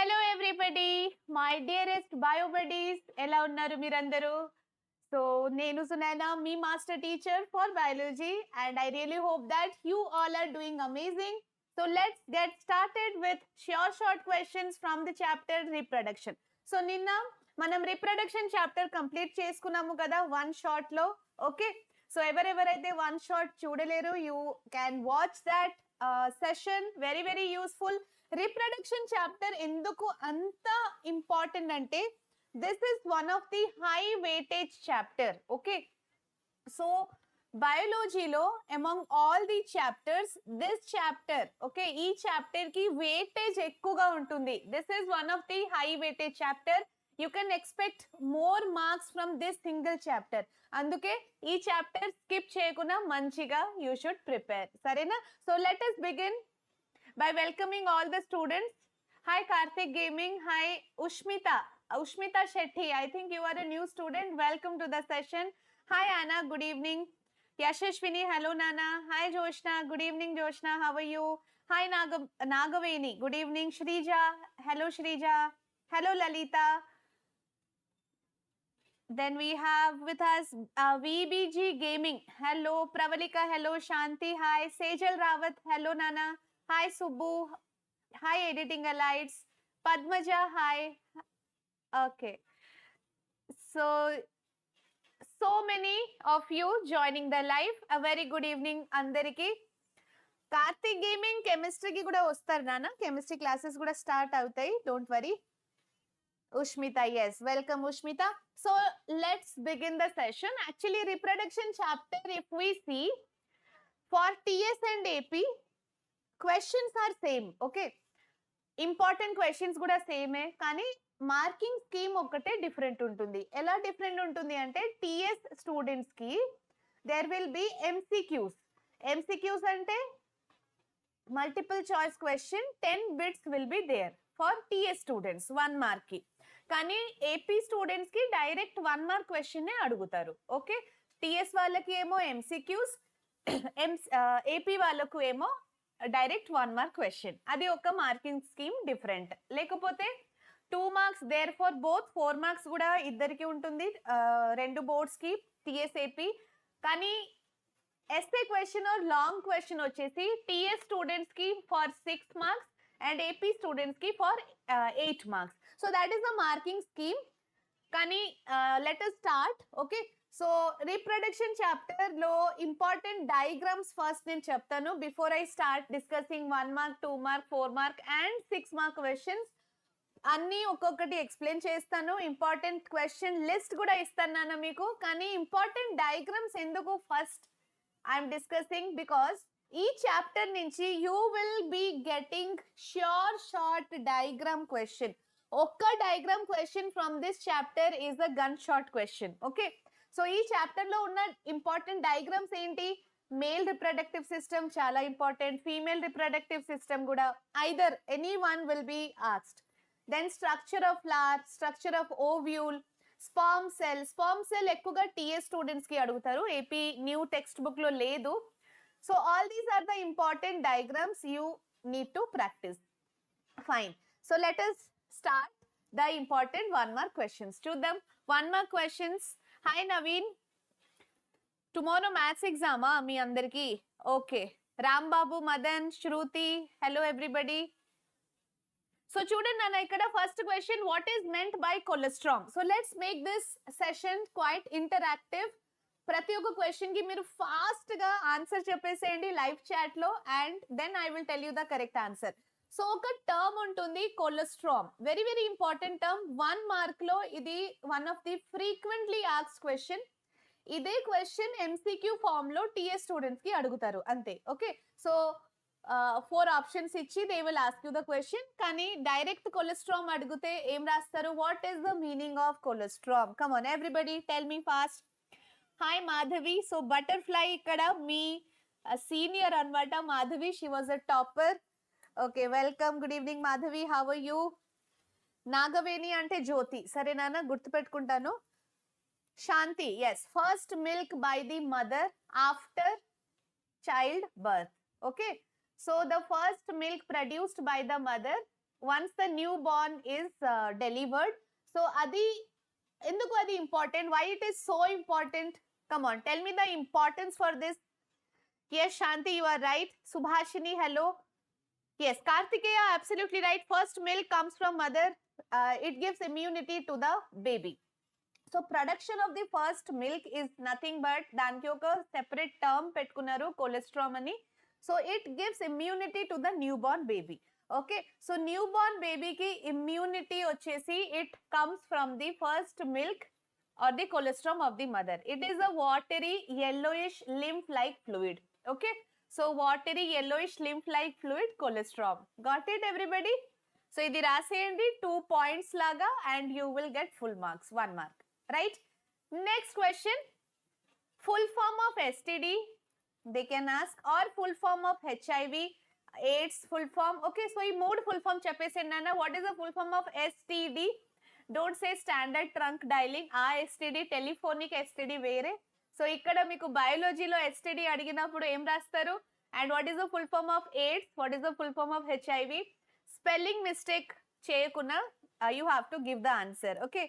Hello everybody, my dearest bio buddies. ఎలా ఉన్నారు మీరందరూ? So నేను సునైనా మీ master teacher for biology and I really hope that you all are doing amazing. So let's get started with short questions from the chapter reproduction. So నిన్న మనం reproduction chapter complete చేసుకున్నాము కదా one shot లో. Okay. So ఎవరెవరైతే one shot చూడలేరు, you can watch that session. Very useful. Reproduction chapter ఎందుకు అంత important అంటే this is one of the high weightage chapter. Okay, so biology lo among all the chapters this chapter, okay, ee chapter ki weightage ekkuva untundi. This is one of the high weightage chapter. You can expect more marks from this single chapter. Anduke ee chapter skip cheyakuna manchiga you should prepare. Sarena? So let us begin by welcoming all the students. Hi Karthik Gaming. Hi Ushmita Shetty. I think you are a new student. Welcome to the session. Hi Anna. Good evening. Yashashwini. Hello Nana. Hi Joshna. Good evening Joshna. How are you? Hi Nagaveni. Good evening. Shrija. Hello Shrija. Hello Lalita. Then we have with us VBG Gaming. Hello Pravalika. Hello Shanti. Hi Sejal Rawat. Hello Nana. Hi Subbu. Hi Editing Alites. Padmaja. Hi. Okay. So many of you joining the live. A very good evening andariki. Karthik Gaming chemistry ki kuda vastaru nana. Chemistry classes kuda start avutayi. Don't worry. Ushmita, yes. Welcome Ushmita. So let's begin the session. Actually reproduction chapter if we see for TS and AP questions are same. Okay. Important questions kuda same hai. Kani marking scheme ఒకటే different ఉంటుంది. ఎలా different ఉంటుంది అంటే TS students కి there will be MCQs అంటే multiple choice question 10 bits will be there for TS students 1 mark కి. కానీ AP students కి డైరెక్ట్ 1 మార్క్ క్వశ్చన్ నే అడుగుతారు. ఓకే, టిఎస్ వాళ్ళకి ఏమో ఎంసీక్యూస్, ఏపీ వాళ్ళకు ఏమో డైరెక్ట్ 1 మార్క్ క్వశ్చన్. అది ఒక మార్కింగ్ స్కీమ్ డిఫరెంట్. లేకపోతే 2 marks there for both, 4 marks కూడా ఇద్దరికి ఉంటుంది రెండు బోర్డ్స్ కి టిఎస్ఏపి. కానీ SA question or long question వచ్చేసి టిఎస్ స్టూడెంట్స్ కి for 6 marks and AP students కి for 8 marks. So that is the marking scheme. కానీ let us start. Okay, so reproduction chapter లో ఇంపార్టెంట్ డయాగ్రామ్స్ ఫస్ట్ నేను చెప్తాను before I start discussing 1 mark 2 mark 4 mark and 6 mark questions. అన్నీ ఒక్కొక్కటి explain చేస్తాను. Important question list కూడా ఇస్తాను మీకు. కానీ ఇంపార్టెంట్ డయాగ్రామ్స్ ఎందుకు ఫస్ట్ ఐఎమ్ డిస్కసింగ్ బికాస్ ఈ చాప్టర్ నుంచి you will be getting short diagram question. ఒక్క diagram question from this chapter is a gun shot question. Okay, so ఈ చాప్టర్ లో ఉన్న ఇంపార్టెంట్ డయాగ్రామ్స్ ఏంటి? మేల్ రిప్రొడక్టివ్ సిస్టమ్ చాలా important, female reproductive system కూడా, either any one will be asked. Then structure of flower, structure of ovule, sperm cell ఎక్కువగా TS students కి అడుగుతారు. AP new text book లో లేదు. So all these are the important diagrams you need to practice. Fine. So let us start the important 1 mark questions. చూద్దాం 1 mark questions. Hi Naveen, tomorrow maths ఎగ్జామా మీ అందరికి? Okay, Rambabu, Madan, Shruti, hello everybody. So చూడండి నాన్న, ఇక్కడ first question, what is meant by colostrum? So let's make this session quite interactive. ప్రతి ఒక్క question కి మీరు ఫాస్ట్ గా ఆన్సర్ చెప్పేసేయండి లైవ్ చాట్ లో and then I will tell you the correct answer. So ఒక టర్మ్ ఉంటుంది colostrum, very important term. 1 mark లో ఇది one of the frequently asked question. ఇదే క్వశ్చన్ ఎంసీక్యూ ఫామ్ లో టీఎస్ స్టూడెంట్స్ కి అడుగుతారు అంతే. ఓకే, సో 4 ఆప్షన్స్ ఇచ్చి they will ask you the question. కానీ డైరెక్ట్ కొలెస్ట్రామ్ అడిగితే ఏం రాస్తారు? What is the meaning of colostrum? Come on everybody tell me fast. Hi Madhavi. So butterfly ఇక్కడ మీ సీనియర్ అన్నమాట Madhavi, she was a topper. Okay, welcome, good evening Madhavi, how are you? Nagaveni అంటే జ్యోతి, సరే నాన్న గుర్తుపెట్టుకుంటాను. Shanti, yes, first milk by the mother after childbirth. Okay, so the first milk produced by the mother once the newborn is delivered. So adi enduku adi important, why it is so important? Come on, tell me the importance for this. Yes, Shanti, you are right. Subhashini, hello. Yes, Kartikeya, absolutely right. First milk comes from mother. It gives immunity to the baby. So production of the first milk is nothing but danki oka separate term pettukunnaru, colostrum ani. So it gives immunity to the newborn baby. Okay, so newborn baby ki immunity vachesi it comes from the first milk or the colostrum of the mother. It is a watery yellowish lymph like fluid. Okay, so watery yellowish lymph like fluid, colostrum. Got it everybody? So idi raseyandi 2 points laga and you will get full marks, 1 mark. Right? Next question. Full form of STD, they can ask, or full form of HIV, AIDS full form. Okay, so ee mood full form cheppesandi nana. What is the full form of STD? Don't say standard trunk dialing. STD telephonic STD vere. So ikkada meeku biology lo STD adiginappudu em rastaru? And what is the full form of AIDS? What is the full form of HIV? Spelling mistake cheyakuna you have to give the answer. Okay.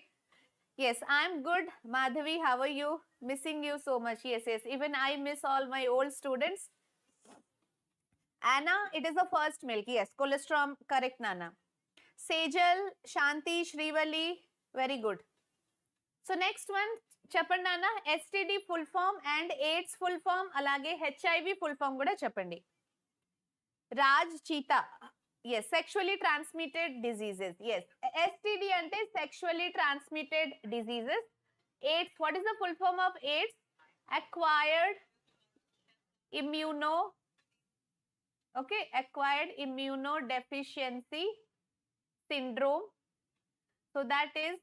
Yes, I'm good. Madhavi, how are you? Missing you so much. Yes, yes. Even I miss all my old students. Anna, it is the first milk. Yes, colostrum, correct, Nana. Sejal, Shanti, Shrivali, very good. So next one, చెప్పండి నాన్న, STD full form and AIDS full form, అలాగే HIV full form కూడా చెప్పండి. Raj cheetah, yes, sexually transmitted diseases. Yes, STD ante sexually transmitted diseases. AIDS, what is the full form of AIDS? Acquired immunodeficiency syndrome. So that is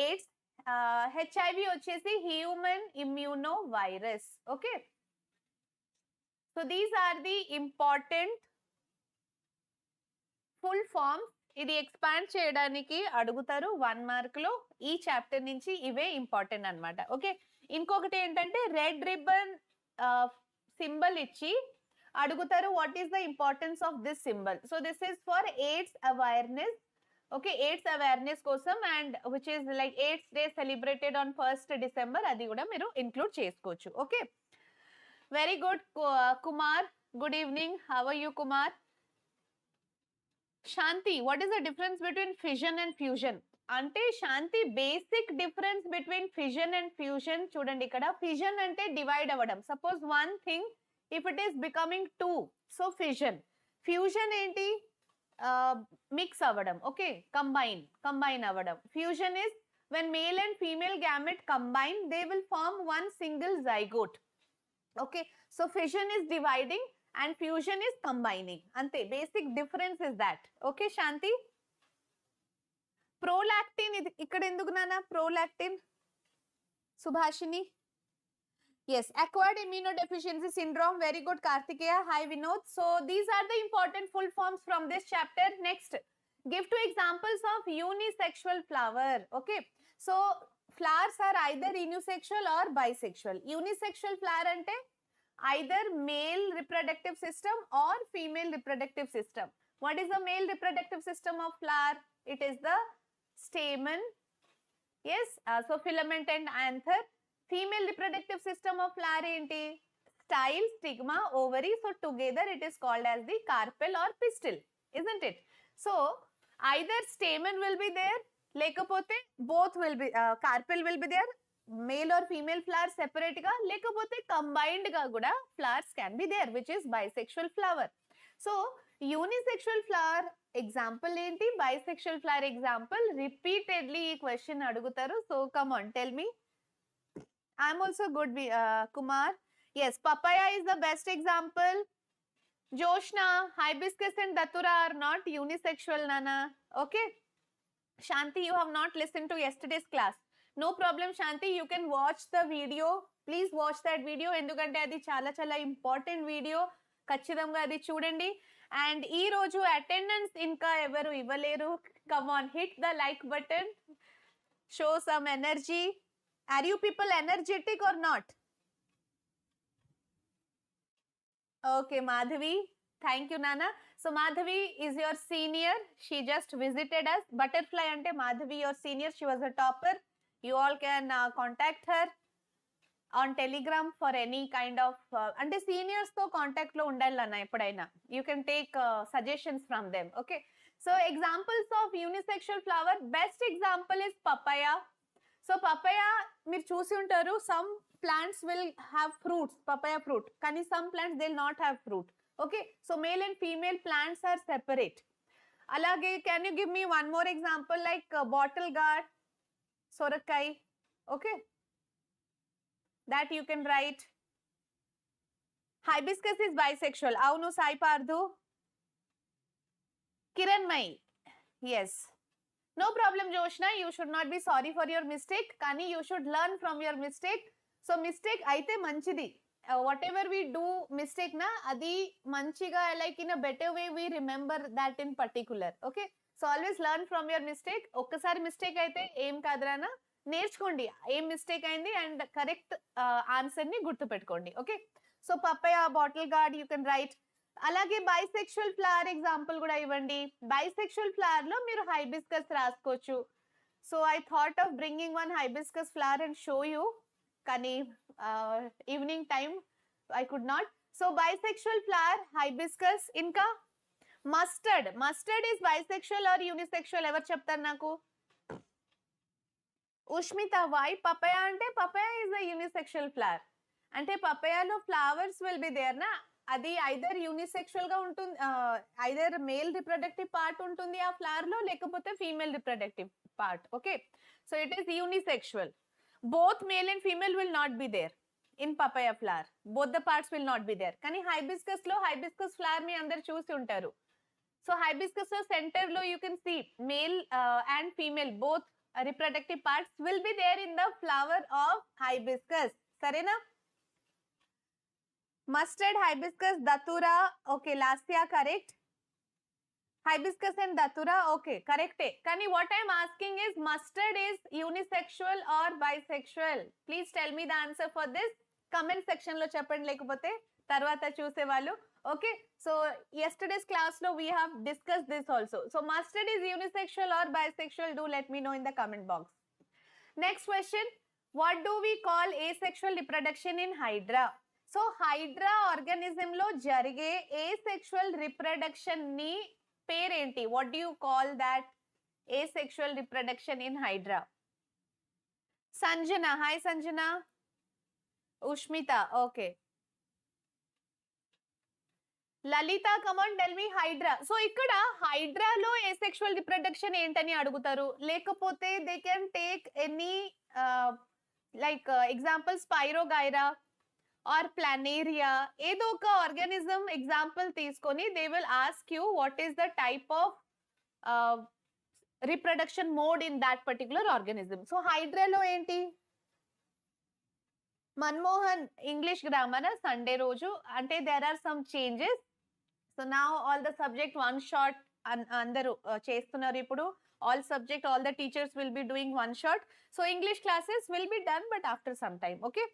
AIDS. HIV వచ్చేసి human immunovirus. Okay. So these are the important full forms. ఇది expand చేయడానికి అడుగుతారు 1 mark లో. ఈ chapter నుంచి ఇవే important అన్నమాట. Okay, ఇంకొకటి ఏంటంటే రెడ్ రిబ్బన్ సింబల్ ఇచ్చి అడుగుతారు what is the importance of this symbol. So this is for AIDS awareness. Okay, AIDS awareness కోసం and which is like AIDS day celebrated on 1st December, అది కూడా మీరు include చేసుకోవచ్చు. Okay, very good. Kumar, good evening. How are you Kumar? Shanti, what is the difference between fission and fusion? అంటే Shanti basic difference between fission and fusion చూడండి. ఇక్కడ fission అంటే divide అవ్వడం. Suppose one thing if it is becoming 2, so fission. Fusion ఏంటి? Mix అవ్వడం. Okay, combine అవ్వడం. Fusion is when male and female gamete combine, they will form one single zygote. Okay, so fission is dividing and fusion is combining. Ante basic difference is that. Okay, Shanti. Prolactin ikkada enduku nana? Prolactin. Subhashini. Yes, acquired immunodeficiency syndrome. Very good, Kartikeya. Hi, Vinod. So these are the important full forms from this chapter. Next, give 2 examples of unisexual flower. Okay, so flowers are either unisexual or bisexual. Unisexual flower ante either male reproductive system or female reproductive system. What is the male reproductive system of flower? It is the stamen. Yes, so filament and anther. Female reproductive system of flower enti? Style, stigma, ovary. So together it is called as the carpel or pistil, isn't it? So either stamen will be there, lekapothe both will be, carpel will be there, male or female flower separate ga, lekapothe combined ga kuda flowers can be there, which is bisexual flower. So unisexual flower example enti? Bisexual flower example. Repeatedly ee question adugutaru. So come on, tell me. I am also good, Kumar. Yes, papaya is the best example. Joshna, hibiscus and datura are not unisexual, Nana. Okay. Shanti, you have not listened to yesterday's class. No problem, Shanti. You can watch the video. Please watch that video. Endukante adi chala important video. Kachidamga adi chudandi. And ee roju attendance inka evaru ivaleru. Come on, hit the like button. Show some energy. Are you people energetic or not? Okay, Madhavi. Thank you, Nana. So Madhavi is your senior. She just visited us. Butterfly ante Madhavi your senior. She was a topper. You all can contact her on Telegram for any kind of ante seniors tho contact lo undalana eppudaina. You can take suggestions from them. Okay. So examples of unisexual flower. Best example is papaya. So papaya మీరు చూసి ఉంటారు, some plants will have fruits, papaya fruit, కానీ some plants they'll not have fruit. Okay, so male and female plants are separate. Alage, can you give me one more example like bottle gourd, sorakai? Okay, that you can write. Hibiscus is bisexual. Avunu Sai Pardu. Kiranmai, yes. No problem, Joshna. You should not be sorry for your mistake. Kani, you should learn from your mistake. So mistake aite manchidi. Whatever we do mistake na, adi manchiga, like in a better way we remember that in particular. Okay. So always learn from your mistake. Okkasari mistake aite em kadrana నేర్చుకోండి ఏం mistake అయింది and correct answer ని గుర్తు పెట్టుకోండి. Okay, so papaya, bottle gourd you can write. అలాగే bisexual flower example కూడా ఇవ్వండి. Bisexual flower లో మీరు హైబిస్కస్ రాసుకోవచ్చు. So I thought of bringing one hibiscus flower and show you, కానీ evening time I could not. So bisexual flower, hibiscus. ఇంకా mustard. Mustard is bisexual or unisexual? ఎవరు చెప్తారు నాకు? ఉష్మిత, వై? పపయా అంటే papaya is a unisexual flower. అంటే పపయాలో flowers will be there నా, అది ఐదర్ యూనిసెక్షువల్ గా ఉంటుంది, ఐదర్ మేల్ రిప్రొడక్టివ్ పార్ట్ ఉంటుంది ఆ ఫ్లవర్ లో, లేకపోతే female reproductive part. Okay, so it is unisexual. Both male and female will not be there in papaya flower. Both the parts will not be there. కానీ hibiscus లో, hibiscus flower మీ అందరు చూసి ఉంటారు. సో హైబిస్కస్ లో సెంటర్ లో you can see male and female both reproductive parts will be there in the flower of hibiscus. Sarena? Mustard, hibiscus, datura. Okay, Lasya, correct. Hibiscus and datura. Okay, correct. Kani, what I am asking is, mustard is unisexual or bisexual? Please tell me the answer for this. Comment section lo cheppandi, lekapothe tarvata chuse vallu. Okay, so yesterday's class lo we have discussed this also. So mustard is unisexual or bisexual? Do let me know in the comment box. Next question, what do we call asexual reproduction in hydra? So hydra organism lo jarige asexual reproduction ni parenti. What do you call that asexual reproduction in hydra? Sanjana, hi Sanjana. Ushmita, okay. Lalitha, come on tell me hydra. So ఇక్కడ హైడ్రాలో asexual reproduction ఏంటని అడుగుతారు, లేకపోతే they can take any like example spirogyra or planaria, ఏదో ఒక organism example తీసుకొని they will ask you what is the type of reproduction mode in that particular organism. So హైడ్రాలో ఏంటి? మన్మోహన్, ఇంగ్లీష్ గ్రామర్ సండే రోజు అంటే there are some changes. So now all the subject one shot andaru chestunaru ippudu. All subject, all the teachers will be doing one shot. So English classes will be done, but after some time. Okay,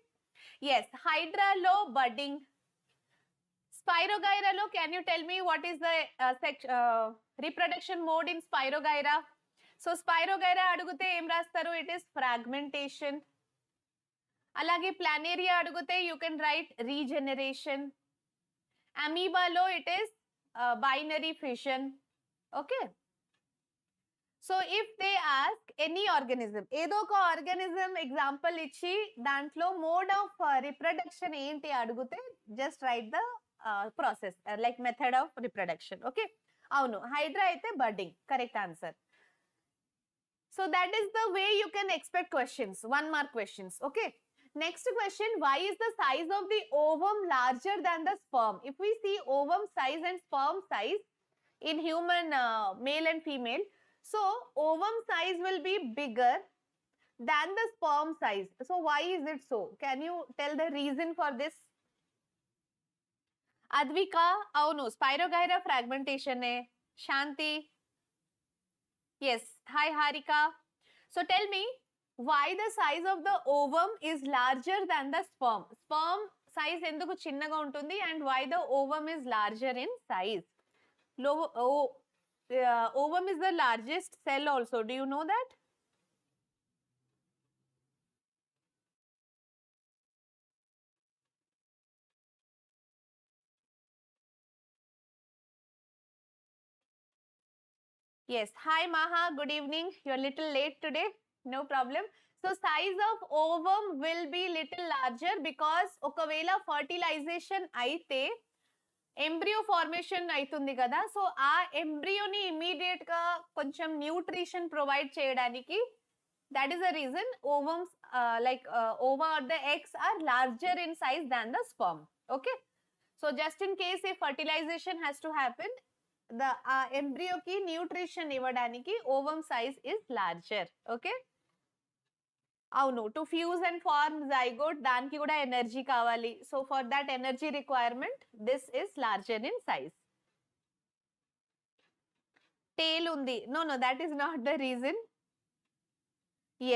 yes. Hydra lo budding. Spirogyra lo, can you tell me what is the reproduction mode in Spirogyra? So Spirogyra adugute em rastaru, it is fragmentation. Alage planaria adugute you can write regeneration. Amoeba lo it is binary fission. Okay, so if they ask any organism, ఏదో ఒక organism example ఇచ్చి దాంట్లో mode of reproduction ఏంటి అడిగితే just right the process like method of reproduction. Okay, అవును హైడ్రా అయితే budding, correct answer. So that is the way you can expect questions, 1 mark questions. Okay, next question, why is the size of the ovum larger than the sperm? If we see ovum size and sperm size in human male and female, so ovum size will be bigger than the sperm size. So why is it so? Can you tell the reason for this? Advika, avunu Spirogyra fragmentation ne. Shanti, yes. Hi Harika. So tell me, why the size of the ovum is larger than the sperm? Sperm size enduku chinnaga untundi and why the ovum is larger in size? ovum is the largest cell also. Do you know that? Yes. Hi, Maha. Good evening. You're a little late today. No problem. So, size of ovum will be little larger because okavela fertilization aite embryo formation aitundi kada. So, ఆ embryo ni immediate గా కొంచెం nutrition provide చేయడానికి, that is the reason ovums ova or the eggs are larger in size than the sperm. Okay. So, just in case if fertilization has to happen, the embryo ki nutrition ఇవ్వడానికి ovum size is larger. Okay. అవును, to fuse and form zygote దానికి కూడా energy కావాలి. So for that energy requirement this is larger in size. Tail ఉంది, no that is not the reason.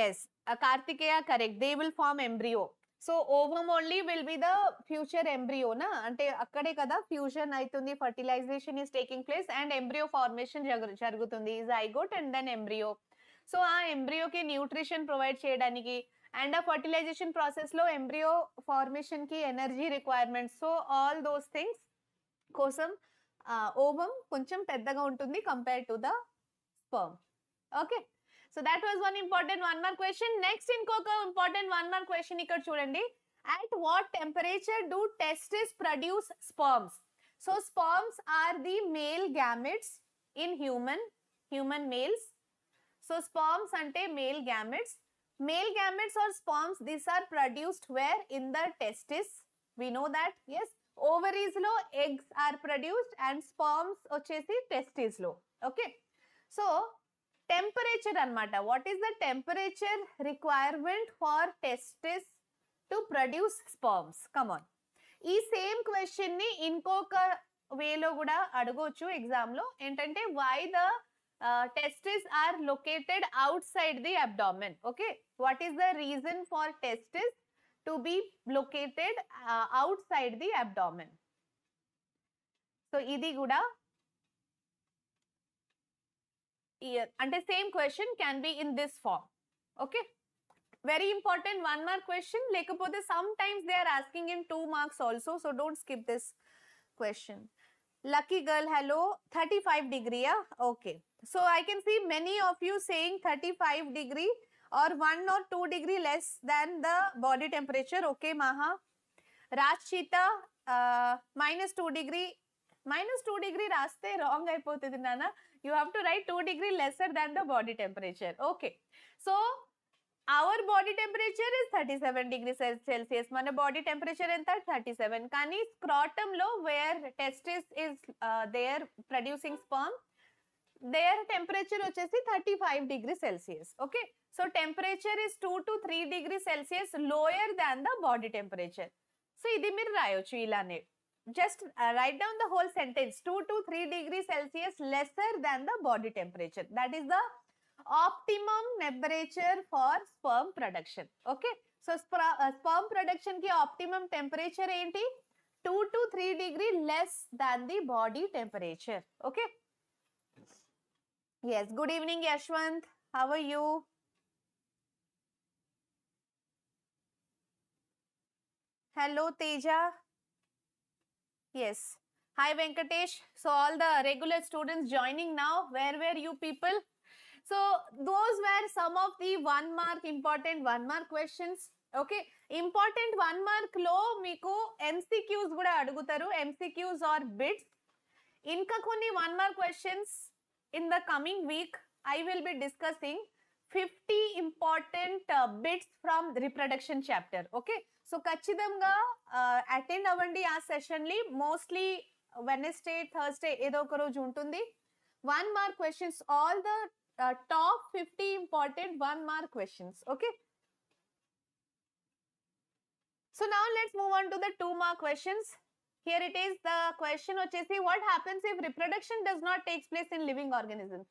Yes Kartikeya correct, they will form embryo. So ovum only will be the future embryo నా, అంటే అక్కడే కదా fusion అవుతుంది, fertilization is taking place and embryo formation జరుగుతుంది, zygote and then embryo. So ఆ ఎంబ్రియోకి nutrition provide చేయడానికి and ఆ ఫర్టిలైజేషన్ ప్రాసెస్ లో ఎంబ్రియో ఫార్మేషన్ కి energy requirements, so all those things కోసం ఓవమ్ కొంచెం పెద్దగా ఉంటుంది compare to the sperm. Okay, so that was one important 1 mark question. Next ఇంకొక ఇంపార్టెంట్ 1 మార్క్ క్వశ్చన్ ఇక్కడ చూడండి. At what temperature do testis produce sperms? So sperms are the male gametes in human males. So sperms ante male gametes. Male gametes or sperms, these are produced where? In the testis. We know that, yes. Ovaries lo eggs are produced and sperms ochesi testis lo. Okay. So temperature anamata. What is the temperature requirement for testis to produce sperms? Come on. Ee same question ni inkoka way lo kuda adugochu exam lo. Entante why the testes are located outside the abdomen. Okay, what is the reason for testes to be located outside the abdomen? So idi kuda ante same question can be in this form. Okay, very important 1 mark question. Lekapothe sometimes they are asking in 2 marks also, so don't skip this question. Lucky girl, hello. 35 degree, yeah? Okay. So I can see many of you saying 35 degree or 1 or 2 degree less than the body temperature. Okay, Maha. Rajshita, -2 degree. -2 degree raste wrong aipothundi nana. You have to write 2 degree lesser than the body temperature. Okay. So our body temperature is 37 degrees Celsius. Mana body temperature enta 37. Kani scrotum lo where testis is there producing sperm, their temperature వచ్చేసి 35 degrees Celsius. Okay, so temperature is 2 to 3 degrees Celsius lower than the body temperature. So ఇది మీరు రాయొచ్చు ఇలానే. Just write down the whole sentence. 2 to 3 degrees Celsius lesser than the body temperature. That is the optimum temperature for sperm production. Okay, so sperm production ki optimum temperature enti 2 to 3 degree less than the body temperature. Okay. Yes, good evening Yashwant, how are you? Hello Teja. Yes, hi Venkatesh. So all the regular students joining now, where were you people? So those were some of the 1 mark important 1 mark questions. Okay, important 1 mark lo meeku MCQs kuda adugutaru. MCQs or bits. Inka konni 1 mark questions in the coming week I will be discussing 50 important bits from the reproduction chapter. Okay, so kachidamga attend avandi aa session li. Mostly Wednesday, Thursday edo oka roju untundi. 1 mark questions, all the top 50 important 1 mark questions. Okay, so now let's move on to the 2 mark questions. Here it is, the question వచ్చేసి what happens if reproduction does not take place in living organisms?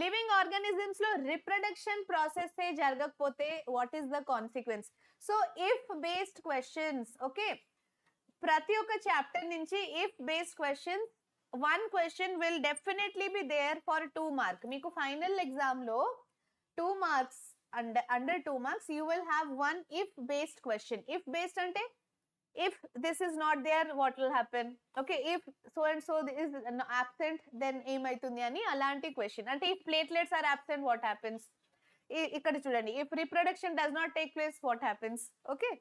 Living organisms లో reproduction process ఏ జరగకపోతే what is the consequence? So if based questions, okay, ప్రతి ఒక్క chapter నుంచి if based questions one question will definitely be there for 2 marks. Meeku final exam lo 2 marks, under 2 marks you will have one if based question. If based ante, if this is not there, what will happen? Okay, if so and so is absent, then ఏమైతుంది అని అలాంటి question. అంటే if platelets are absent, what happens? ఇక్కడ చూడండి, if reproduction does not take place, what happens? Okay,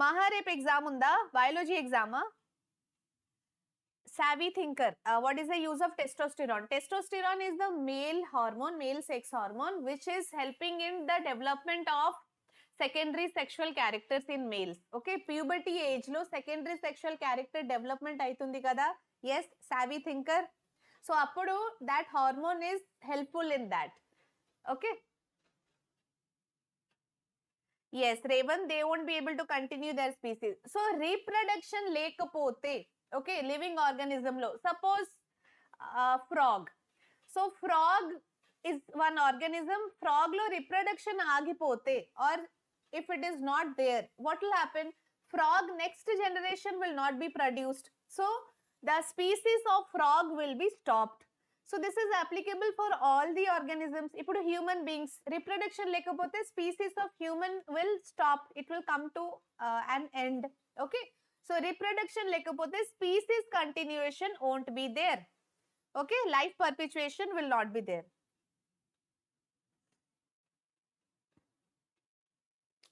మహారేప్ exam ఉందా? Biology ఎగ్జామా? savvy thinker, what is the use of testosterone? Testosterone is the male hormone, male sex hormone, which is helping in the development of secondary sexual characters in males. Okay, puberty age lo secondary sexual character development aitundi kada. Yes, savvy thinker. So appudu that hormone is helpful in that. Okay, yes, Raven, they won't be able to continue their species. So reproduction lekapothe, okay, living organism lo, suppose frog. So frog is one organism. Frog lo reproduction agipothe, or if it is not there, what will happen? Frog next generation will not be produced. So the species of frog will be stopped. So this is applicable for all the organisms. Ipudu human beings, reproduction lekapothe species of human will stop. It will come to an end. Okay, so reproduction lekapothe species continuation won't be there. Okay, life perpetuation will not be there.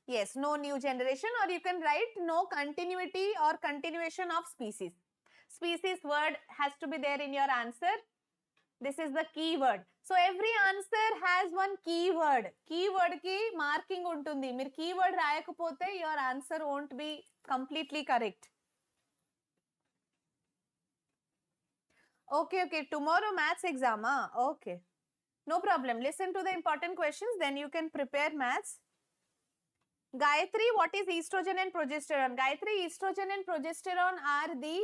Yes, no new generation, or you can write no continuity or continuation of species. Species word has to be there in your answer. This is the keyword. So every answer has one keyword. Keyword ki marking untundi. Meer keyword rayakapothe your answer won't be completely correct. Okay, okay, tomorrow maths exam, okay, no problem. Listen to the important questions, then you can prepare maths. Gayatri, what is estrogen and progesterone? Gayatri, estrogen and progesterone are the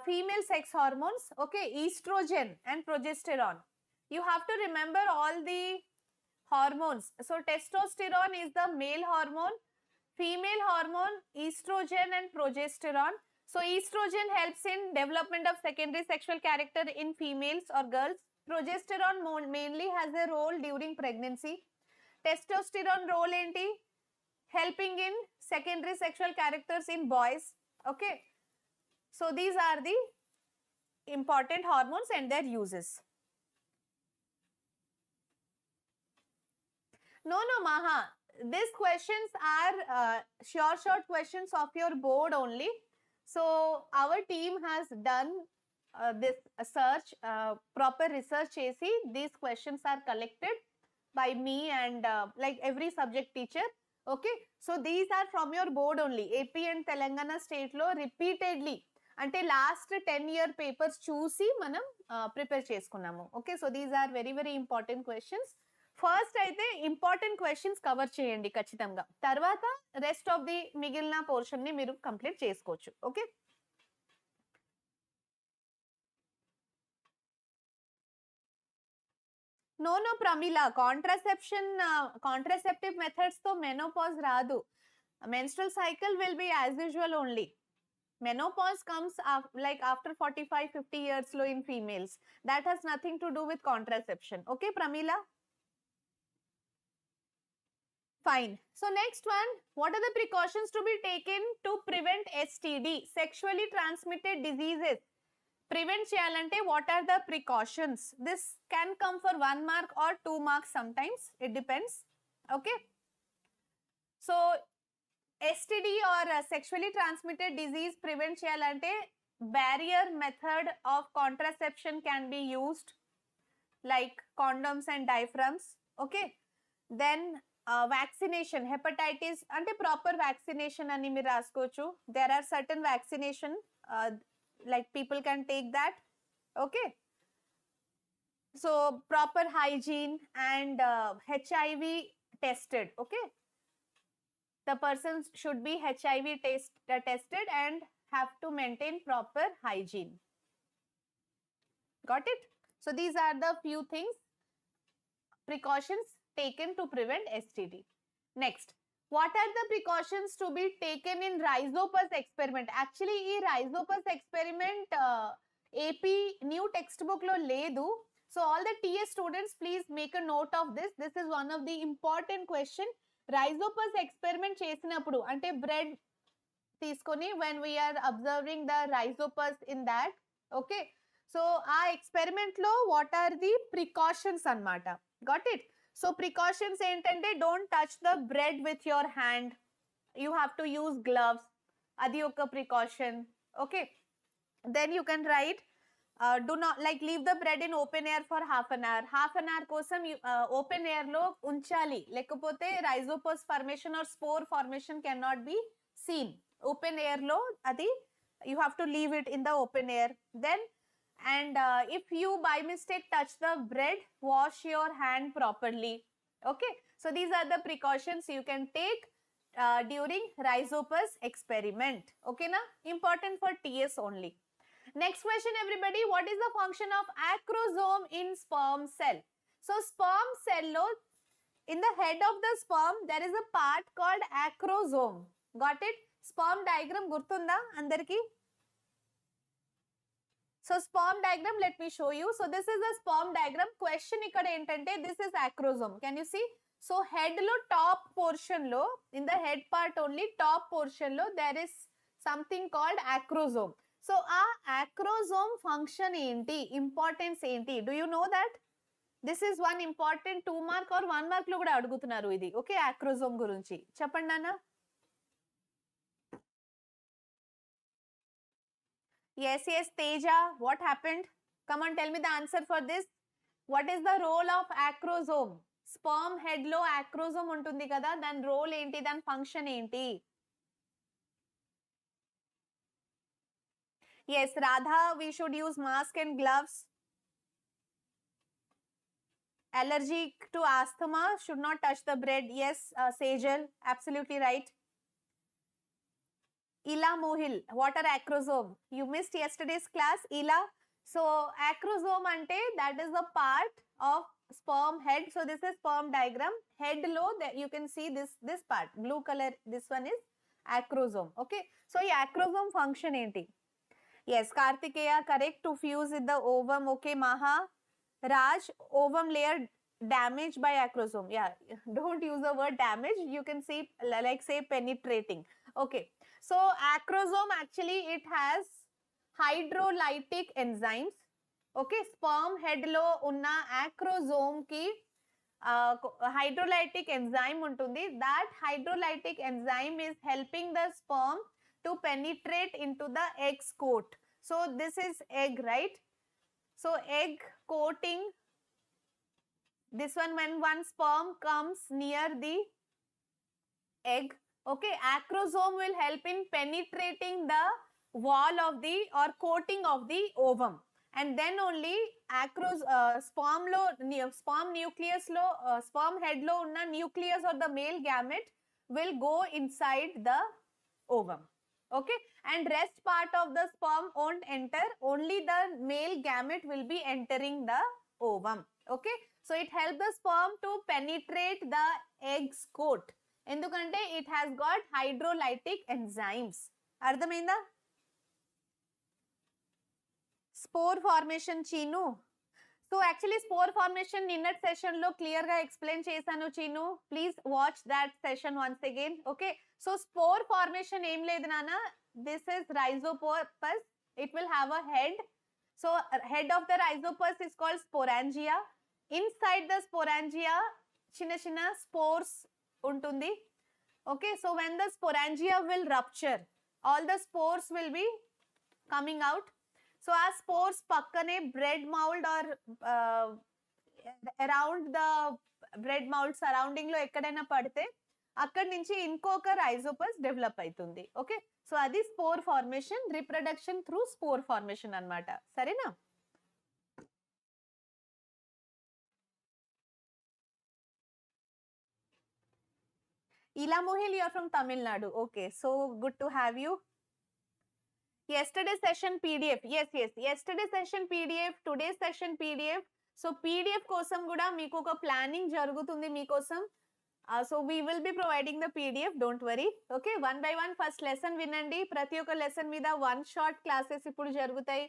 female sex hormones. Okay, estrogen and progesterone. You have to remember all the hormones. So testosterone is the male hormone, female hormone estrogen and progesterone. So estrogen helps in development of secondary sexual character in females or girls. Progesterone mainly has a role during pregnancy. Testosterone role enti? Helping in secondary sexual characters in boys. Okay, so these are the important hormones and their uses. No, Maha, these questions are short questions of your board only. So our team has done this search, proper research chesi, these questions are collected by me and like every subject teacher. Okay, so these are from your board only. AP and Telangana state lo repeatedly ante last 10-year papers చూసి మనం prepare చేసుకున్నాము. Okay, so these are very very important questions. First అయితే important questions cover చేయండి ఖచ్చితంగా, తర్వాత rest of the మిగిలిన portion ని మీరు కంప్లీట్ చేసుకోవచ్చు. Okay, no Pramila, contraceptive methods తో మెనోపాజ్ రాదు. menstrual cycle will be as usual only. Menopause comes like after 45-50 years low in females. That has nothing to do with contraception. Okay, Pramila? Fine. So next one, what are the precautions to be taken to prevent STD, sexually transmitted diseases? Prevent cheyalante, what are the precautions? This can come for 1 mark or 2 marks sometimes. It depends. Okay. So STD or sexually transmitted disease prevent cheyalante, barrier method of contraception can be used, like condoms and diaphragms. Okay. Then vaccination, hepatitis ante proper vaccination ani meer raskochu. There are certain vaccination like people can take that. Okay, so proper hygiene and HIV tested. Okay, the persons should be HIV tested and have to maintain proper hygiene. Got it? So these are the few things, precautions taken to prevent STD. Next, What are the precautions to be taken in rhizopus experiment? Actually, ఈ rhizopus experiment AP new textbook లో లేదు. So all the TS students, please make a note of this. This is one of the important question. Rhizopus experiment చేసినప్పుడు అంటే bread తీసుకొని when we are observing the rhizopus in that, okay? So ఆ experiment లో what are the precautions అన్నమాట. Got it? So precautions ఏంటంటే don't touch the bread with your hand. You have to use gloves. అది ఒక precaution. Okay. Then you can write do not like leave the bread in open air for half an hour. Half an hour కోసం open air లో ఉంచాలి. లేకపోతే rhizopus formation or spore formation cannot be seen. Open air lo adi you have to leave it in the open air. Then and if you by mistake touch the bread, wash your hand properly. Okay, so these are the precautions you can take during rhizopus experiment. Okay na, important for TS only. Next question everybody, what is the function of acrosome in sperm cell? So sperm cell lo in the head of the sperm there is a part called acrosome. Got it? Sperm diagram gurtunda andarki? So sperm diagram, let me show you. So this is the sperm diagram. Question ikkada entante, this is acrosome. Can you see? So head lo top portion lo, in the head part only top portion lo there is something called acrosome. So acrosome function enti, importance enti, do you know that? This is one important 2 mark or 1 mark lo kuda adugutunnaru idi. Okay, acrosome gurinchi cheppandi nana. Yes, Teja, what happened? Come on, tell me the answer for this. What is the role of acrosome? Sperm head lo acrosome untundi kada, then role enti, then function enti? Yes, Radha, we should use mask and gloves. Allergic to asthma, should not touch the bread. Yes, Sejal, absolutely right. Ila Mohil, what are acrosome? You missed yesterday's class, Ila. So acrosome ante, that is the part of sperm head. So this is sperm diagram. Head low, you can see this part, blue color, this one is acrosome. Okay, so the acrosome function enti? Yes, Kartikeya, correct, to fuse with the ovum. Okay, Maha. Raj, ovum layer damaged by acrosome. Yeah, don't use the word damage. You can see like say penetrating. Okay, so acrosome actually it has hydrolytic enzymes. Okay, sperm head lo unna acrosome ki hydrolytic enzyme untundi. That hydrolytic enzyme is helping the sperm to penetrate into the egg's coat. So this is egg, right? So egg coating, this one when one sperm comes near the egg, okay, acrosome will help in penetrating the wall of the or coating of the ovum, and then only sperm nucleus lo sperm head lo unna nucleus or the male gamete will go inside the ovum. Okay, and rest part of the sperm won't enter, only the male gamete will be entering the ovum. Okay, so it helps the sperm to penetrate the egg's coat endukante it has got hydrolytic enzymes. Ardhamainda? Spore formation Chinu. So actually spore formation ninnat session lo clear ga explain chesanu Chinu. Please watch that session once again. Okay, so spore formation em ledu nana, this is rhizopus. It will have a head. So head of the rhizopus is called sporangia. Inside the sporangia chinna chinna spores untundi. Okay, so when the sporangia will rupture, all the spores will be coming out. So our spores pakkane bread mold or around the bread mold surrounding lo ekkadaina padte akkad nunchi inkoka rhizopus develop aitundi. Okay, so adi spore formation, reproduction through spore formation annamata. Sarena? Ila Mohil, you are from Tamil Nadu. Okay, so good to have you. Yesterday session PDF. Yes, yesterday session PDF, today's session PDF. So PDF kosam kuda meeku oka planning jarugutundi meekosam. So we will be providing the PDF, don't worry. Okay, one by one first lesson వినండి. ప్రతి ఒక్క lesson మీద one shot classes ఇప్పుడు జరుగుతాయి.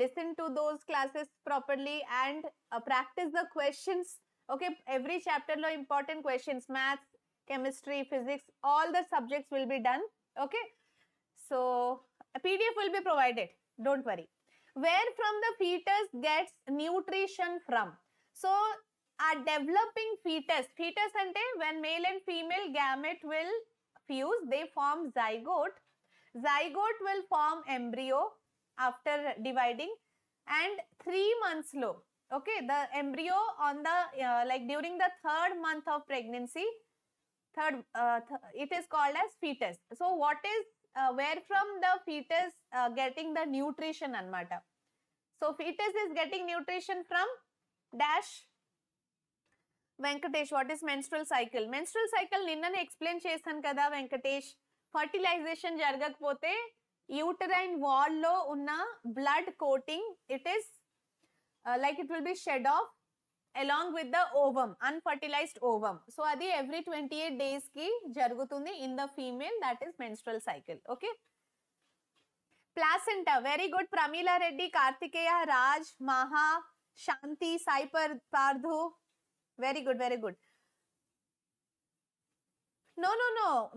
Listen to those classes properly and practice the questions. Okay, every chapter lo important questions, maths, chemistry, physics, all the subjects will be done. Okay, so a PDF will be provided, don't worry. Where from the fetus gets nutrition from? So a developing fetus ante when male and female gamete will fuse, they form zygote. Zygote will form embryo after dividing, and 3 months low, okay, the embryo on the like during the 3rd month of pregnancy, it is called as fetus. So what is where from the fetus getting the nutrition anamata? So fetus is getting nutrition from dash. Venkatesh, what is menstrual cycle? Menstrual cycle ninnane explain chesanu kada Venkatesh. Fertilization jaragakapothe uterine wall lo unna blood coating, it is like it will be shed off along with the ovum, unfertilized ovum. So adi every 28 days ki jarugutundi in the female, that is menstrual cycle. Okay, placenta, very good. Pramila Reddy, Kartikeya, Raj, Maha, Shanti, Sai Pardhu, very good, very good. No,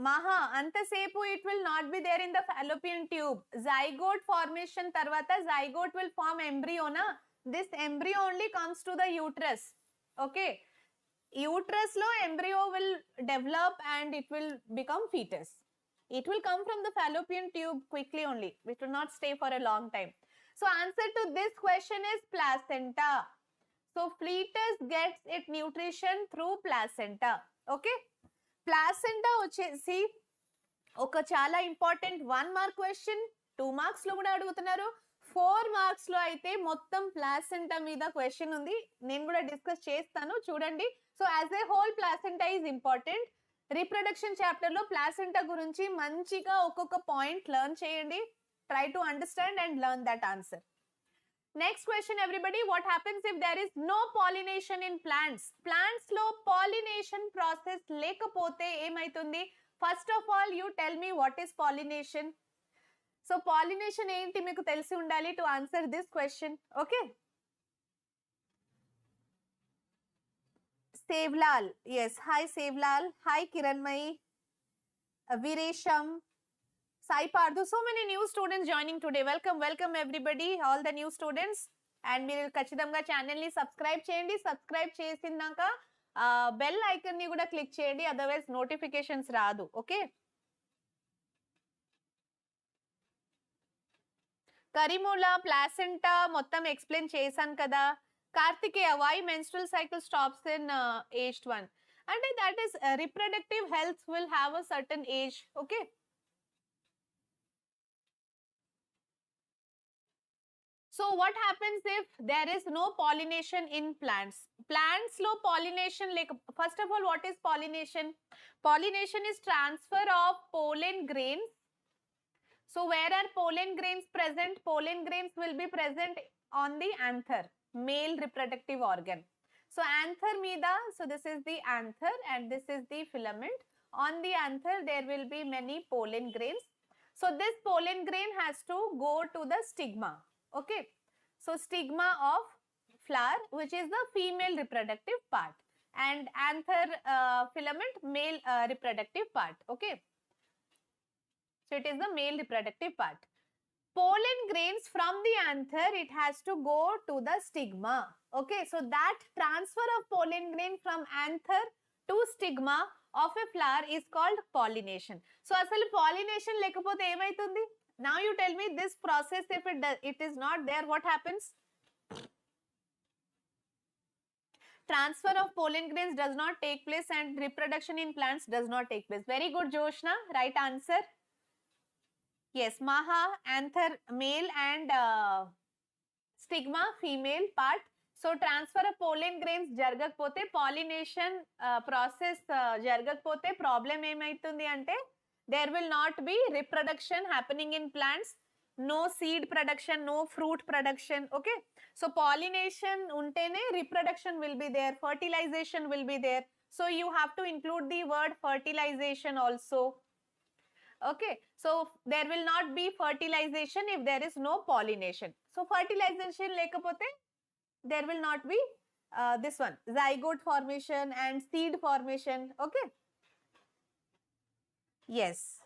Maha, antasepu it will not be there in the fallopian tube. Zygote formation tarvata zygote will form embryo na. This embryo only comes to the uterus. Okay, uterus lo embryo will develop and it will become fetus. It will come from the fallopian tube quickly only. It will not stay for a long time. So answer to this question is placenta. So fetus gets its nutrition through placenta. Okay, placenta వచ్చేసి ఒక చాలా important 1 mark question, 2 marks లో కూడా అడుగుతున్నారు, 4 marks లో అయితే మొత్తం placenta మీద క్వశ్చన్ ఉంది. నేను కూడా డిస్కస్ చేస్తాను, చూడండి. So as a whole placenta is important. Reproduction chapter లో ప్లాసెంటా గురించి మంచిగా ఒక్కొక్క పాయింట్ లెర్న్ చేయండి. Try to understand and learn that answer. Next question everybody, what happens if there is no pollination in plants? Plants lo pollination process lekapothe emaitundi? First of all, you tell me what is pollination. So pollination enti meeku telisi undali to answer this question. Okay, Sevlal, yes, hi Sevlal, hi Kiranmai, Viresham, Sai Pardhu, so many new students joining today. Welcome everybody, all the new students. And మీరు ఖచ్చితంగా channel ని subscribe చేయండి. Subscribe చేసినాక bell icon ని కూడా click చేయండి, otherwise notifications రాదు. Okay, కరిమూల placenta మొత్తం ఎక్స్ప్లెయిన్ చేశాను కదా. Karthikeya, why menstrual cycle stops in aged 1? అంటే that is reproductive health will have a certain age. Okay, so what happens if there is no pollination in plants? Plants low pollination, like first of all, what is pollination? Pollination is transfer of pollen grains. So where are pollen grains present? Pollen grains will be present on the anther, male reproductive organ. So anther meeda, so this is the anther and this is the filament. On the anther there will be many pollen grains. So this pollen grain has to go to the stigma. Okay, so stigma of flower, which is the female reproductive part, and anther filament, male reproductive part. Okay, so it is the male reproductive part. Pollen grains from the anther, it has to go to the stigma. Okay, so that transfer of pollen grain from anther to stigma of a flower is called pollination. So asalu pollination lekapothe emaitundi? Now you tell me this process, if it is not there, what happens? Transfer of pollen grains does not take place and reproduction in plants does not take place. Very good, Joshna, right answer. Yes, Maha, anther male and stigma female part. So transfer of pollen grains jaragakapothe, pollination process jaragakapothe, problem emaitundi ante there will not be reproduction happening in plants, no seed production, no fruit production. Okay, so pollination untene reproduction will be there, fertilization will be there. So you have to include the word fertilization also. Okay, so there will not be fertilization if there is no pollination. So fertilization lekapothe there will not be this one, zygote formation and seed formation. Okay, yes,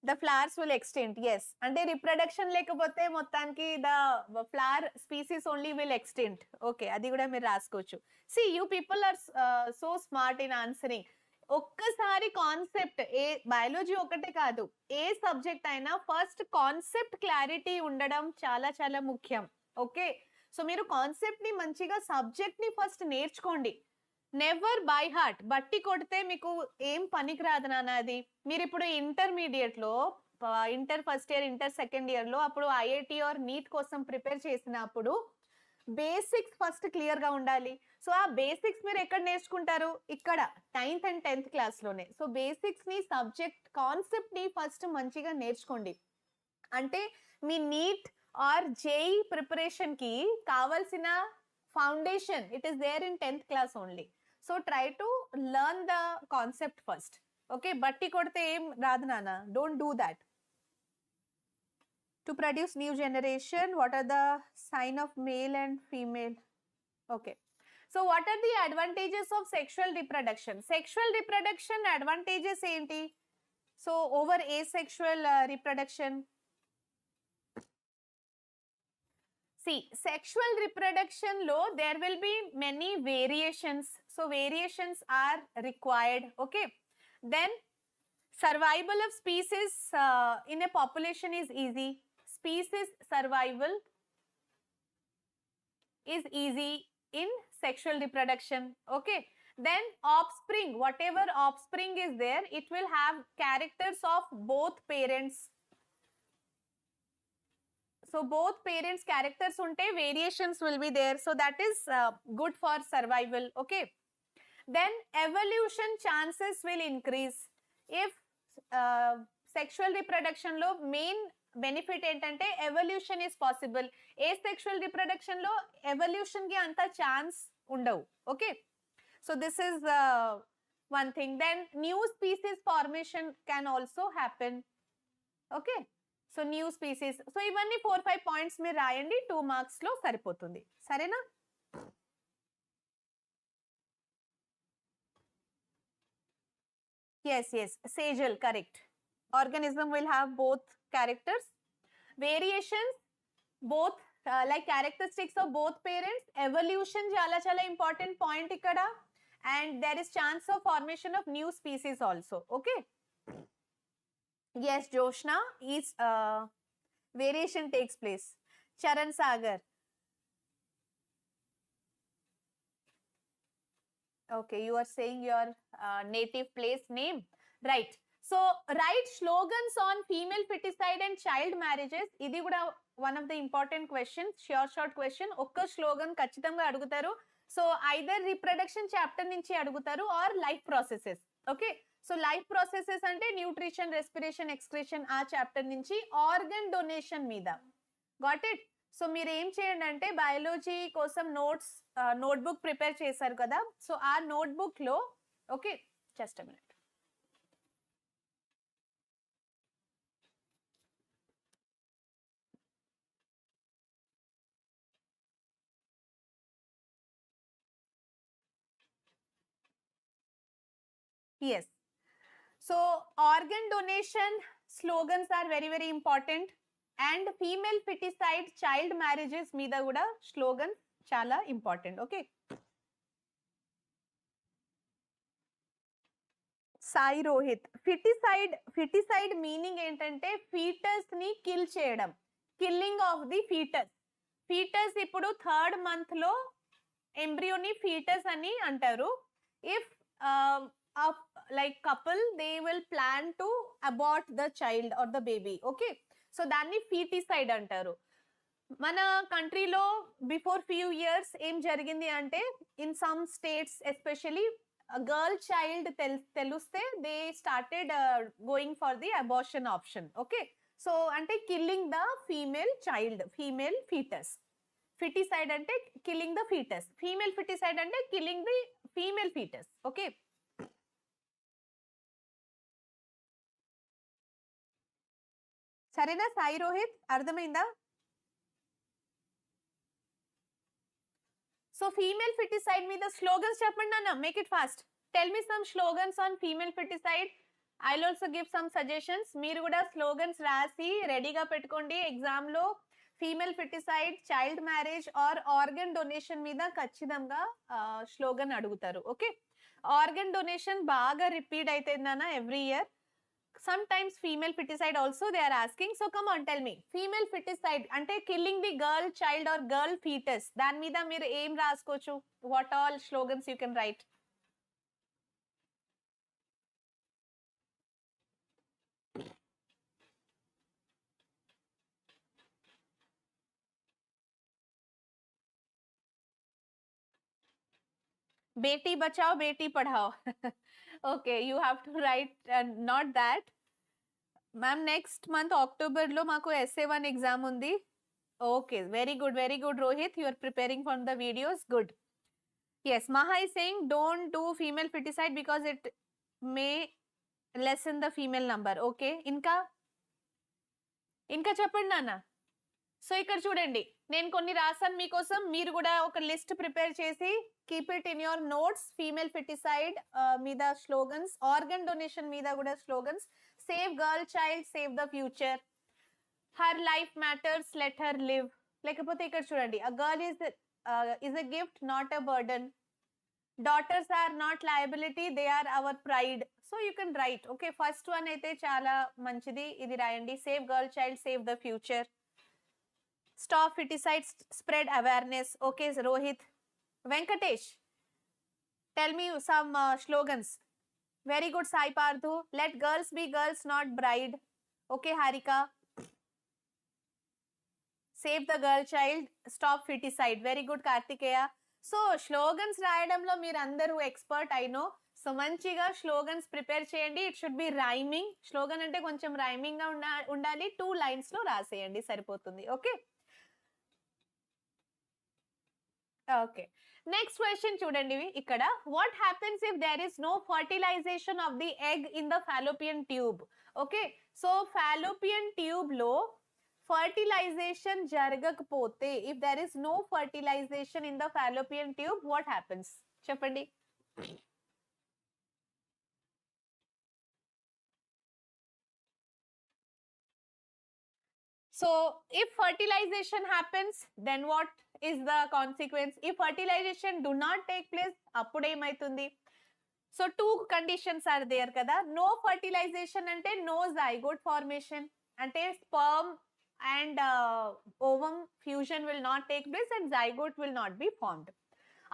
the flowers will extend. Yes, ante reproduction lekapothe mottaniki the flower species only will extend. Okay, adi kuda meer raskochu. See, you people are so smart in answering. ఒక్కసారి concept ఏ biology ఒకటే కాదు, ఏ subject అయినా first concept clarity ఉండడం చాలా చాలా ముఖ్యం. Okay, so మీరు concept ని మంచిగా సబ్జెక్ట్ ని ఫస్ట్ నేర్చుకోండి. నెవర్ బై హార్ట్, బట్టి కొడితే మీకు ఏం పనికి రాదు నాన్న. అది మీరు ఇప్పుడు ఇంటర్మీడియట్ లో, inter first year, inter second year లో అప్పుడు ఐఐటి ఆర్ నీట్ కోసం ప్రిపేర్ చేసినప్పుడు బేసిక్స్ ఫస్ట్ క్లియర్ గా ఉండాలి. సో ఆ బేసిక్స్ మీరు ఎక్కడ నేర్చుకుంటారు? ఇక్కడ 9th and 10th క్లాస్ లోనే. సో బేసిక్స్ ని, సబ్జెక్ట్ కాన్సెప్ట్ ని ఫస్ట్ మంచిగా నేర్చుకోండి. అంటే మీ నీట్ ఆర్ జేఈ ప్రిపరేషన్ కి కావాల్సిన foundation it is there in 10th class only. So try to learn the concept first. Okay, బట్టి కొడితే ఏం రాదు నాన్న, don't do that. To produce new generation, what are the sign of male and female? Okay, so what are the advantages of sexual reproduction? Sexual reproduction advantages enti? So over asexual reproduction, see, sexual reproduction lo there will be many variations. So variations are required. Okay, then survival of species in a population is easy. Species survival is easy in sexual reproduction. Okay, then offspring, whatever offspring is there, it will have characters of both parents. So both parents characters unte variations will be there, so that is good for survival. Okay, then evolution chances will increase if sexual reproduction lo main benefit ఏంటంటే evolution is possible. Asexual reproduction లో evolution కి అంత chance ఉండవు. Okay, so this is one thing. Then new species formation can also happen. Okay, so new species. So ఇవన్నీ 4-5 points మీరు రాయండి, 2 marks లో సరిపోతుంది. సరేనా? Yes yes, Sejal correct. Organism will have both characters. Variations, both like characteristics of both parents. Evolution chala important point ikkada. And there is chance of formation of new species also. Okay, yes, Joshna, is variation takes place. Charan Sagar, okay, you are saying your native place name, right? So write slogans on female feticide and child marriages. Idi kuda one of the important questions, short question. Okka slogan kachithanga adugutaru. So either reproduction chapter nunchi adugutaru or life processes. Okay, so life processes ante nutrition, respiration, excretion aa chapter nunchi organ donation meeda. Got it? So meer em cheyandi ante biology kosam notes notebook prepare chesaru kada. So aa notebook lo, okay, just a minute. Yes. So organ donation slogans are very very important, and female feticide, child marriages meeda kuda slogan chala important. Okay. Sai Rohit, feticide meaning ఏంటంటే fetus ని kill చేయడం, killing of the fetus. Fetus ఇప్పుడు 3rd month లో embryo ని fetus అని అంటారు. If like couple, they will plan to abort the child or the baby. Okay, so దాన్ని feticide అంటారు. మన కంట్రీలో బిఫోర్ ఫ్యూ ఇయర్స్ ఏం జరిగింది అంటే, in some states especially girl child తెలుస్తే they started going for the abortion option. Okay, so అంటే killing the female child, female fetus. Feticide అంటే killing the fetus, female feticide అంటే killing the female fetus. Okay, సరేనా సాయి రోహిత్, అర్థమైందా? So female feticide మీద slogans చెప్పండి అన్న, make it fast. Tell me some slogans on female feticide. I'll also give some suggestions. మీరు కూడా slogans రాసి రెడీగా పెట్టుకోండి. ఎగ్జామ్ లో female feticide, child marriage or organ donation మీద ఖచ్చితంగా స్లోగన్ అడుగుతారు. ఓకే, ఆర్గన్ డొనేషన్ బాగా రిపీట్ అవుతుంది నాన్న every year. Sometimes female feticide also they are asking. So come on, tell me, female feticide ante killing the girl child or girl fetus, dan meeda meer aim raskochu. What all slogans you can write? Beti bachao, beti padhao. Okay, you have to write not that. Ma'am, next month October lo maku SA1 exam undi. Okay, very good Rohit, you are preparing for the videos. Good. Yes, Maha is saying don't do female feticide because it may lessen the female number. Okay, ఇంకా చెప్పండి నాన్న. So ఇక్కడ చూడండి, నేను కొన్ని రాసాను మీకోసం. మీరు కూడా ఒక లిస్ట్ ప్రిపేర్ చేసి keep it in your notes. Female feticide మీద స్లోగన్స్, ఆర్గన్ డొనేషన్ మీద కూడా slogans. Save girl child, save the future, her life matters, let her live. లేకపోతే ఇక్కడ చూడండి, a girl is a gift, not a burden. Daughters are not liability, they are our pride. So you can write. Okay, first one అయితే చాలా మంచిది, ఇది రాయండి. Save girl child, save the future. Stop feticide, spread awareness. Okay, Rohit. Venkatesh, tell me some slogans. Very good, Sai Parthu. Let girls be girls, not bride. Okay, Harika. Save the girl child, stop feticide. Very good, Kartikeya. So slogans రాయడంలో మీరు అందరూ expert, I know. So మంచిగా slogans prepare చేయండి. It should be rhyming. Slogan అంటే కొంచెం rhyming గా ఉండాలి. 2 lines లో రాసేయండి, సరిపోతుంది. Okay, okay. నెక్స్ట్ క్వశ్చన్ చూడండి ఇక్కడ. What happens if there is no fertilization of the egg in the fallopian tube? Okay, so fallopian tube లో ఫర్టిలైజేషన్ జరగకపోతే, if there is no fertilization in the fallopian tube, what happens? చెప్పండి. So if fertilization happens, then what is the consequence? If fertilization do not take place, అప్పుడు ఏమైతుంది? So 2 conditions are there కదా. No fertilization అంటే no zygote formation, అంటే sperm and ovum fusion will not take place and zygote will not be formed.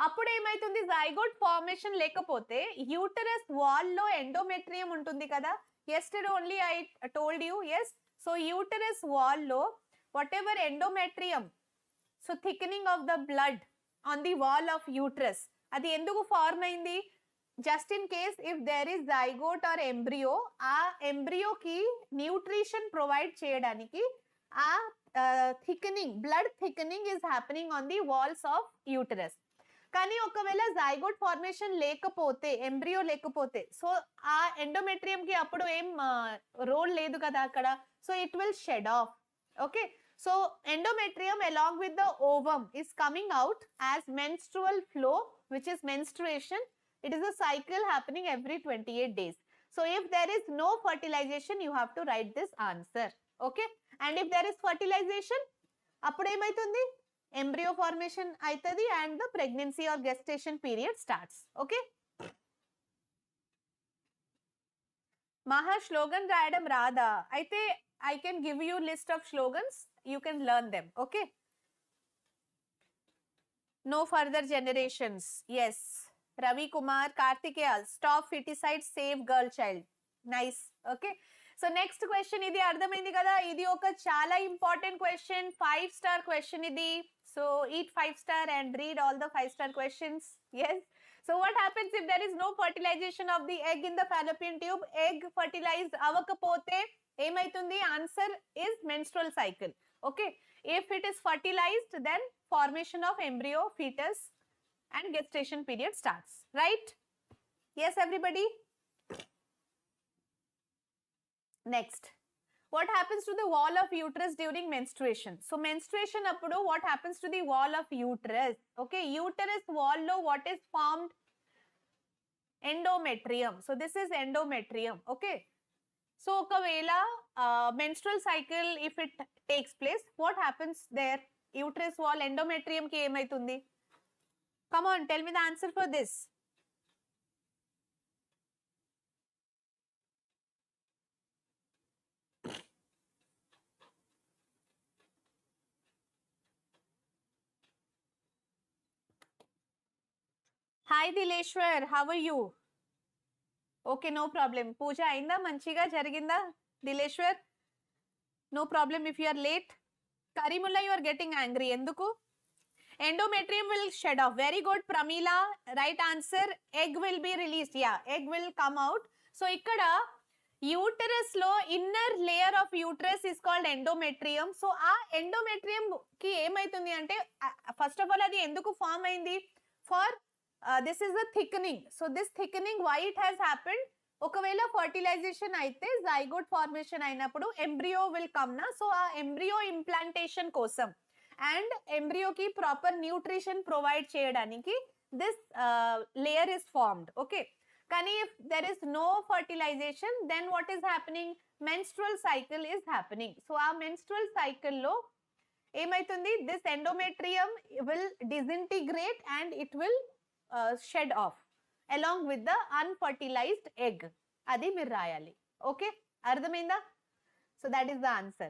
అప్పుడు ఏమైతుంది? zygote formation లేకపోతే uterus wall లో endometrium ఉంటుంది కదా. yesterday only I told you. yes, so uterus wall lo whatever endometrium, so thickening of the blood on the wall of uterus, adi enduku form ayindi? Just in case if there is zygote or embryo, aa embryo ki nutrition provide cheyadaniki aa thickening, blood thickening is happening on the walls of uterus. కానీ ఒకవేళ zygote formation లేకపోతే, embryo లేకపోతే, so ఆ endometrium కి అప్పుడు ఏం role లేదు కదా అక్కడ. So it will shed off. Okay, so endometrium along with the ovum is coming out as menstrual flow, which is menstruation. It is a cycle happening every 28 days. So if there is no fertilization, you have to write this answer. Okay, and if there is fertilization, అప్పుడు ఏమైతుంది? embryo formation aitadi and the pregnancy or gestation period starts. Okay, Maha slogan rayadam rada aithe I can give you list of slogans, you can learn them. Okay, no further generations. Yes, Ravi Kumar, Kartikeya, stop feticide, save girl child. Nice. Okay, so next question, ఇది అర్థమైంది కదా. ఇది ఒక చాలా important question, 5-star question ఇది. So eat 5-star and read all the 5-star questions. Yes, so what happens if there is no fertilization of the egg in the fallopian tube? Egg fertilized avakapote emaitundi? Answer is menstrual cycle. Okay, if it is fertilized, then formation of embryo, fetus and gestation period starts, right? Yes, everybody? Next, what happens to the wall of uterus during menstruation? So menstruation appudu what happens to the wall of uterus? Okay, uterus wall lo what is formed? Endometrium. So this is endometrium. Okay, so okavela menstrual cycle if it takes place, what happens there? Uterus wall endometrium ki emaitundi? Come on, tell me the answer for this. Hi Dileshwar, how are you? Okay, no problem. Pooja ainda manchiga jariginda? Dileshwar, no problem if you are late. Karimullah, you are getting angry. Enduku? Endometrium will shed off. Very good, Pramila. Right answer. Egg will be released. Yeah, egg will come out. So ikkada uterus lo inner layer of uterus is called endometrium. So aa endometrium ki emaitundi ante first of all adi enduku form aindi? For this is the thickening. So this thickening, why it has happened? ఒకవేళ fertilization అయితే zygote formation అయినప్పుడు embryo will come నా. So ఆ embryo implantation కోసం and ఎంబ్రియోకి proper nutrition provide చేయడానికి this layer is formed. Okay, కానీ if there is no fertilization then what is happening? Menstrual cycle is happening. So ఆ menstrual సైకిల్లో ఏమైతుంది? This endometrium will disintegrate and it will shed off along with the unfertilized egg. Adi meer rayali. Okay, ardhamainda? So that is the answer.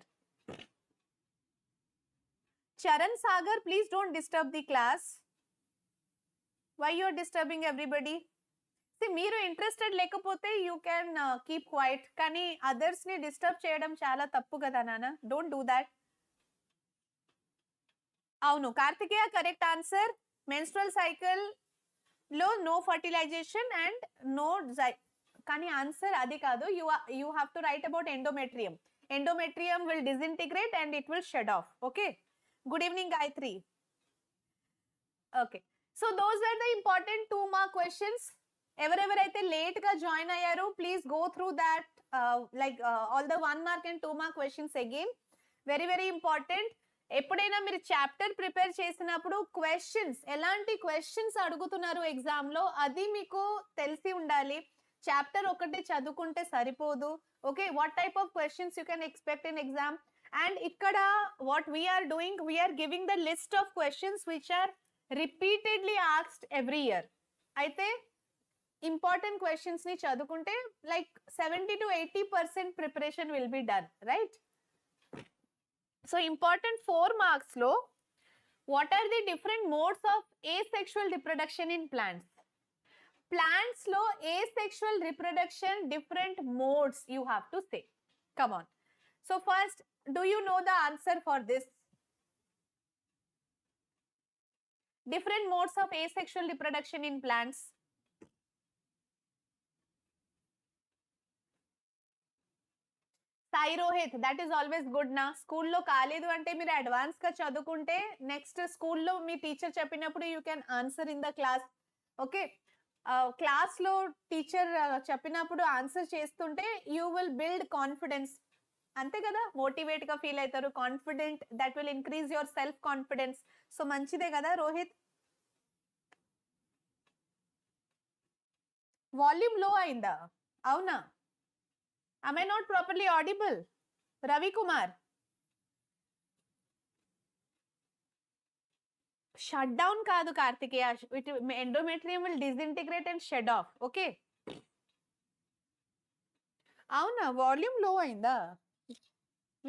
Charan Sagar, please don't disturb the class. Why you are disturbing everybody? See, meeru interested lekapothe you can keep quiet, kani others ni disturb cheyadam chaala tappu kada nana. Don't do that. Avunu Kartikeya, correct answer. Menstrual cycle లో no fertilization and no కానీ answer అది కాదు. You have to write about endometrium. Endometrium will disintegrate and it will shed off. Okay, good evening Gayatri. Okay, so those are the important 2 mark questions. ఎవరెవరైతే late గా join అయ్యారో please go through that like all the 1 mark and 2 mark questions again. Very very important. ఎప్పుడైనా మీరు chapter prepare చేసినప్పుడు questions, ఎలాంటి questions అడుగుతున్నారు exam లో అది మీకు తెలిసి ఉండాలి. చాప్టర్ ఒకటి చదువుకుంటే సరిపోదు. Okay, what type of questions you can expect in exam. And ఇక్కడ what we're doing, we're giving the list of questions which are repeatedly asked every year. అయితే ఇంపార్టెంట్ క్వశ్చన్స్ ని చదువుకుంటే like 70 to 80% preparation will be done, right? So important 4 marks lo, what are the different modes of asexual reproduction in plants? Plants lo asexual reproduction different modes you have to say. Come on. So first, do you know the answer for this? Different modes of asexual reproduction in plants. Sai Rohit, that is always good నా. స్కూల్లో కాలేదు అంటే మీరు advance గా చదువుకుంటే next స్కూల్లో మీ teacher చెప్పినప్పుడు you can answer in the class. Okay, class లో టీచర్ చెప్పినప్పుడు ఆన్సర్ చేస్తుంటే యూ విల్ బిల్డ్ కాన్ఫిడెన్స్. అంతే కదా, మోటివేట్ గా ఫీల్ అవుతారు, confident, that will increase your self confidence. So మంచిదే కదా రోహిత్. వాల్యూమ్ లో అయిందా? అవునా? Am I not properly audible? Ravi Kumar. Shut down kaadu Kartikeya. Endometrium will disintegrate and shed off. Okay. Avuna, volume low ainda.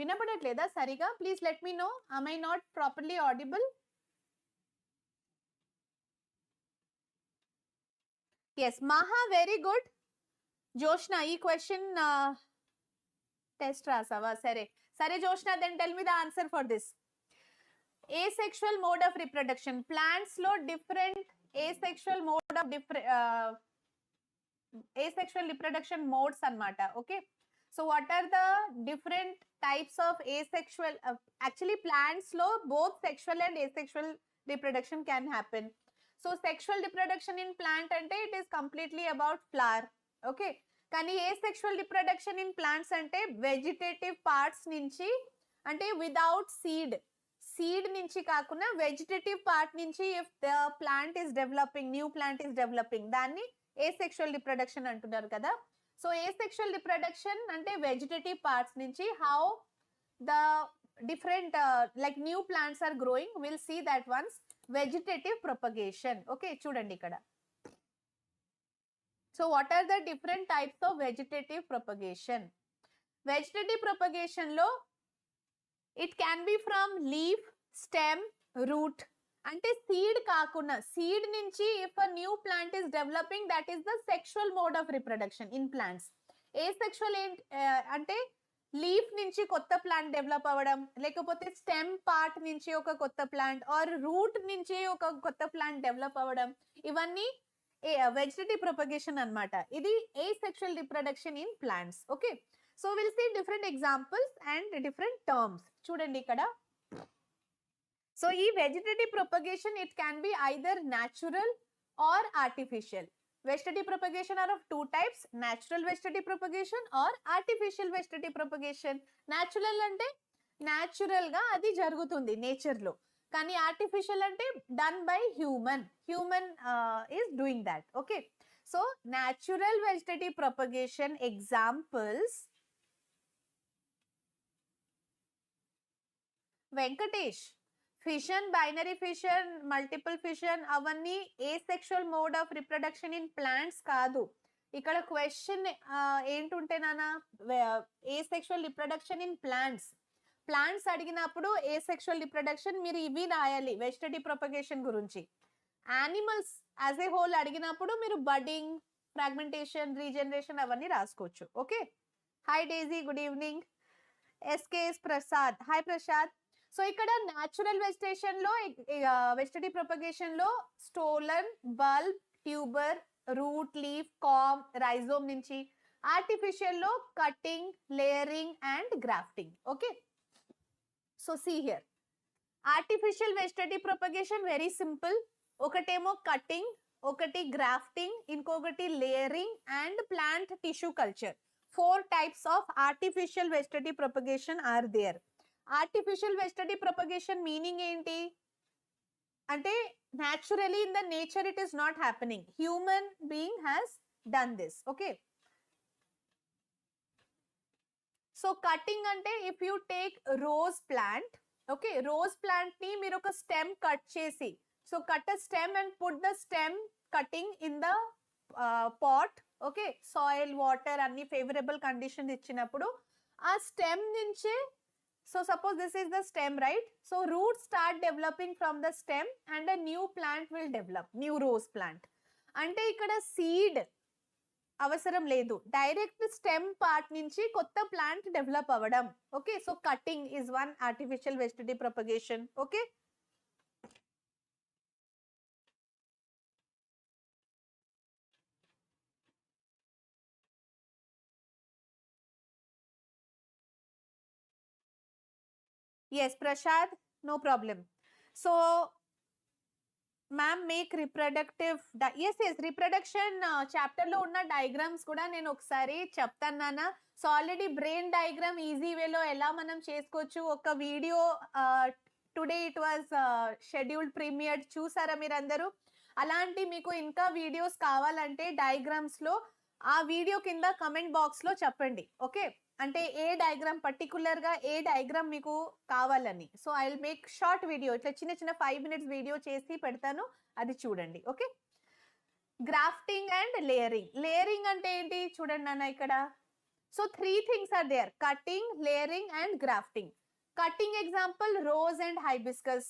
Vinapadatledha sariga? Please let me know. Am I not properly audible? Yes, Maha, very good. Joshna, ఈ question test రాసావా? సరే సరే Joshna, then tell me the answer for this. asexual mode of reproduction. Plants లో different asexual mode of asexual reproduction modes అన్నమాట. Okay, so what are the different types of asexual actually plants లో both sexual and asexual reproduction can happen. So sexual reproduction in plant అంటే it is completely about flower. Okay, కానీ asexual reproduction in plants అంటే vegetative parts నుంచి, అంటే without seed నుంచి కాకుండా vegetative part నుంచి if the plant is developing, new plant is developing, దాన్ని asexual reproduction అంటున్నారు కదా. సో ఏ సెక్షువల్ రిప్రొడక్షన్ అంటే వెజిటేటివ్ పార్ట్స్ నుంచి how the different like new plants are growing, we'll see that once. Vegetative propagation. Okay, చూడండి ఇక్కడ. So what are the different types of vegetative propagation? Vegetative propagation లో it can be from leaf, stem, root. అంటే seed కాకుండా, seed నుంచి if a new plant is developing, that is the sexual mode of reproduction in plants. Asexual అంటే leaf నుంచి కొత్త plant develop అవ్వడం, లేకపోతే stem part నుంచి ఒక కొత్త ప్లాంట్ ఆర్ రూట్ నుంచి ఒక కొత్త ప్లాంట్ డెవలప్ అవ్వడం, ఇవన్నీ వెజిటేటివ్ ప్రొపగేషన్ అన్నమాట. ఇది asexual reproduction in plants. Okay, so will see different examples and different terms. చూడండి ఇక్కడ. సో ఈ vegetative propagation it can be either natural or artificial. Vegetative propagation are of two types, natural vegetative propagation or artificial vegetative propagation. Natural అంటే natural గా అది జరుగుతుంది nature లో, కానీ artificial అంటే done by human is doing that. Okay, so natural vegetative propagation examples, Venkatesh, fission, binary fission, multiple fission, అవన్నీ asexual mode of reproduction in plants కాదు. ఇక్కడ క్వశ్చన్ ఏంటుంటే నానా, asexual reproduction in ప్లాంట్స్ అడిగినప్పుడు asexual reproduction మీరు ఇవి రాయాలి vegetative propagation గురించి. Animals as a whole అడిగినప్పుడు మీరు బడ్డింగ్, ఫ్రాగ్మెంటేషన్, రీజనరేషన్ అవన్నీ రాసుకోవచ్చు. Okay, hi Daisy, good evening. SKS Prasad, hi Prasad. So ఇక్కడ న్యాచురల్ వెజిటేషన్ లో, వెజిటేటివ్ ప్రొపగేషన్ లో stolon, bulb, tuber, root, leaf, corm, rhizome నుంచి. ఆర్టిఫిషియల్ లో cutting, layering and grafting. Okay, so see here artificial vegetative propagation very simple. ఒకటేమో cutting, ఒకటి grafting, ఇంకొకటి layering and plant tissue culture. 4 types of artificial vegetative propagation are there. Artificial vegetative propagation meaning ఏంటి అంటే naturally in the nature it is not happening, human being has done this. Okay, so cutting అంటే if you take rose plant, okay, rose plant ని మీరు ఒక stem cut చేసి, so cut a stem and put the stem cutting in the pot. Okay, soil, water అన్ని favorable conditions ఇచ్చినప్పుడు ఆ stem నుంచే, so suppose this is the stem, right? So roots start developing from the stem and a new plant will develop, new rose plant. అంటే ఇక్కడ seed అవసరం లేదు, direct stem part నుంచి కొత్త ప్లాంట్ డెవలప్ అవ్వడం. Okay, so cutting is one artificial vegetative propagation. Okay, yes Prashad, no problem. So ma'am make reproductive, yes reproduction chapter లో ఉన్న diagrams కూడా నేను ఒకసారి చెప్తాను నాన్న. సో ఆల్రెడీ బ్రెయిన్ డయాగ్రామ్ ఈజీ వేలో ఎలా మనం చేసుకోవచ్చు ఒక video today it was scheduled premiere చూసారా మీరందరూ? అలాంటి మీకు ఇంకా వీడియోస్ కావాలంటే డయాగ్రామ్స్ లో ఆ వీడియో కింద కమెంట్ బాక్స్ లో చెప్పండి. ఓకే, అంటే ఏ డయాగ్రామ్ పర్టికులర్ గా ఏ డయాగ్రామ్ మీకు కావాలని. So I will make short video, ఇట్లా చిన్న చిన్న 5 minutes వీడియో చేసి పెడతాను, అది చూడండి. Okay, grafting and layering. Layering అంటే ఏంటి చూడండి నాన్న ఇక్కడ. So 3 things are there, cutting, layering and grafting. Cutting example rose and hibiscus.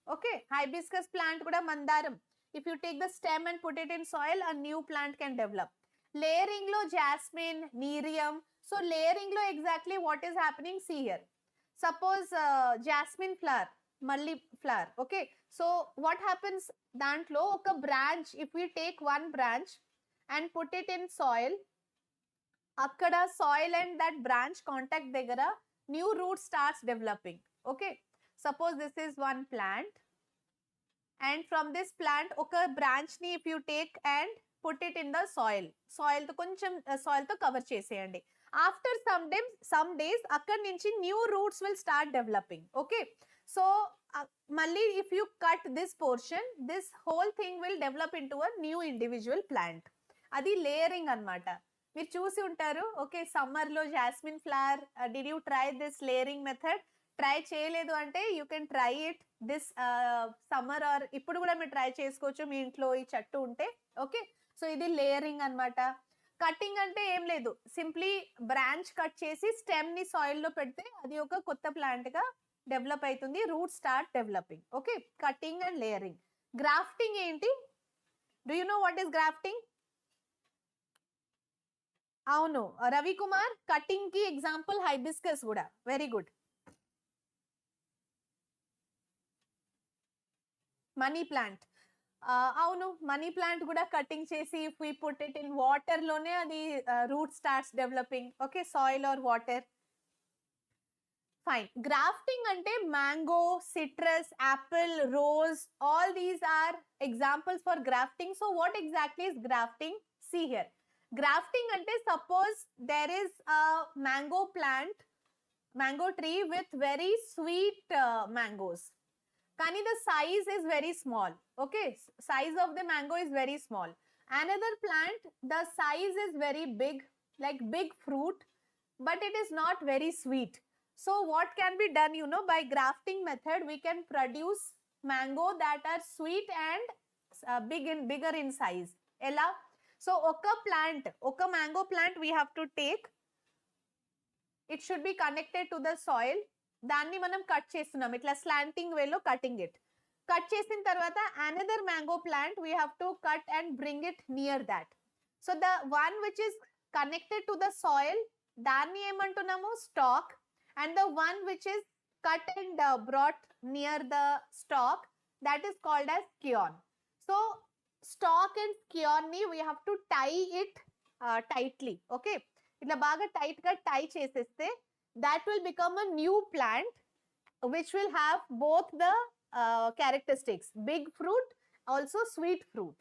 Okay, hibiscus plant kuda mandaram. If you take the stem and put it in soil, a new plant can develop. Layering lo jasmine, nerium. So layering lo exactly what is happening, see here. Suppose jasmine flower, malli flower. Okay, so what happens, dantlo oka branch, if we take one branch and put it in soil, akkada soil and that branch contact degara new root starts developing. Okay, suppose this is one plant. and from this plant oka branch ni if you take and put it in the soil to koncham soil to cover cheseyandi. After some days akkad nunchi new roots will start developing. Okay, so malli if you cut this portion, this whole thing will develop into a new individual plant. Adi layering anamata. మీరు చూసి ఉంటారు. ఓకే, summer లో jasmine flower, did you try this layering method? Try చేయలేదు అంటే you can try it this summer or ఇప్పుడు కూడా మీరు ట్రై చేసుకోవచ్చు మీ ఇంట్లో ఈ చెట్టు ఉంటే. ఓకే, సో ఇది లేయరింగ్ అన్నమాట. కటింగ్ అంటే ఏం లేదు, సింప్లీ బ్రాంచ్ కట్ చేసి స్టెమ్ ని సాయిల్ లో పెడితే అది ఒక కొత్త ప్లాంట్ గా డెవలప్ అవుతుంది, root start developing. Okay, cutting and layering. Grafting ఏంటి? Do you know what is grafting? అవును రవి కుమార్, కటింగ్ కి ఎగ్జాంపుల్ హైబిస్కస్ కూడా. Very good. మనీ ప్లాంట్, అవును మనీ ప్లాంట్ కూడా కటింగ్ చేసి if we put it in water లోనే అది route starts developing. Okay, soil or water. Fine. Grafting అంటే mango, citrus, apple, rose, all these are examples for grafting. So what exactly is grafting? See here. Grafting ante suppose there is a mango plant, mango tree with very sweet mangoes. Kani the size is very small. Okay, size of the mango is very small. Another plant, the size is very big, like big fruit, but it is not very sweet. So what can be done, you know, by grafting method we can produce mango that are sweet and bigger in size. Ela? So oka plant, oka mango plant we have to take, it should be connected to the soil. Danni manam cut chestunnam itla slanting way lo cutting it. Cut chesin tarvata another mango plant we have to cut and bring it near that. So the one which is connected to the soil, danni emantunnamu stalk, and the one which is cut and brought near the stalk, that is called as scion. So stalk and scion ni we have to tie it tightly. Okay, itla baga tight ga tie cheseste that will become a new plant which will have both the characteristics, big fruit, also sweet fruit.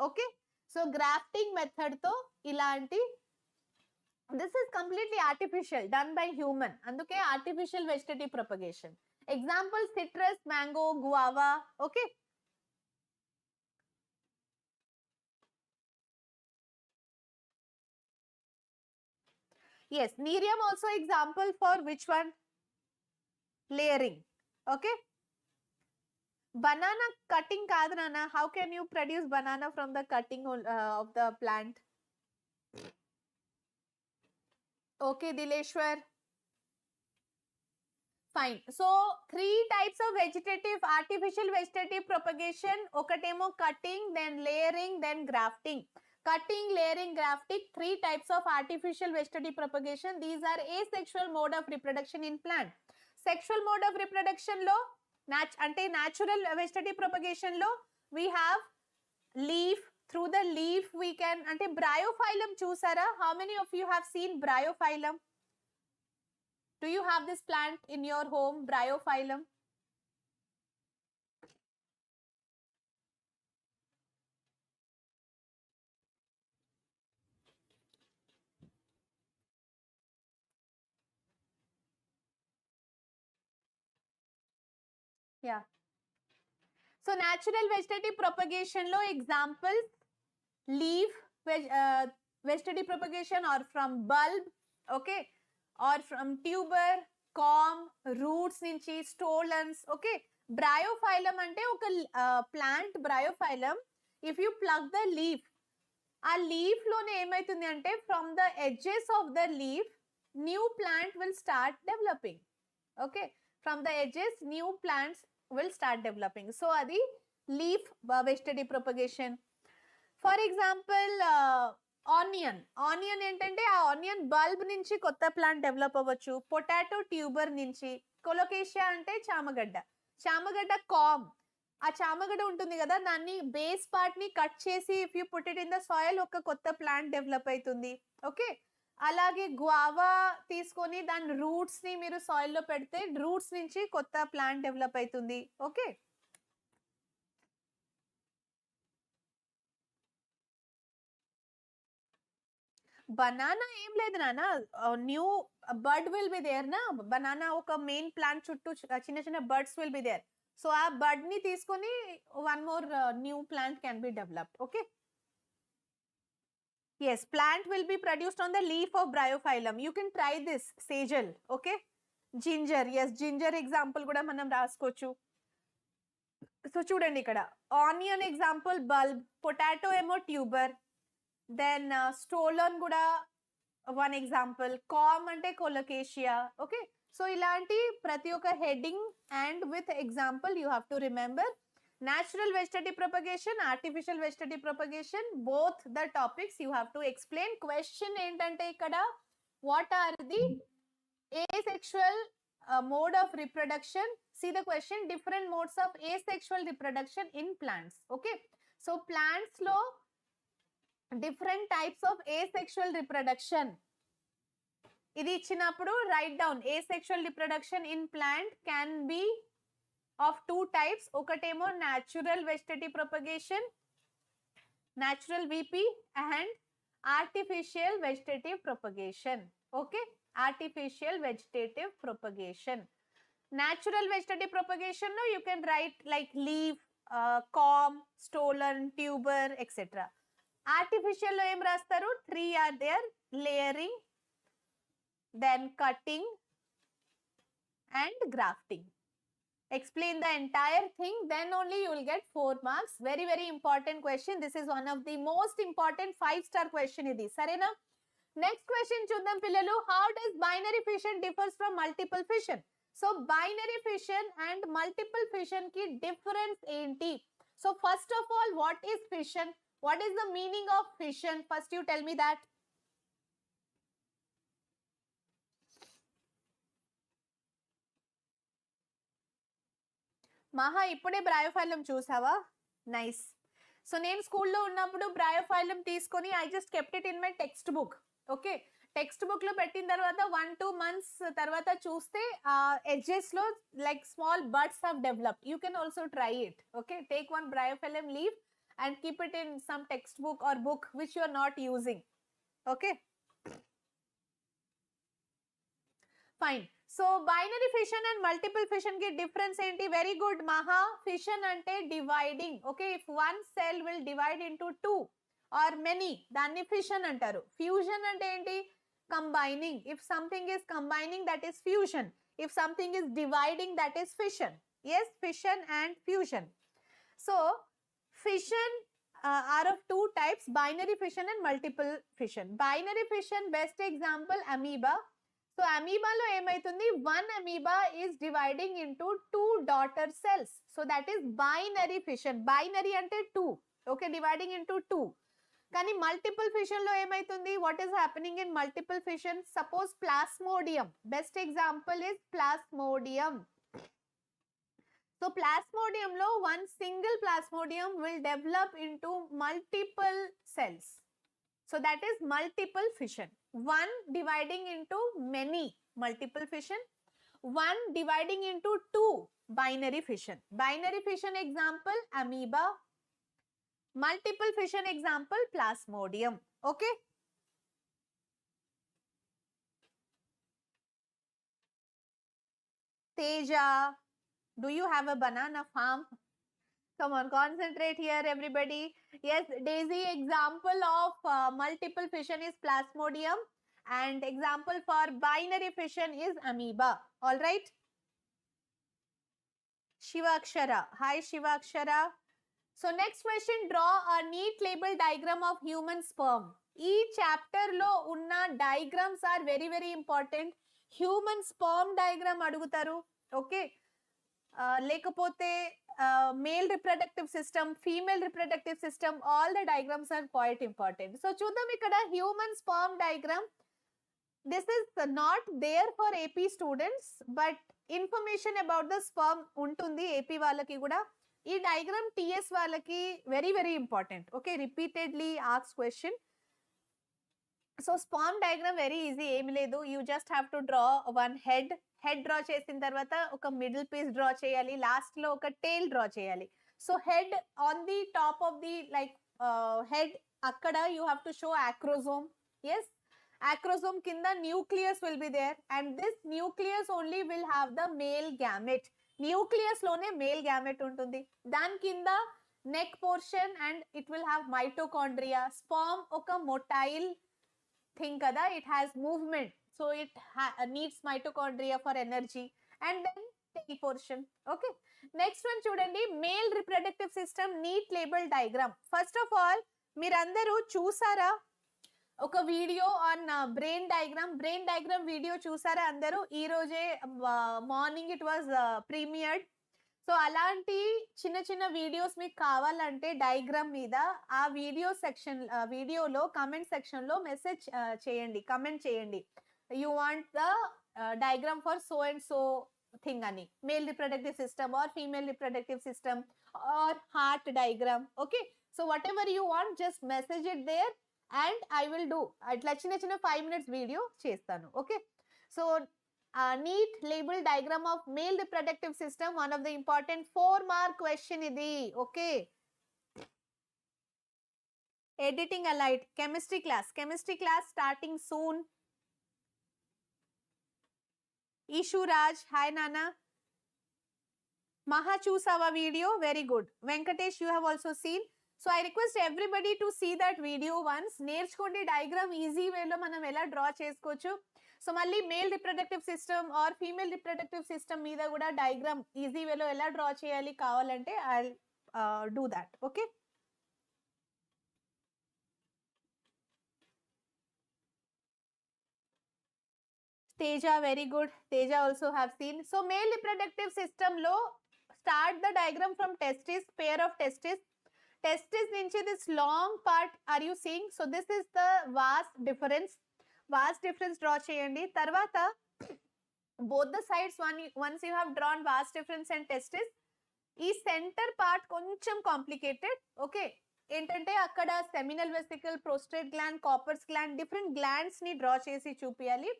Okay, so grafting method to ilanti, this is completely artificial, done by human, anduke artificial vegetative propagation. Example, citrus, mango, guava. Okay, yes, Nerium also example for which one? Layering. Okay, banana cutting kaadu nana. How can you produce banana from the cutting of the plant? Okay, Dileshwar. Fine. So 3 types of artificial vegetative propagation. Okatemo cutting, then layering, then grafting. Cutting, layering, grafting, 3 types of artificial vegetative propagation. These are asexual mode of reproduction in plant. Sexual mode of reproduction lo, natural vegetative propagation lo, we have leaf. Through the leaf we can, ante bryophyllum chusara. How many of you have seen bryophyllum? Do you have this plant in your home, bryophyllum? Yeah. So natural vegetative propagation lo examples, leaf vegetative propagation, or from bulb. Okay, or from tuber, corm, roots nunchi, stolons. Okay, bryophyllum ante oka plant bryophyllum. If you pluck the leaf, a leaf lone emaitundi ante from the edges of the leaf new plant will start developing. Okay, from the edges new plants will start developing. So adi leaf vegetative propagation. For example, onion ఏంటంటే ఆ onion bulb నుంచి కొత్త plant develop అవ్వచ్చు. Potato tuber నుంచి. కొలోకేషియా అంటే చామగడ్డ com, ఆ చామగడ్డ ఉంటుంది కదా, దాన్ని బేస్ పార్ట్ ని కట్ చేసి if you put it in the soil ఒక కొత్త ప్లాంట్ డెవలప్ అవుతుంది. ఓకే, అలాగే గువావా తీసుకొని దాని రూట్స్ ని మీరు సాయిల్ లో పెడితే రూట్స్ నుంచి కొత్త ప్లాంట్ డెవలప్ అవుతుంది. ఓకే, బనానా ఏం లేదు నాన్న, new bird will be there నా. బనానా ఒక మెయిన్ ప్లాంట్ చుట్టూ చిన్న చిన్న birds will be there. So ఆ బర్డ్ ని తీసుకొని one more new plant can be developed. Okay, yes, plant will be produced on the leaf of bryophyllum. You can try this, sejal. Okay, ginger, yes, ginger example kuda manam raskochu. So చూడండి ఇక్కడ onion example bulb, potato ఏమో tuber, then stolen కూడా one example, com అంటే colocasia. Okay, so ఇలాంటి ప్రతి ఒక్క heading and with example you have to remember. Natural vegetative propagation, artificial vegetative propagation, both the topics you have to explain. Question ఏంటంటే ఇక్కడ what are the asexual mode of reproduction? See the question, different modes of asexual reproduction in plants. Okay, so plants లో different types of asexual reproduction. ఇది ఇచ్చినప్పుడు write down asexual reproduction in plant can be of two types. ఒకటేమో natural vegetative propagation, natural VP, and artificial vegetative propagation. Okay, artificial vegetative propagation. Natural vegetative propagation, no, you can write like leaf, corm, stolon, tuber, etc. Artificial lo em rastaru, three are there: layering, then cutting, and grafting. Explain the entire thing, then only you will get 4 marks. Very very important question. This is one of the most important 5-star question idi, sarena. Next question chuddam pillalu, how does binary fission differs from multiple fission? So binary fission and multiple fission ki difference enti? So first of all, what is fission? What is the meaning of fission? First you tell me that. మహా ఇప్పుడే బ్రయోఫైలం చూసావా? Nice. So నేను స్కూల్లో ఉన్నప్పుడు bryophyllum తీసుకొని I just kept it in my textbook. Okay, text book లో పెట్టిన తర్వాత 1-2 months తర్వాత చూస్తే ఎడ్జెస్ లో like small birds have developed. You can also try it. Okay, take one bryophyllum leaf and keep it in some textbook or book which you are not using. Okay, fine. So binary fission and multiple fission ki difference enti? Very good Maha. Fission ante dividing. Okay, if one cell will divide into 2 or many, danni fission antaru. Fusion ante enti? Combining. If something is combining, that is fusion. If something is dividing, that is fission. Yes, fission and fusion. So fission are of two types: binary fission and multiple fission. Binary fission, best example amoeba. So amoeba lo emaitundi, one amoeba is dividing into 2 daughter cells. So that is binary fission. Binary ante 2. Okay, dividing into 2. Kani multiple fission lo emaitundi, what is happening in multiple fission? Suppose plasmodium. Best example is plasmodium. So plasmodium lo one single plasmodium will develop into multiple cells. So that is multiple fission. One dividing into many, multiple fission. One dividing into 2, binary fission. Binary fission example amoeba. Multiple fission example plasmodium. Okay. Teja, do you have a banana farm? Come on, concentrate here everybody. Yes, Daisy, example of multiple fission is plasmodium and example for binary fission is amoeba. All right. Shivakshara. Hi Shivakshara. So next question, draw a neat label diagram of human sperm. Ee chapter lo unna diagrams are very very important. Human sperm diagram adugutaru. Okay. లేకపోతే male reproductive system, female reproductive system, all the diagrams are quite important. So చూద్దాం ఇక్కడ human sperm diagram. This is not there for AP students, but information about the sperm ఉంటుంది AP వాళ్ళకి కూడా. ఈ diagram TS వాళ్ళకి very very important. Okay, repeatedly asked question. So sperm diagram very easy, ఏమి లేదు. You just have to draw one head draw చేసిన తర్వాత ఒక మిడిల్ పీస్ డ్రా చేయాలి, లాస్ట్ లో ఒక టెయిల్ డ్రా చేయాలి. So head on the top of the like head, అక్కడ you have to show acrosome. Yes, acrosome kinda nucleus will be there, and this nucleus only will have the male gamete. Nucleus lone male gamete untundi. Dan kinda neck portion, and it will have mitochondria. Sperm oka motile thing kada, it has movement, so it needs mitochondria for energy. And then tail portion. Okay, next one chudandi, male reproductive system neat label diagram. First of all, మీరందరూ చూసారా ఒక video on brain diagram video చూసారా అందరూ? ఈ రోజే morning it was ప్రీమియర్డ్. So అలాంటి చిన్న చిన్న వీడియోస్ మీకు కావాలంటే డయాగ్రామ్ మీద ఆ వీడియోలో కమెంట్ సెక్షన్ లో మెసేజ్ చేయండి, కమెంట్ చేయండి, you want the diagram for so and so thing అని, male reproductive system or female reproductive system or heart diagram. Okay, so whatever you want just message it there and I will do అట్లా చిన్న 5 minutes video చేస్తాను. ఓకే, సో neat label diagram of male reproductive system, one of the important 4 mark question ఇది. Okay, editing allied chemistry class starting soon. Ishu Raj, hi Nana. Maha చూసావా video? Very good. Venkatesh, you have also seen. So I request everybody to see that video once. నేర్చుకోండి diagram easy వేలో మనం ఎలా draw చేసుకోవచ్చు. So మళ్ళీ male reproductive system or female reproductive system మీద కూడా diagram easy వేలో ఎలా డ్రా చేయాలి కావాలంటే I do that. Okay, Teja, very good. Teja also have seen. So male reproductive system లో start the diagram from testis, pair of testis. Testis నుంచి this long part are you seeing? So this is the vas difference draw చేయండి. తర్వాత both the sides, once you have drawn vas difference and testis, ఈ centre part కొంచెం complicated. Okay, ఏంటంటే అక్కడ seminal vesicle, prostate gland, corpus gland, different glands ని draw చేసి చూపించాలి.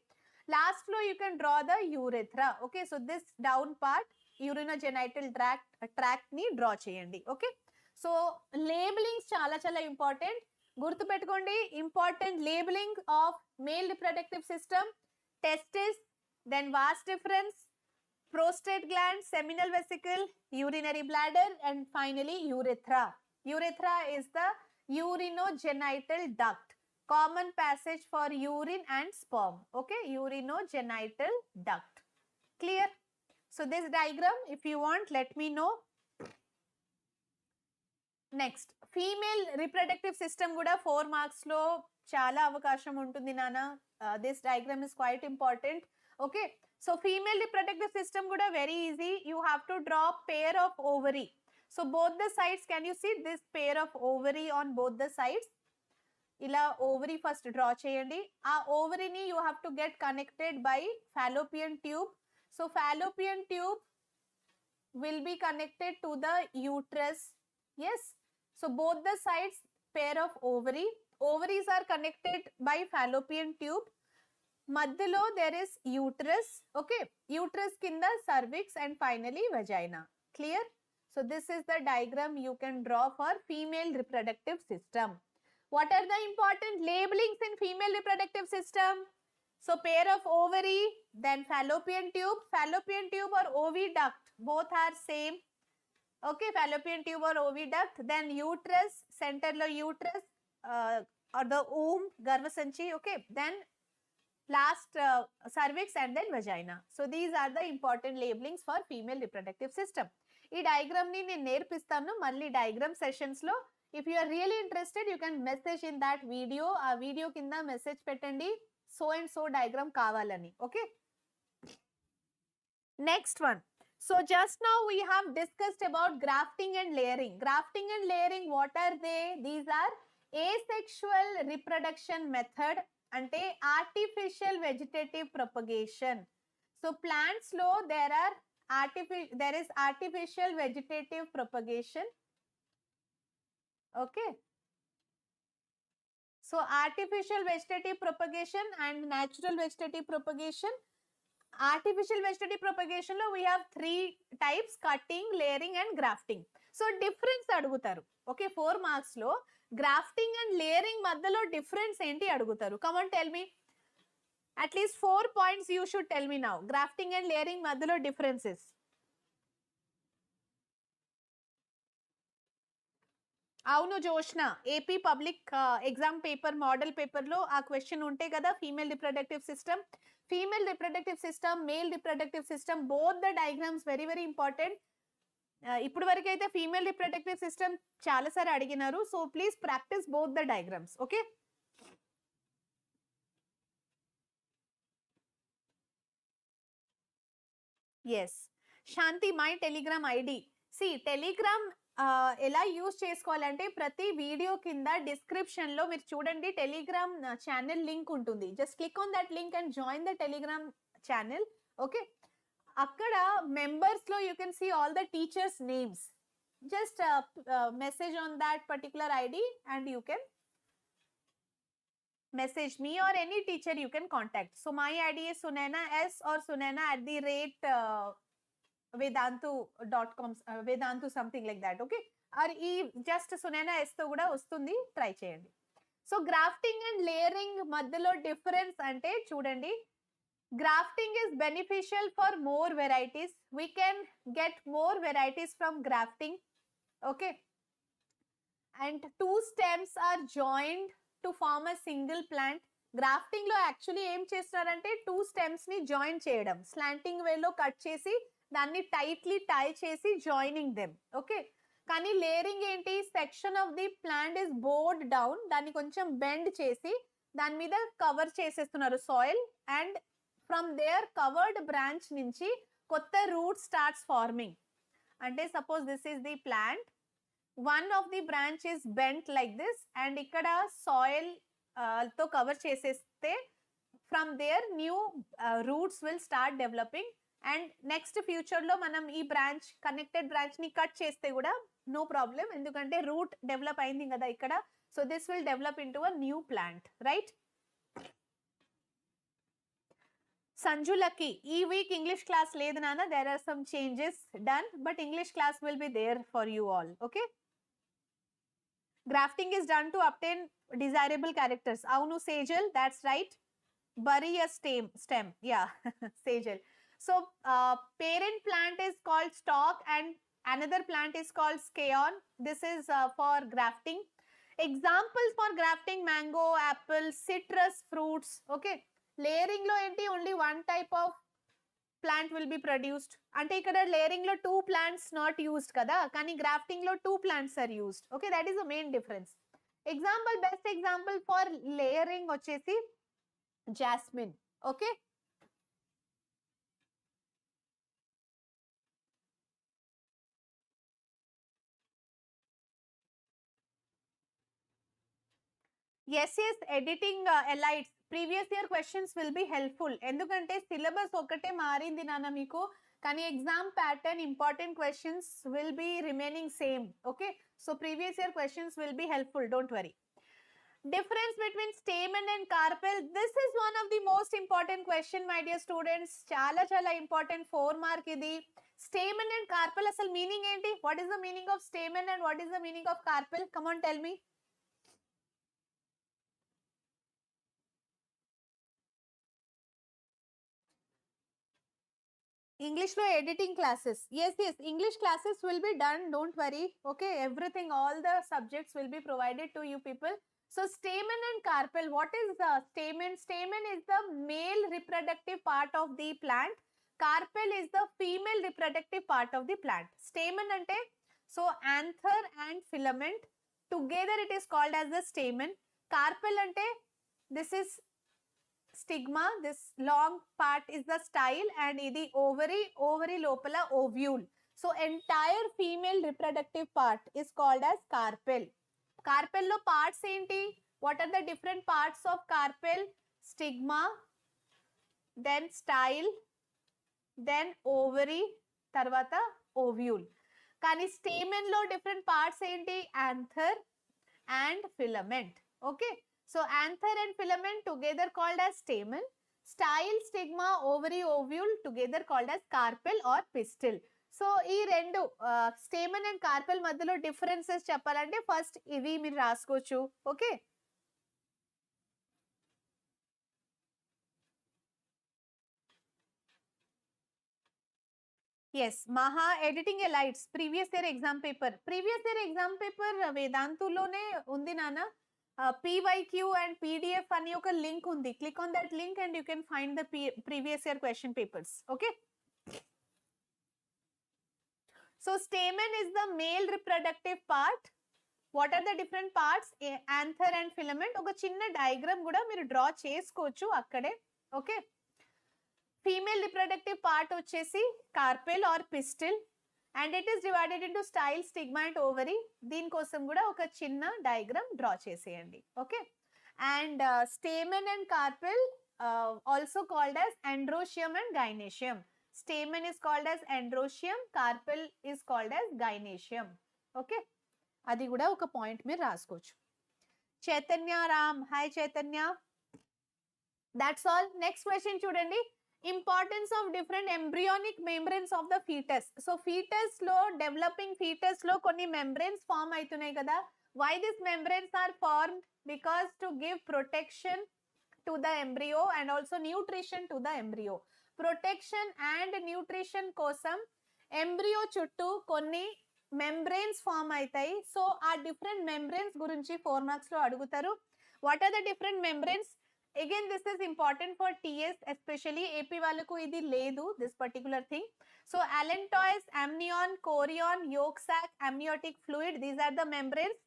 Last లో you can draw the urethra. Okay, so this down part urinogenital tract ని draw చేయండి. ఓకే, సో లేబులింగ్స్ చాలా చాలా ఇంపార్టెంట్, గుర్తుపెట్టుకోండి. Important labelling of male reproductive system, testis, then vas deferens, prostate gland, seminal vesicle, urinary bladder, and finally urethra. Urethra is the urinogenital duct, common passage for urine and sperm. Okay, urinogenital duct. Clear? So this diagram, if you want, let me know. Next, female reproductive system kuda 4 marks lo chala avakasham untundi nana. This diagram is quite important. Okay, so female reproductive system kuda very easy. You have to draw pair of ovary. So both the sides, can you see this pair of ovary on both the sides? Ila ovary first draw cheyandi. Aa ovary ni you have to get connected by fallopian tube. So fallopian tube will be connected to the uterus. Yes, so both the sides pair of ovary. Ovaries are connected by fallopian tube. Madhyalo there is uterus. Okay, uterus kinda cervix and finally vagina. Clear? So this is the diagram you can draw for female reproductive system. What are the important labelings in female reproductive system? So pair of ovary, then fallopian tube or oviduct, both are same. Okay, fallopian tube or oviduct, then uterus, center lo uterus or the womb, garvasanchi. Okay, then last cervix and then vagina. So these are the important labelings for female reproductive system. Ee diagram ni nenu nerpistanu malli diagram sessions lo. If you are really interested, you can message in that video. Aa video kinda message pettandi so and so diagram kavalani. Okay, next one. So just now we have discussed about grafting and layering. Grafting and layering, what are they? These are asexual reproduction method ante artificial vegetative propagation. So plants lo there is artificial vegetative propagation. Okay, so artificial vegetative propagation and natural vegetative propagation. Artificial vegetative propagation lo we have 3 types: cutting, layering and grafting. So difference adugutaru. Okay, 4 marks lo grafting and layering మధ్యలో difference ఏంటి అడుగుతారు. Come on tell me, at least 4 points you should tell me now. Grafting and layering మధ్యలో differences. అవును Joshna, AP public exam paper model paper లో ఆ question ఉంటే కదా, female reproductive system, male reproductive system, both the diagrams very very important. ఇప్పుడు వరకు అయితే female reproductive system చాలా సారి అడిగినారు, so please practice both the diagrams. Okay, yes Shanti, my Telegram ID. See Telegram ఎలా యూజ్ చేసుకోవాలంటే ప్రతి వీడియో కింద డిస్క్రిప్షన్ లో మీరు చూడండి, టెలిగ్రామ్ ఛానల్ లింక్ ఉంటుంది. Just click on that link and join the Telegram channel. Okay, అక్కడ members లో you can see all the teachers names. Just message on that particular ID and you can message me or any teacher you can contact. So my ID is Sunaina S or Sunaina@vedantu.com, Vedantu something like that. Okay, or just Sunaina S తో కూడా వస్తుంది, try చేయండి. So grafting and layering మధ్యలో difference అంటే చూడండి, grafting is beneficial for more varieties. We can get more varieties from grafting. Okay, and two stems are joined to form a single plant. Grafting లో actually ఏం చేస్తున్నారంటే two stems ని join చేయడం, slanting వేలో cut చేసి దాన్ని tightly tie చేసి joining them. Okay, కానీ లేయరింగ్ ఏంటి, section of the plant is bowed down, దాన్ని కొంచెం బెండ్ చేసి దాని మీద కవర్ చేసేస్తున్నారు soil, and from there covered branch నుంచి కొత్త రూట్ స్టార్ట్స్ ఫార్మింగ్. అంటే suppose this is the plant, one of the branch is bent like this and ikkada soil to cover cheseste, from there new roots will start developing, and next future lo manam ee branch connected branch ni cut cheste kuda no problem, endukante root develop ayindi kada ikkada, so this will develop into a new plant, right? Sanjulaki, ee week English class ledu nana, there are some changes done, but English class will be there for you all. Okay, grafting is done to obtain desirable characters. Avunu Sejal, that's right. Bury a stem. Yeah, Sejal. So parent plant is called stalk and another plant is called scion. This is for grafting. Examples for grafting: mango, apple, citrus fruits. Okay, layering lo enti only one type of plant will be produced. Ante ikkada layering lo two plants not used kada, kani grafting lo two plants are used. Okay, that is the main difference. Example, best example for layering vachesi jasmine. Okay, yes, editing elites, previous year questions will be helpful. Endukante syllabus okate marindi nana meeku, kani exam pattern, important questions will be remaining same. Okay, so previous year questions will be helpful, don't worry. Difference between stamen and carpel, this is one of the most important question my dear students, chala important 4 mark idi. Stamen and carpel asal meaning enti, what is the meaning of stamen and what is the meaning of carpel? Come on, tell me. English lo editing classes, yes, English classes will be done, don't worry. Okay, everything, all the subjects will be provided to you people. So stamen and carpel, what is the stamen? Stamen is the male reproductive part of the plant, carpel is the female reproductive part of the plant. Stamen ante, so anther and filament together it is called as the stamen. Carpel ante, this is stigma, this long part is the style, and idi ovary lopala ovule. So entire female reproductive part is called as carpel. Carpel lo parts enti, what are the different parts of carpel? Stigma, then style, then ovary, tarvata ovule. Kani stamen lo different parts enti, anther and filament. Okay, so anther and filament together called as stamen, style, stigma, ovary, ovule together called as carpel or pistil. So ఈ రెండు stamen and carpel మధ్యలో differences చెప్పాలంటే first ఇవి మీరు రాసుకోవచ్చు. Okay, yes Maha ఎడిటింగ్ ఏ లైట్స్ ప్రీవియస్ ఇయర్ ఎగ్జామ్ పేపర్ వేదాంతులోనే ఉంది నాన్న. PYQ అండ్ PDF అని ఒక లింక్ ఉంది. Click on that link and you can find the previous year question papers. Okay, so stamen is the male reproductive part. What are the different parts? Anther and filament. ఒక చిన్న diagram కూడా మీరు draw చేసుకోవచ్చు అక్కడే. Okay, female reproductive part వచ్చేసి carpel or pistil and it is divided into style, stigma and ovary. దీనికోసం కూడా ఒక చిన్న డయాగ్రామ్ డ్రా చేసేయండి. Okay, and stamen and carpel also called as androecium and gynoecium. Stamen is called as androecium, carpel is called as gynoecium. Okay, అది కూడా ఒక point మీరు రాసుకోవచ్చు. Chaitanya Ram, hi Chaitanya. That's all. Next question చూడండి, importance of different embryonic membranes of the fetus. So fetus లో, developing fetus లో కొన్ని membranes form అవుతున్నాయి కదా. Why this membranes are formed? Because to give protection to the embryo and also nutrition to the embryo. Protection and nutrition కోసం embryo చుట్టూ కొన్ని membranes form అవుతాయి. So ఆ డిఫరెంట్ మెంబ్రెన్స్ గురించి 4 మార్క్స్ లో అడుగుతారు. What are the different membranes? Again this is important for TS especially. AP వాళ్ళకు ఇది లేదు, this particular thing. So allantois, amnion, chorion, yolk sac, amniotic fluid, these are the membranes.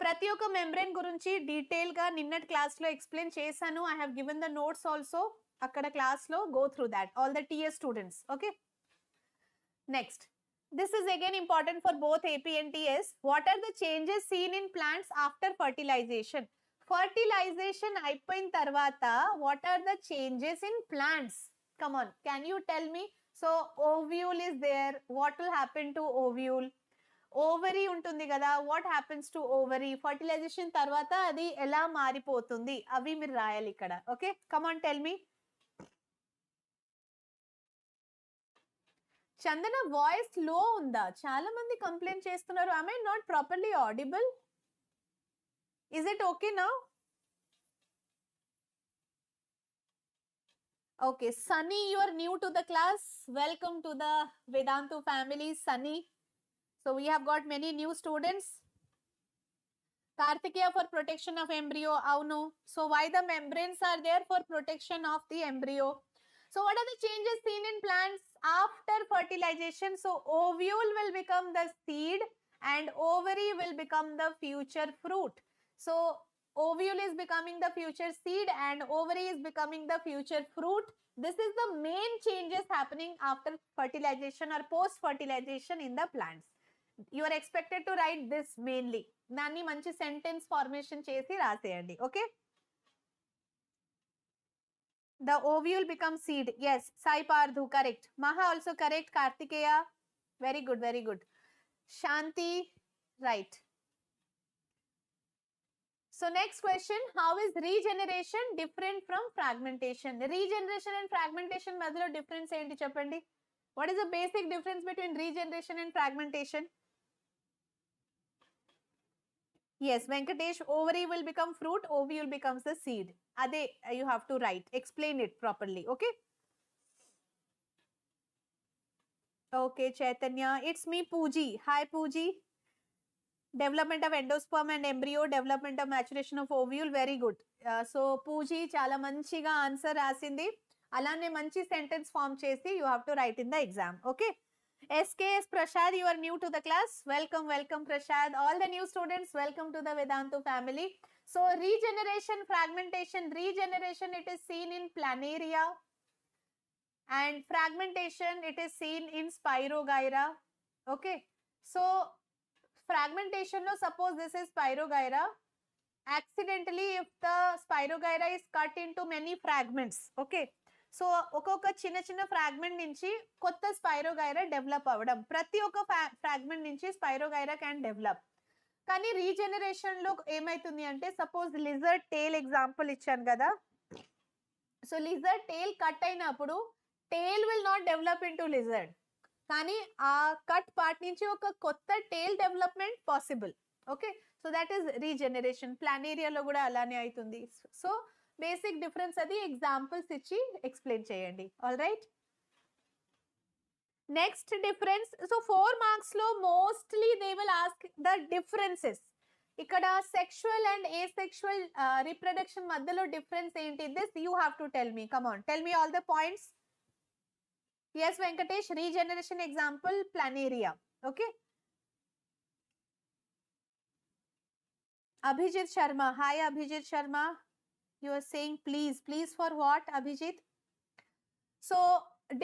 ప్రతి ఒక్క membrane గురించి detail గా నిన్నటి క్లాస్ లో explain చేశాను. I have given the notes also అక్కడ క్లాస్ లో. Go through that all the TS students. Okay, next, this is again important for both AP and TS. What are the changes seen in plants after fertilization? Fertilization అయిపోయిన తర్వాత what are the changes in plants? Come on, can you tell me? So ovule is there, what will happen to ovule? Ovary ఉంటుంది కదా, what happens to ovary? Fertilisation తర్వాత అది ఎలా మారిపోతుంది? అవి మీరు రాయాలి ఇక్కడ. Okay, come on tell me. Chandana voice లో ఉందా? చాలా మంది కంప్లైంట్ చేస్తున్నారు. am I not properly audible? Is it okay now? Okay, Sunny, you are new to the class. Welcome to the Vedantu family, Sunny. So we have got many new students. Kartikeya, for protection of embryo. Avunu. So why the membranes are there? For protection of the embryo. So what are the changes seen in plants after fertilization? So ovule will become the seed and ovary will become the future fruit. So ovule is becoming the future seed and ovary is becoming the future fruit. This is the main changes happening after fertilization or post fertilization in the plants. You are expected to write this mainly. Nani manchi sentence formation chesi raseyandi. Okay, the ovule becomes seed. Yes, Sai Pardhu, correct. Maha also correct. Kartikeya, very good, very good. Shanti, right. So next question, how is regeneration different from fragmentation? Regeneration and fragmentation madhilo difference enti cheppandi. What is the basic difference between regeneration and fragmentation? Yes, Venkatesh, ovary will become fruit, ovule becomes the seed. Ade you have to write, explain it properly. Okay, okay Chaitanya, it's me Pooji. Hi Pooji. Development of endosperm and embryo, development of maturation of ovule, very good. So Pooji chala manchiga answer rasindi. Alane manchi sentence form chesi you have to write in the exam. Okay, SKS Prashad, you are new to the class. Welcome, welcome Prashad. All the new students, welcome to the Vedantu family. So regeneration, fragmentation. Regeneration, it is seen in planaria and fragmentation, it is seen in spirogyra. Okay, so fragmentation, no, suppose this is spirogyra. Accidentally, if the spirogyra is cut into many fragments, okay, so ఒక్కొక్క చిన్న చిన్న fragment నుంచి కొత్త spirogyra develop అవ్వడం. ప్రతి ఒక్క fragment నుంచి spirogyra can develop. కానీ రీజనరేషన్ లో ఏమైతుంది అంటే, సపోజ్ లిజర్డ్ టేల్ ఎగ్జాంపుల్ ఇచ్చాను కదా. సో లిజర్డ్ టేల్ కట్ అయినప్పుడు tail will not develop into lizard, కానీ ఆ కట్ పార్ట్ నుంచి ఒక కొత్త tail development possible. Okay, so that is regeneration. ప్లానేరియాలో కూడా అలానే అవుతుంది. సో బేసిక్ డిఫరెన్స్ అది ఎగ్జాంపుల్స్ ఇచ్చి ఎక్స్ప్లెయిన్ చేయండి. All right, next difference. So 4 marks లో mostly they will ask the differences. ఇక్కడ సెక్షువల్ అండ్ ఏసెక్షువల్ రీప్రొడక్షన్ మధ్యలో డిఫరెన్స్ ఏంటి? This you have to tell me. Come on, tell me all the points. Yes, Venkatesh, regeneration example, planaria. Okay. Abhijit Sharma. Hi, Abhijit Sharma. You are saying please. Please for what, Abhijit? So,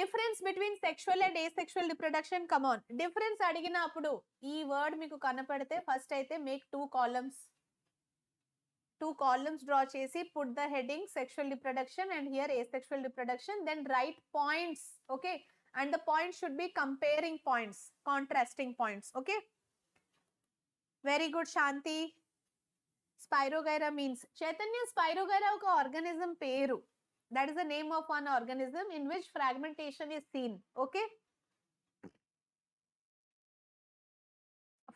difference between sexual and asexual reproduction. Come on. Difference adigina appudu. Ee word meeku kanapadite first aithe make 2 columns. 2 columns draw chesi, put the heading sexual reproduction and here asexual reproduction, then write points. Okay, and the points should be comparing points, contrasting points. Okay, very good, Shanti. Spirogyra means Chaitanya, Spirogyra oka organism peru. That is the name of one organism in which fragmentation is seen. Okay,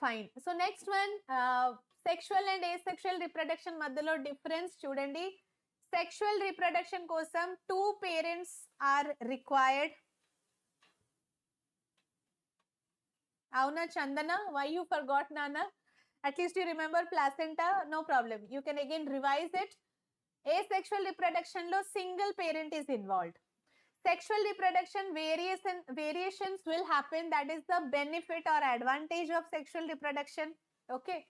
fine. So next one, sexual and asexual reproduction మధ్యలో difference చూడండి. Sexual reproduction కోసం 2 parents are required. అవునా Chandana? Why you forgot నానా? At least you remember placenta? No problem, you can again revise it. Asexual reproduction లో single parent is involved. Sexual reproduction variations will happen. That is the benefit or advantage of sexual reproduction. Okay.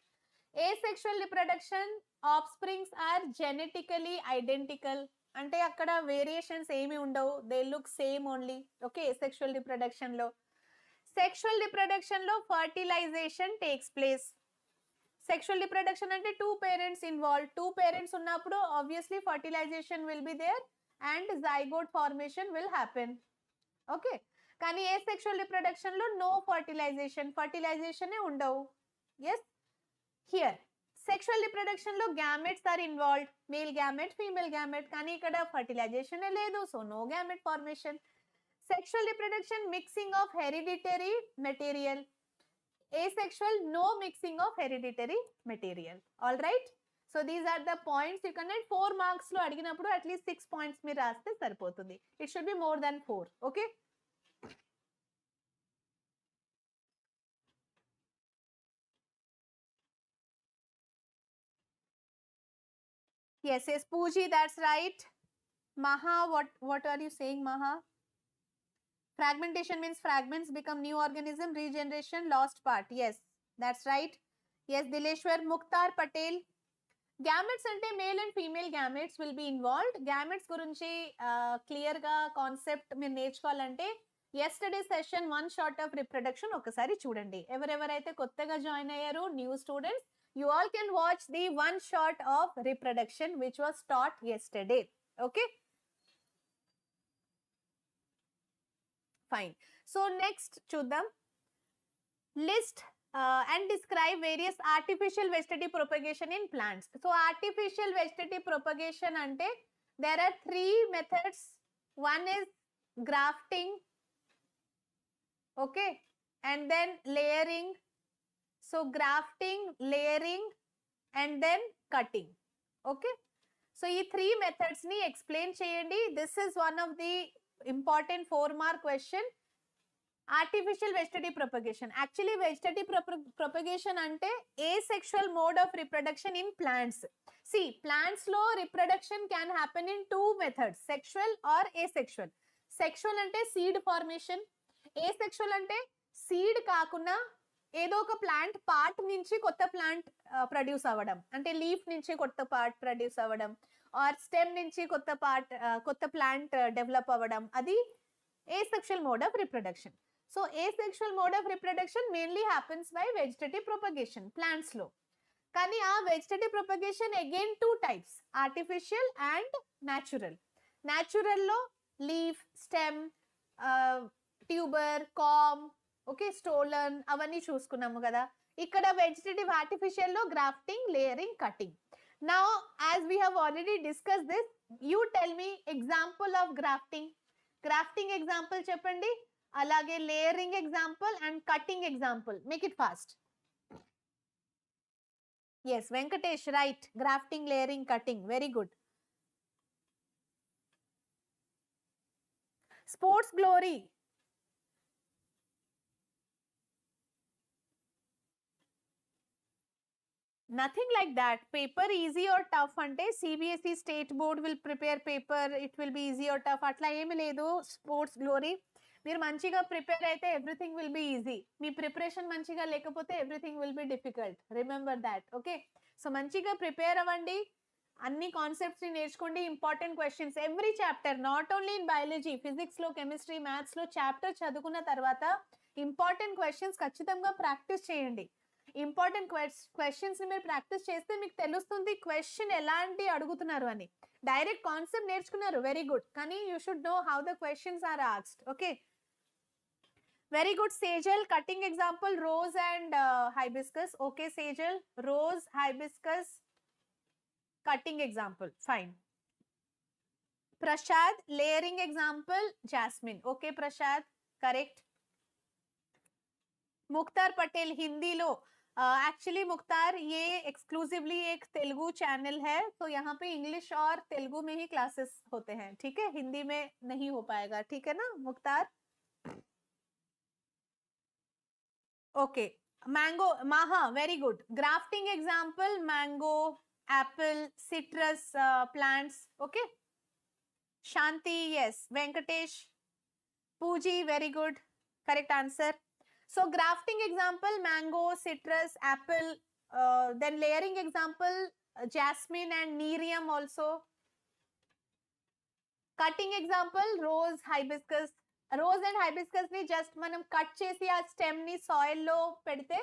Asexual reproduction, offsprings are genetically identical. అంటే అక్కడ variations ఏమి ఉండవు, they look same only. Okay, asexual reproduction లో. Sexual reproduction లో fertilization takes place. Sexual reproduction అంటే 2 parents involved. 2 parents ఉన్నప్పుడు obviously fertilization will be there and zygote formation will happen. Okay, కానీ asexual reproduction లో no fertilization, fertilization ఏ ఉండవు. Yes, here sexual reproduction లో gametes are involved, male gamete, female gamete, కానీ ఇక్కడ fertilization ఏ లేదు, so no gamete formation. Sexual reproduction, mixing of hereditary material. Asexual, no mixing of hereditary material. All right, so these are the points. You can write 4 marks లో అడిగినప్పుడు at least 6 points మీరు రాస్తే సరిపోతుంది. It should be more than 4. Okay, yes, yes, Pooji, that's right. Maha, what are you saying, Maha? Fragmentation means fragments become new organism. Regeneration, lost part. Yes, that's right. Yes, Dileshwar. Mukhtar Patel. Gametes ante male and female gametes will be involved. Gametes gurinchi clear ga concept meer నేర్చుకోవాలంటే yesterday session 1 shot of reproduction ఒకసారి చూడండి. ఎవరెవరైతే కొత్తగా join అయ్యారు, new students, you all can watch the 1 shot of reproduction which was taught yesterday. Okay, fine. So next చూద్దాం. List and describe various artificial vegetative propagation in plants. So artificial vegetative propagation ante there are 3 methods. One is grafting, okay, and then layering. So grafting, layering and then cutting. Okay, so ee 3 methods ni explain cheyandi. This is one of the important 4 mark question. Artificial vegetative propagation, actually vegetative propagation ante asexual mode of reproduction in plants. See, plants lo reproduction can happen in 2 methods, sexual or asexual. Sexual ante seed formation, asexual ante seed కాకుండా ఏదో ఒక plant part నుంచి కొత్త plant produce అవ్వడం, అంటే leaf నుంచి కొత్త part produce అవ్వడం, ఆర్ స్టెమ్ నుంచి కొత్త ప్లాంట్ డెవలప్ అవ్వడం, అది asexual mode of reproduction. So asexual mode of reproduction mainly happens by vegetative propagation, plants lo. Kani aa vegetative propagation again 2 types, artificial and natural. Natural lo leaf, stem, tuber, corm, okay, stolon avanni chuskunnamu kada. Ikkada vegetative artificial lo grafting, layering, cutting. Now as we have already discussed this, you tell me example of grafting. Grafting example చెప్పండి. అలాగే layering example and cutting example. Make it fast. Yes Venkatesh right. Grafting, layering, cutting, very good. Sports glory. Nothing like that. Paper easy or tough అంటే CBSE state board will prepare paper, it will be easy or tough అట్లా ఏమి లేదు. Sports glory మీరు మంచిగా prepare అయితే everything will be easy. Me preparation మంచిగా లేకపోతే everything will be difficult. Remember that. Okay, so మంచిగా ప్రిపేర్ అవ్వండి, అన్ని కాన్సెప్ట్స్ ని నేర్చుకోండి. Important questions every chapter, not only in biology, physics లో, కెమిస్ట్రీ, మ్యాథ్స్ లో చాప్టర్ చదువుకున్న తర్వాత ఇంపార్టెంట్ క్వశ్చన్స్ ఖచ్చితంగా ప్రాక్టీస్ చేయండి. ఇంపార్టెంట్ క్వశ్చన్స్ ని మీరు ప్రాక్టీస్ చేస్తే మీకు తెలుస్తుంది క్వశ్చన్ ఎలాంటి అడుగుతున్నారు అని. డైరెక్ట్ కాన్సెప్ట్ నేర్చుకున్నారు, వెరీ గుడ్, కానీ you should know how the questions are asked. Okay, very good. Sejal cutting example rose and hibiscus. Okay Sejal, rose, hibiscus, cutting example, fine. Prasad layering example jasmine. Okay Prasad, correct. Mukhtar Patel Hindi लो. Actually Mukhtar ये exclusively एक Telugu channel है, तो यहाँ पे English और तेलुगु में ही classes होते हैं, ठीक है, हिंदी में नहीं हो पाएगा, ठीक है ना Mukhtar. Okay, mango Maha, very good. Grafting example mango, apple, citrus plants. Okay, Shanti yes, Venkatesh, Pooji very good, correct answer. So grafting example mango, citrus, apple, then layering example jasmine and nerium also. Cutting example rose, hibiscus. Rose and hibiscus ni just manam cut chesi aa stem ni soil lo pedte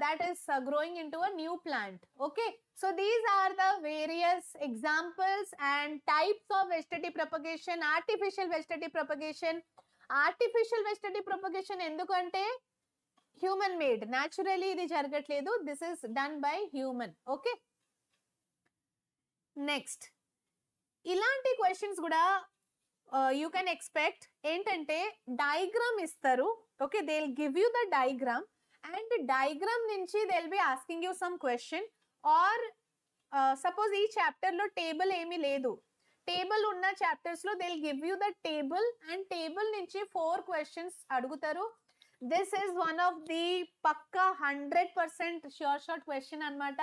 that is growing into a new plant. Okay, so these are the various examples and types of vegetative propagation. Artificial vegetative propagation. Artificial vegetative propagation ఎందుకంటే human made, naturally ఇది జరగట్లేదు, this is done by human. Okay, next ఇలాంటి questions కూడా you can expect. ఏంటంటే diagram ఇస్తారు, okay, they will give you the diagram and diagram నుంచి they will be asking you some question. Or suppose ఈ chapter లో table ఏమీ లేదు, table ఉన్న చాప్టర్స్ లో they will give you the table and table నుంచి 4 questions అడుగుతారు. This is one of the పక్కా 100% ష్యూర్ షాట్ క్వశ్చన్ అన్నమాట.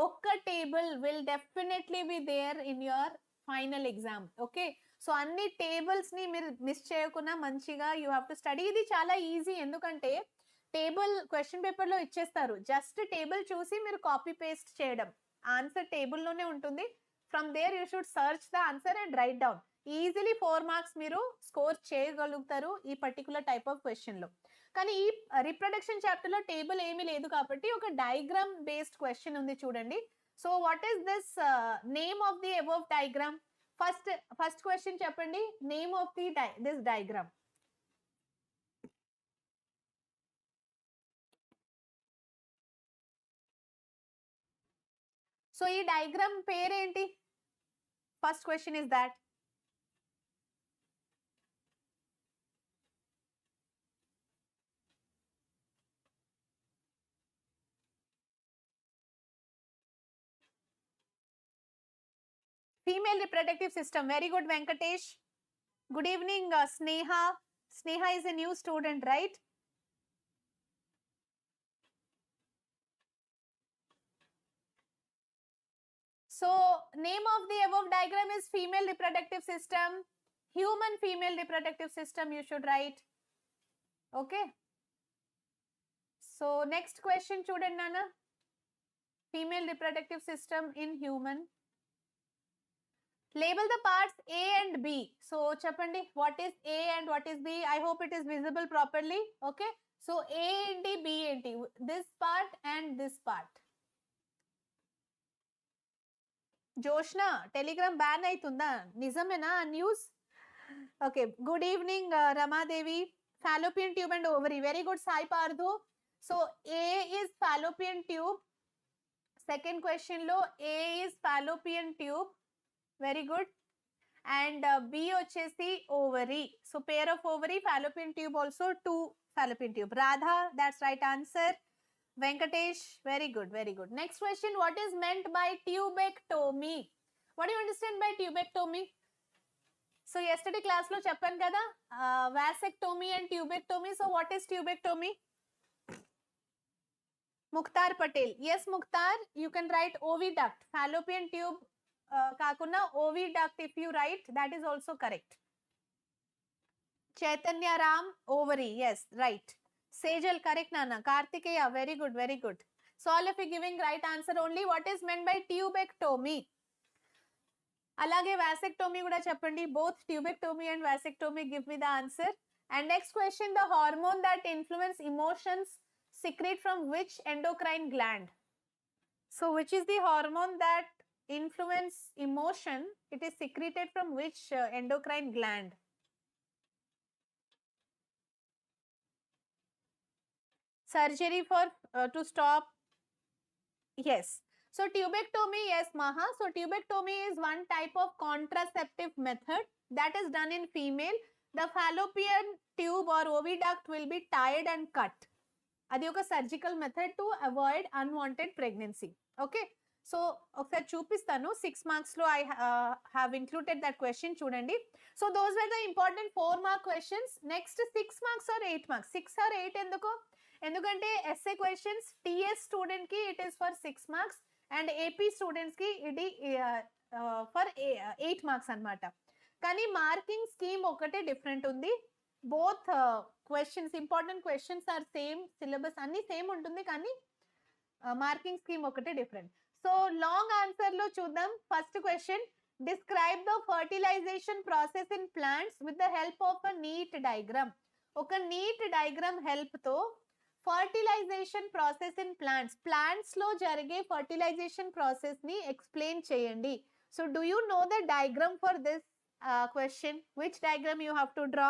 ఒక్క table will definitely be there in your final exam. Okay, so అన్ని టేబుల్స్ ని మీరు మిస్ చేయకుండా మంచిగా యూ హ్యావ్ టు స్టడీ. ఇది చాలా ఈజీ, ఎందుకంటే టేబుల్ క్వశ్చన్ పేపర్ లో ఇచ్చేస్తారు, జస్ట్ టేబుల్ చూసి మీరు కాపీ పేస్ట్ చేయడం, ఆన్సర్ టేబుల్ లోనే ఉంటుంది. From there you should search the answer and write down. Easily 4 marks మీరు స్కోర్ చేయగలుగుతారు ఈ పర్టికులర్ టైప్ ఆఫ్ క్వశ్చన్ లో. కానీ ఈ రిప్రొడక్షన్ చాప్టర్ లో టేబుల్ ఏమీ లేదు కాబట్టి ఒక డయాగ్రామ్ బేస్డ్ క్వశ్చన్ ఉంది చూడండి. So what is this name of the above diagram? First question చెప్పండి, name of the this diagram. So ఈ డయాగ్రామ్ పేరేంటి? First question is that. Female reproductive system. Very good, Venkatesh. Good evening, Sneha. Sneha is a new student, right? So, name of the above diagram is female reproductive system. Human female reproductive system you should write. Okay. So, next question, student Nana. Female reproductive system in human. Label the parts A and B. So, Chapandi, what is A and what is B? I hope it is visible properly. Okay. So, A and B and T. This part and this part. Joshna Telegram ban అవుతుందా? నిజమేనా news? Okay, good evening Ramadevi. Fallopian tube and ovary, very good Sai Pardhu. So A is fallopian tube. Second question లో A is fallopian tube, very good. and B వచ్చేసి ovary. So pair of ovary, fallopian tube also 2 fallopian tube. Radha, that's right answer. Venkatesh, very good, very good. Next question, what is meant by tubectomy? What do you understand by tubectomy? So yesterday class lo cheppan kada, vasectomy and tubectomy. So what is tubectomy? Mukhtar Patel, yes Mukhtar, you can write oviduct. Fallopian tube kakuna oviduct if you write, that is also correct. Chaitanya Ram, ovary, yes, right. Sejal, correct Nana. Kartikeya, very good, very good. So all of you giving right answer only. What is meant by tubectomy? Alage vasectomy kuda cheppandi. Both tubectomy and vasectomy, give me the answer. And next question, the hormone that influence emotions secrete from which endocrine gland? So which is the hormone that influence emotion? It is secreted from which endocrine gland? Surgery for to stop. Yes. So tubectomy, yes Maha. So tubectomy is one type of contraceptive method that is done in female. The fallopian tube or oviduct will be tied and cut. అది ఒక surgical method to avoid unwanted pregnancy. Okay, so ఒకసారి చూపిస్తాను. 6 marks లో I have included that question, చూడండి. So those were the important 4 mark questions. Next 6 marks or 8 marks? 6 or 8 ఎందుకు? ఎందుకంటే SA questions TS student కి it is for 6 marks and AP students కి ఇది for 8 marks అన్నమాట. కానీ marking scheme ఒకటే different ఉంది. Both questions, important questions are same, syllabus అన్ని సేమ్ ఉంటుంది, కానీ మార్కింగ్ స్కీమ్ ఒకటే డిఫరెంట్. సో లాంగ్ ఆన్సర్ లో చూద్దాం. First question, describe the fertilization process in plants with the help of a neat diagram. ఒక neat diagram help తో fertilization process in plants లో జరిగే ఫర్టిలైజేషన్ ప్రాసెస్ ని ఎక్స్ప్లెయిన్ చేయండి. So do you know the diagram for this question? Which diagram you have to draw?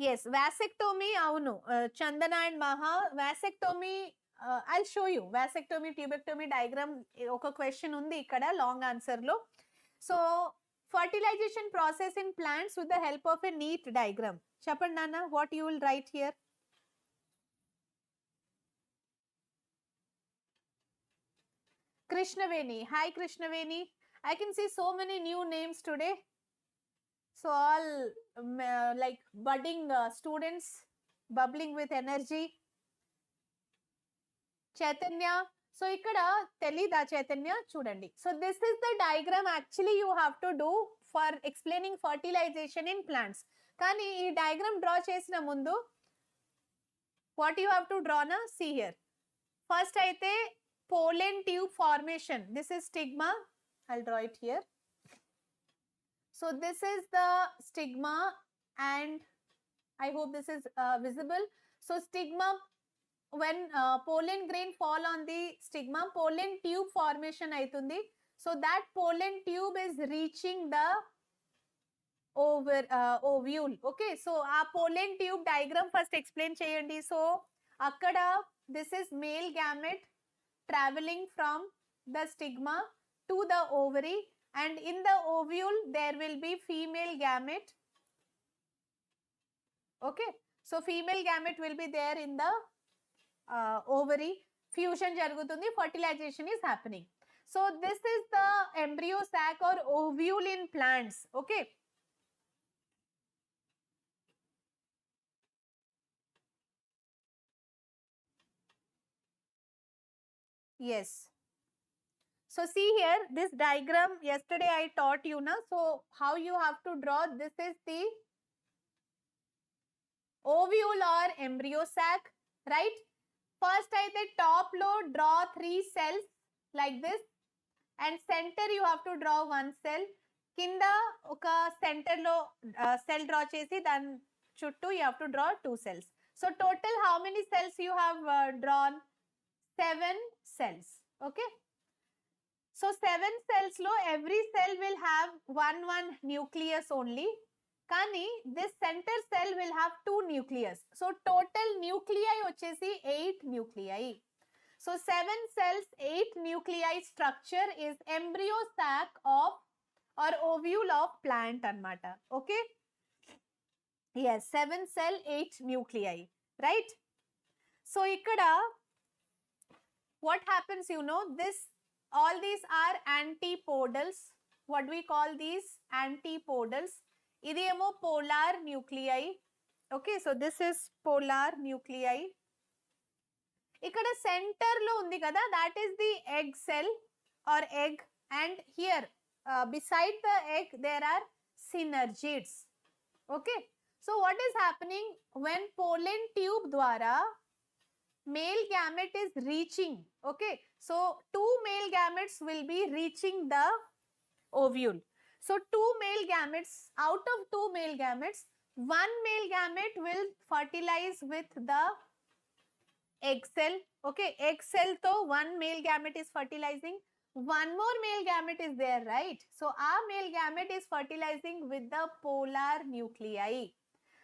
Yes, vasectomy, avunu. Chandana and Maha, vasectomy, I'll show you. Vasectomy, tubectomy diagram, oka question undi ikkada, long answer lo. So, fertilization process in plants with the help of a neat diagram. Chapan Nana, what you will write here? Krishnaveni, hi Krishnaveni. I can see so many new names today. So all like budding students, bubbling with energy. Chaitanya, so ikkada telida Chaitanya, chudandi. So this is the diagram actually you have to do for explaining fertilization in plants. Kani ee diagram draw chesina mundu what you have to draw na? See here. First aithe pollen tube formation. This is stigma. I'll draw it here. So this is the stigma and I hope this is visible. So stigma, when pollen grain fall on the stigma, pollen tube formation aitundi. So that pollen tube is reaching the ovule. Okay, so our pollen tube diagram first explain cheyandi. So akkada this is male gamete traveling from the stigma to the ovary. And in the ovule, there will be female gamete. Okay. So, female gamete will be there in the ovary. Fusion jarugutundi, fertilization is happening. So, this is the embryo sac or ovule in plants. Okay. Yes. So see here, this diagram yesterday I taught you na. So how you have to draw? This is the ovule or embryo sac, right? First at the top low draw 3 cells like this, and center you have to draw 1 cell. Kinda oka center lo cell draw chesi then chuttu you have to draw 2 cells. So total how many cells you have drawn? 7 cells. Okay. So 7 cells lo every cell will have one nucleus only. Kani this center cell will have 2 nucleus. So total nuclei vachesi 8 nuclei. So 7 cells, 8 nuclei structure is embryo sac of or ovule of plant anamata. Okay. Yes, 7 cell, 8 nuclei, right? So ikkada what happens, you know, all these are antipodals. What do we call these? Antipodals. Idi emo polar nuclei. Okay, so this is polar nuclei. Ikkada center lo undi kada, that is the egg cell or egg, and here beside the egg there are synergids. Okay, so what is happening when pollen tube dwara male gamete is reaching? Okay, so 2 male gametes will be reaching the ovule. So 2 male gametes, out of 2 male gametes, 1 male gamete will fertilize with the egg cell. Okay, egg cell to 1 male gamete is fertilizing, 1 more male gamete is there, right? So our male gamete is fertilizing with the polar nuclei.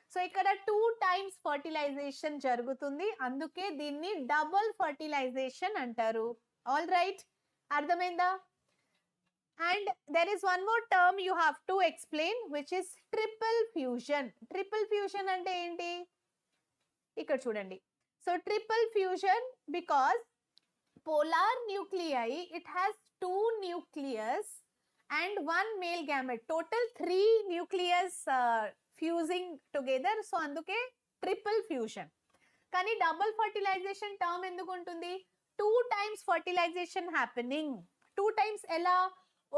So ikkada 2 times fertilization jarugutundi, anduke దీన్ని double fertilization antaru. All right, ardhamainda? And there is one more term you have to explain, which is triple fusion. Triple fusion ante enti? Ikkada chudandi. So triple fusion, because polar nuclei, it has 2 nucleus and 1 male gamete, total 3 nucleus fusing together. So anduke triple fusion. Kani double fertilization term enduku untundi? 2 times fertilization happening. 2 times ela?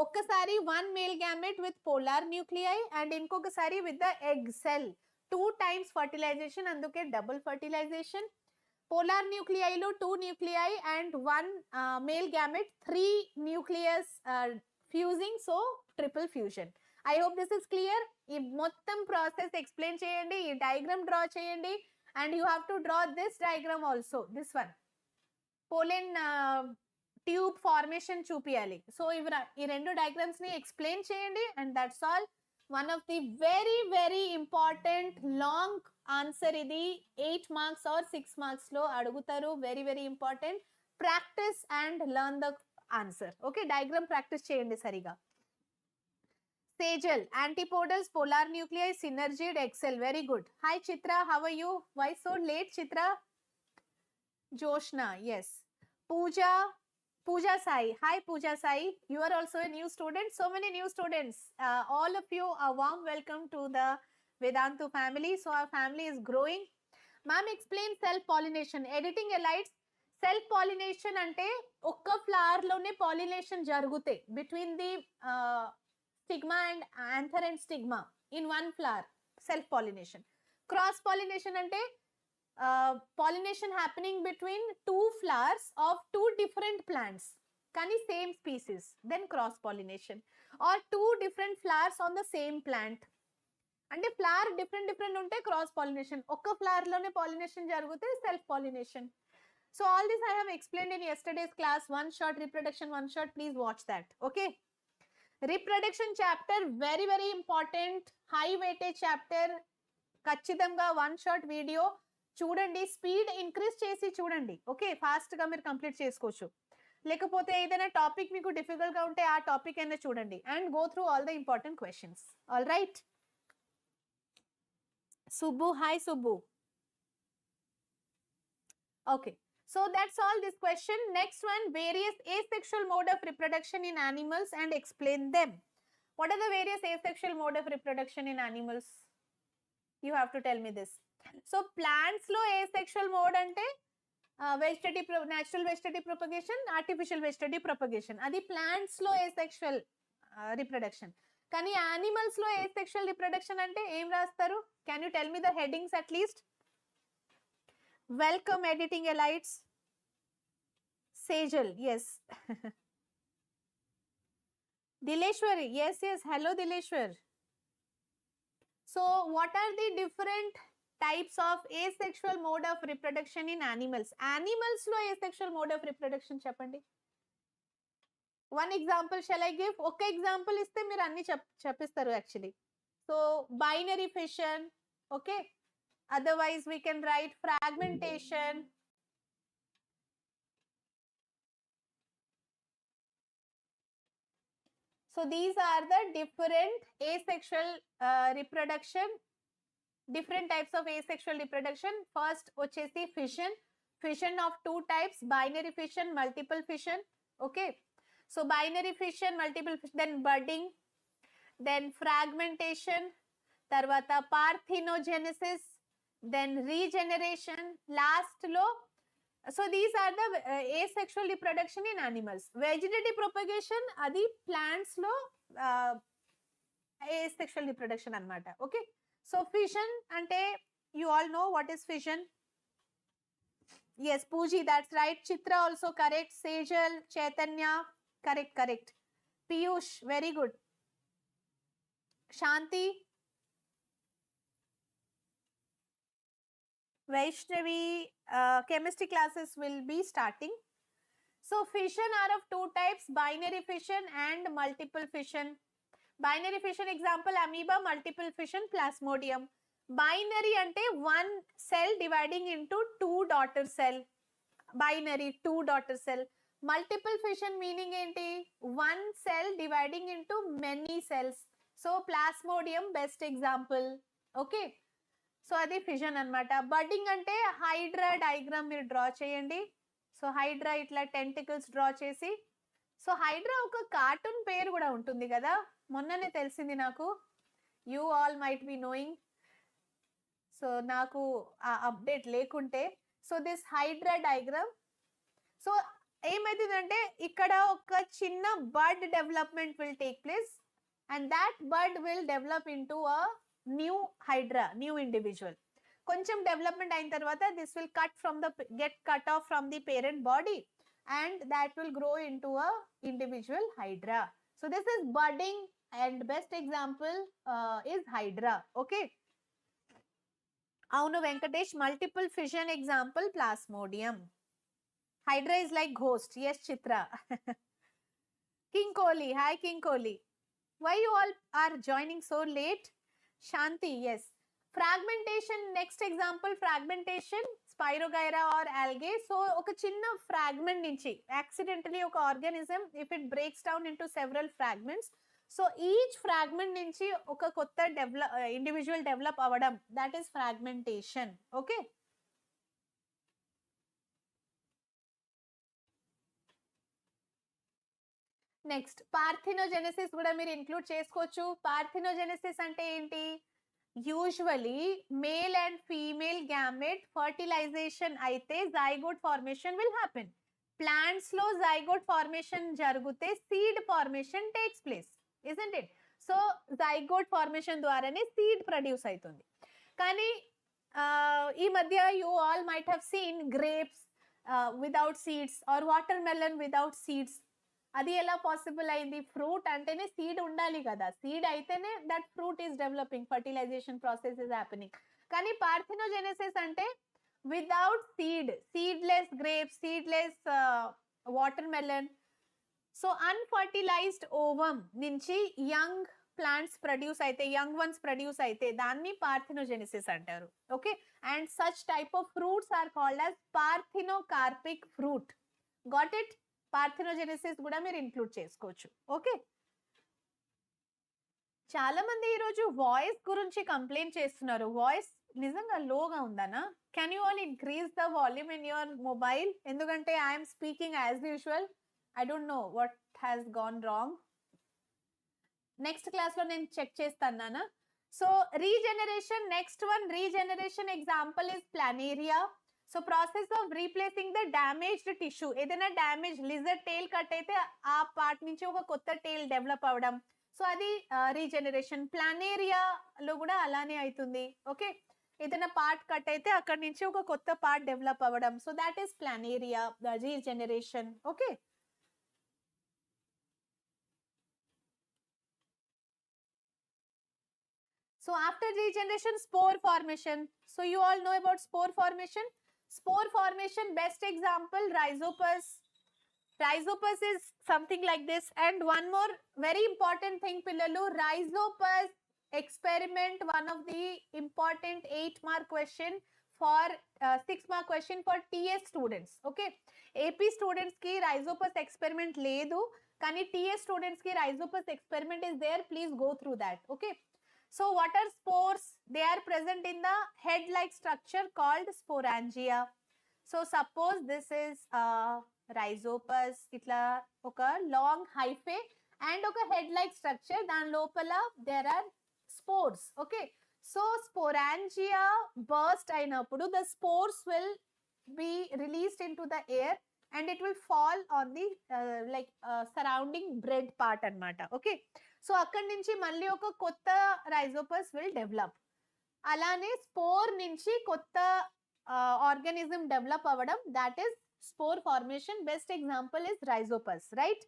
Okkasari 1 male gamete with polar nuclei and inkokasari with the egg cell. 2 times fertilization, anduke double fertilization. Polar nuclei lo 2 nuclei and 1 male gamete, 3 nucleus fusing, so triple fusion. I hope this is clear. Ee mottam process explain cheyandi, ee diagram draw cheyandi, and you have to draw this diagram also, this one. Pollen tube formation chupiyali. So ee rendu diagrams ni explain cheyandi, and that's all. One of the very very important long answer idi, 8 marks or 6 marks lo adugutaru. Very very important. Practice and learn the answer. Okay, diagram practice cheyandi sariga. Sagel, antipodals, polar nuclei, synergid, excel. Very good. Hi Chitra, how are you? Why so late, Chitra? Joshna, yes. Pooja Sai. Hi Pooja Sai, you are also a new student. So many new students. All of you, a warm welcome to the Vedantu family. So our family is growing. Ma'am, explain self-pollination. Editing elites, self-pollination ante okka flower lone pollination jarugute between the stigma and anther and stigma in one flower. Self-pollination. Cross-pollination ante pollination happening between 2 flowers of 2 different plants, kani same species, then cross pollination. Or 2 different flowers on the same plant, ante flower different unte cross pollination. Okka flower lone pollination jarugute self pollination. So all this I have explained in yesterday's class. One shot reproduction, one shot, please watch that. Okay, reproduction chapter very very important, high weightage chapter. ఖచ్చితంగా one shot video చూడండి, speed increase చేసి చూడండి. Okay, ఫాస్ట్గా మీరు complete చేసుకోవచ్చు. లేకపోతే ఏదైనా topic మీకు డిఫికల్ట్గా ఉంటే ఆ టాపిక్ అయినా చూడండి and go through all the important questions. All right. Subbu, hi Subbu. Okay, so that's all this question. Next one, various asexual mode of reproduction in animals and explain them. What are the various asexual mode of reproduction in animals? You have to tell me this. So plants lo asexual mode ante natural vegetative propagation, artificial vegetative propagation. Adi plants lo asexual reproduction. Kani animals lo asexual reproduction ante em rastaru? Can you tell me the headings at least? Welcome editing elites. Sagel, yes. Dileshwari, yes, hello Dileshwar. So what are the different types of asexual mode of reproduction in animals? Animals lo asexual mode of reproduction cheppandi. One example shall I give? Okay, example iste meer anni cheppistaru actually. So binary fission, okay, otherwise we can write fragmentation, So these are the different asexual reproduction, different types of asexual reproduction. First vachesi fission of two types, binary fission, multiple fission. Okay, so binary fission, multiple fission, then budding, then fragmentation, tarvata parthenogenesis, then regeneration, last lo. So these are the asexual reproduction in animals. Vegetative propagation adi plants lo asexual reproduction anamata. Okay, so fission ante you all know what is fission. Yes, Pooji, that's right. Chitra also correct. Sejal, Chaitanya, correct. Piyush, very good. Shanti, Vaishnavi, chemistry classes will be starting. So fission are of two types, binary fission and multiple fission. Binary fission example, amoeba, multiple fission, plasmodium. Binary ante one cell dividing into two daughter cell. Binary, two daughter cell. Multiple fission meaning enti one cell dividing into many cells. So plasmodium best example. Okay, so adi fission anamata. Budding ante hydra diagram meer draw cheyandi. So hydra ఇట్లా tentacles draw చేసి, so hydra ఒక cartoon పేరు కూడా ఉంటుంది కదా, మొన్ననే తెలిసింది నాకు. You all might be knowing. So నాకు ఆ అప్డేట్ లేకుంటే, so this hydra diagram. So ఏమైతుందంటే ఇక్కడ ఒక చిన్న bud development will take place and that bud will develop into a new hydra, new individual. కొంచెం డెవలప్మెంట్ అయిన తర్వాత this will get cut off from the parent body and that will grow into a individual hydra. So this is budding and best example is hydra. Okay, అవును Venkatesh, multiple fission example plasmodium. Hydra is like ghost. Yes Chitra. King Kohli, hi king Kohli. Why you all are joining so late? Shanti, yes. Fragmentation next example, fragmentation spirogyra or algae. So ఒక చిన్న fragment నుంచి accidentally ఒక organism if it breaks down into several fragments, so each fragment నుంచి ఒక కొత్త individual develop అవ్వడం, that is fragmentation. Okay, next parthenogenesis కూడా మీరు ఇంక్లూడ్ చేసుకోవచ్చు. పార్థినోజెనెసిస్ అంటే ఏంటి? Usually male and female gamete fertilization అయితే zygote formation will happen. Plants లో జైగోట్ ఫార్మేషన్ జరిగితే seed formation takes place, isn't it? So zygote formation ద్వారానే సీడ్ ప్రొడ్యూస్ అవుతుంది. కానీ ఈ మధ్య you all might have seen grapes without seeds or watermelon without seeds. అది ఎలా possible అయింది? ఫ్రూట్ అంటేనే సీడ్ ఉండాలి కదా, సీడ్ అయితేనే that fruit is developing, fertilization process is happening. కానీ పార్థినోజెనెసిస్ అంటే without seed, seedless grapes, seedless watermelon. So unfertilized ovum నుంచి యంగ్ ప్లాంట్స్ ప్రొడ్యూస్ అయితే, యంగ్ వన్స్ ప్రొడ్యూస్ అయితే దాన్ని పార్థినోజెనెసిస్ అంటారు. Okay, and such type of fruits are called as parthenocarpic fruit. Got it? Parthenogenesis కూడా మీరు include చేసుకోవచ్చు. Okay, చాలా మంది ఈరోజు వాయిస్ గురించి కంప్లైంట్ చేస్తున్నారు. వాయిస్ నిజంగా లోగా ఉందనా? Can you all increase the volume in your mobile? ఎందుకంటే I'm speaking as usual. I don't know what has gone wrong. Next class లో నేను చెక్ చేస్తాను. So regeneration, next one regeneration example is planaria. So process of replacing the damaged tissue. ఏదైనా damage, lizard tail cut అయితే ఆ part నుంచి ఒక కొత్త tail develop అవ్వడం, సో అది రీజనరేషన్. ప్లానేరియాలో కూడా అలానే అవుతుంది. ఓకే, ఏదైనా పార్ట్ కట్ అయితే అక్కడ నుంచి ఒక కొత్త పార్ట్ డెవలప్ అవ్వడం, so that is planaria, regeneration. Okay, so after regeneration, spore formation. So you all know about spore formation. Spore formation, best example rhizopus. Rhizopus is something like this. And one more very important thing, pillalu, rhizopus experiment, one of the important 8-mark question for 6-mark question for TS students. Okay, AP students ki rhizopus experiment ledu, కానీ TA students ki rhizopus experiment is there, please go through that. Okay, so what are spores? They are present in the head like structure called sporangia. So suppose this is rhizopus, itla oka long hyphae and oka head like structure, dan lopala there are spores. Okay, so sporangia burst ayinappudu the spores will be released into the air and it will fall on the surrounding bread part anamata. Okay, so akkadi nunchi malli oka kotta rhizopus will develop. Alane spore nunchi kotta organism develop avadam, that is spore formation. Best example is rhizopus, right?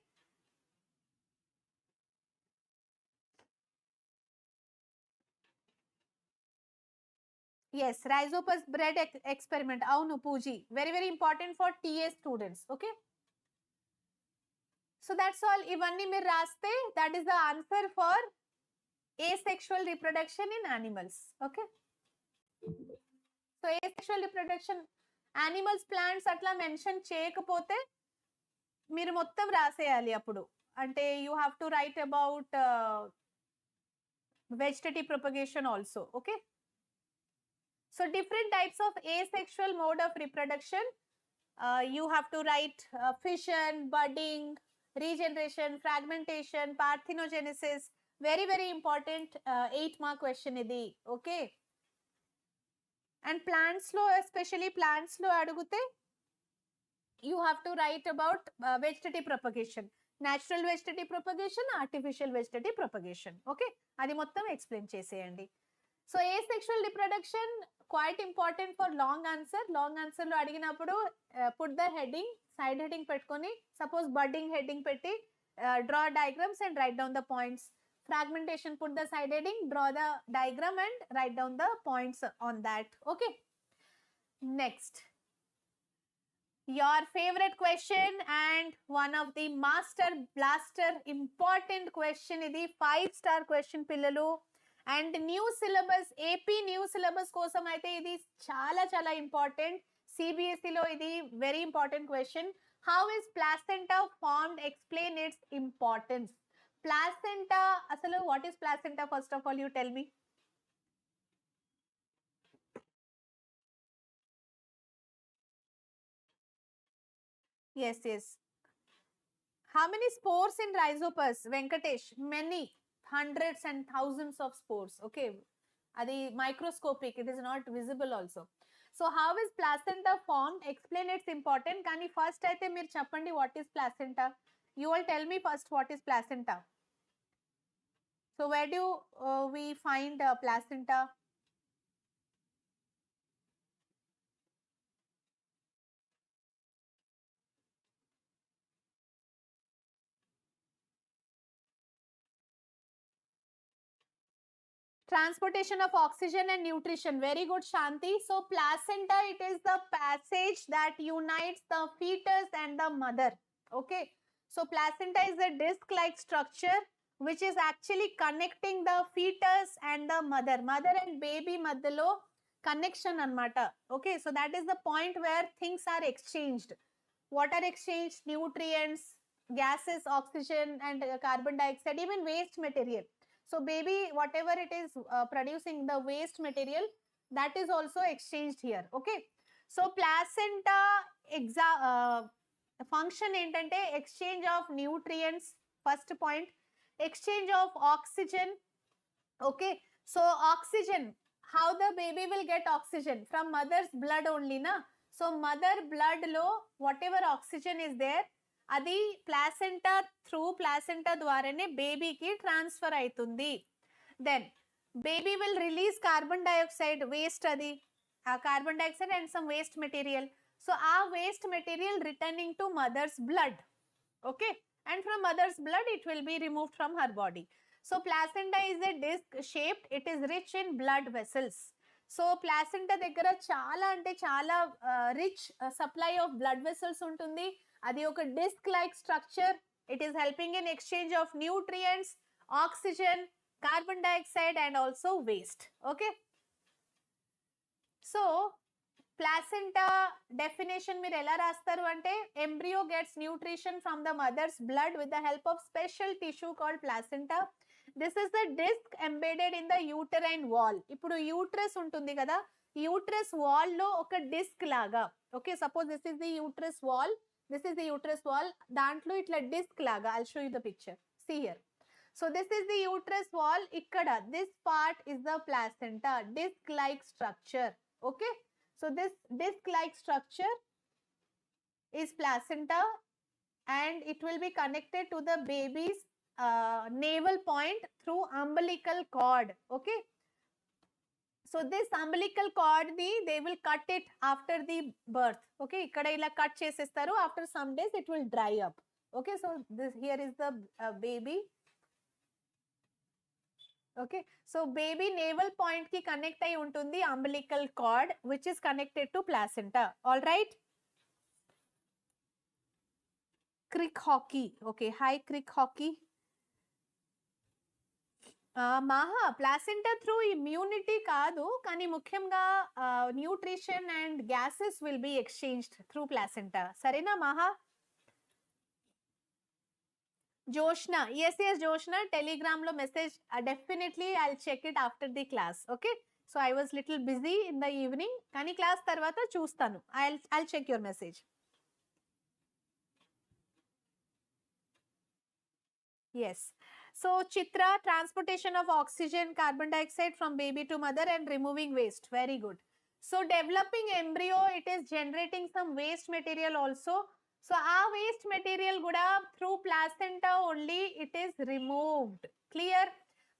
Yes, rhizopus bread experiment. Avunu Pooji, very very important for TA students. Okay, so that's all. Ivanni meer raste, that is the answer for asexual reproduction in animals. Okay, so asexual reproduction animals, plants atla mention cheyakapothe మీరు మొత్తం రాసేయాలి అప్పుడు. అంటే you have to write about vegetative propagation also. Okay, so different types of asexual mode of reproduction. You have to write fission, budding, regeneration, fragmentation, parthenogenesis. Very very important 8-mark question idi. Okay, and plants lo, especially plants lo adugute you have to write about vegetative propagation, natural vegetative propagation, artificial vegetative propagation. Okay, adi mottam explain cheseyandi. So asexual reproduction quite important for long answer. Long answer lo adiginappudu put the heading, side heading petkoni, suppose budding heading petti draw diagrams and write down the points. Fragmentation, put the side heading, draw the diagram and write down the points on that. Okay, next, your favorite question and one of the master blaster important question idi, 5-star question pillalu, and new syllabus, AP new syllabus kosam aithe idi chala chala important. CBSE lo idi very important question. How is placenta formed? Explain its importance. Placenta, asalu what is placenta? First of all you tell me. Yes, yes. How many spores in rhizopus, Venkatesh? Many, hundreds and thousands of spores. Okay, adi microscopic, it is not visible also. So how is placenta formed? Explain its important. Kani first aithe meer cheppandi what is placenta. You all tell me first what is placenta. So where do we find placenta? Transportation of oxygen and nutrition. Very good, Shanti. So placenta, it is the passage that unites the fetus and the mother. Okay, so placenta is a disc-like structure which is actually connecting the fetus and the mother. Mother and baby madhyalo connection anamata. Okay, so that is the point where things are exchanged. What are exchanged? Nutrients, gases, oxygen and carbon dioxide, even waste material. So baby, whatever it is producing, the waste material, that is also exchanged here. Okay, so placenta function entante exchange of nutrients, first point, exchange of oxygen. Okay, so oxygen, how the baby will get oxygen? From mother's blood only na. So mother blood lo whatever oxygen is there, అది placenta through placenta ద్వారానే బేబీకి transfer అవుతుంది. Then baby will release carbon dioxide waste, అది ఆ carbon dioxide and some waste material. So ఆ waste material returning to mother's blood. Okay, and from mother's blood it will be removed from her body. So placenta is a disc shaped, it is rich in blood vessels. So placenta దగ్గర చాలా అంటే చాలా rich supply of blood vessels ఉంటుంది. అది ఒక disc like structure. It is helping in exchange of nutrients, oxygen, carbon dioxide and also waste. Okay, so placenta definition మీరు ఎలా రాస్తారు అంటే embryo gets nutrition from the mother's blood with the help of special tissue called placenta. This is the disc embedded in the uterine wall. ఇప్పుడు uterus ఉంటుంది కదా, uterus wall లో ఒక disc లాగా, okay suppose this is the uterus wall, this is the uterus wall, దాంట్లో ఇట్లా disc లాగా, I'll show you the picture, see here. So this is the uterus wall. Ikkada, this part is the placenta, disc-like structure. Okay. So this disc-like structure is placenta, and it will be connected to the baby's navel point through umbilical cord. Okay. So this umbilical cord, they will cut it after the birth. Okay. Ikkada ila cut chesestaru. After some days, it will dry up. Okay. So this here is the baby. Okay, so baby navel point ki connect ayi untundi umbilical cord which is connected to placenta. All right. Crick hockey. Okay, hi crick hockey. Maha, placenta through immunity kaadu kani mukhyamga nutrition and gases will be exchanged through placenta. Sarena Maha? Joshna, yes, Joshna, Telegram lo message, definitely I'll check it after the class, okay? So I was little busy in the evening, kani class tarvata choostanu. I'll check your message. Yes. So Chitra, transportation of oxygen, carbon dioxide from baby to mother and removing waste. Very good. So developing embryo, it is generating some waste material also. So our waste material guda through placenta only it is removed. Clear?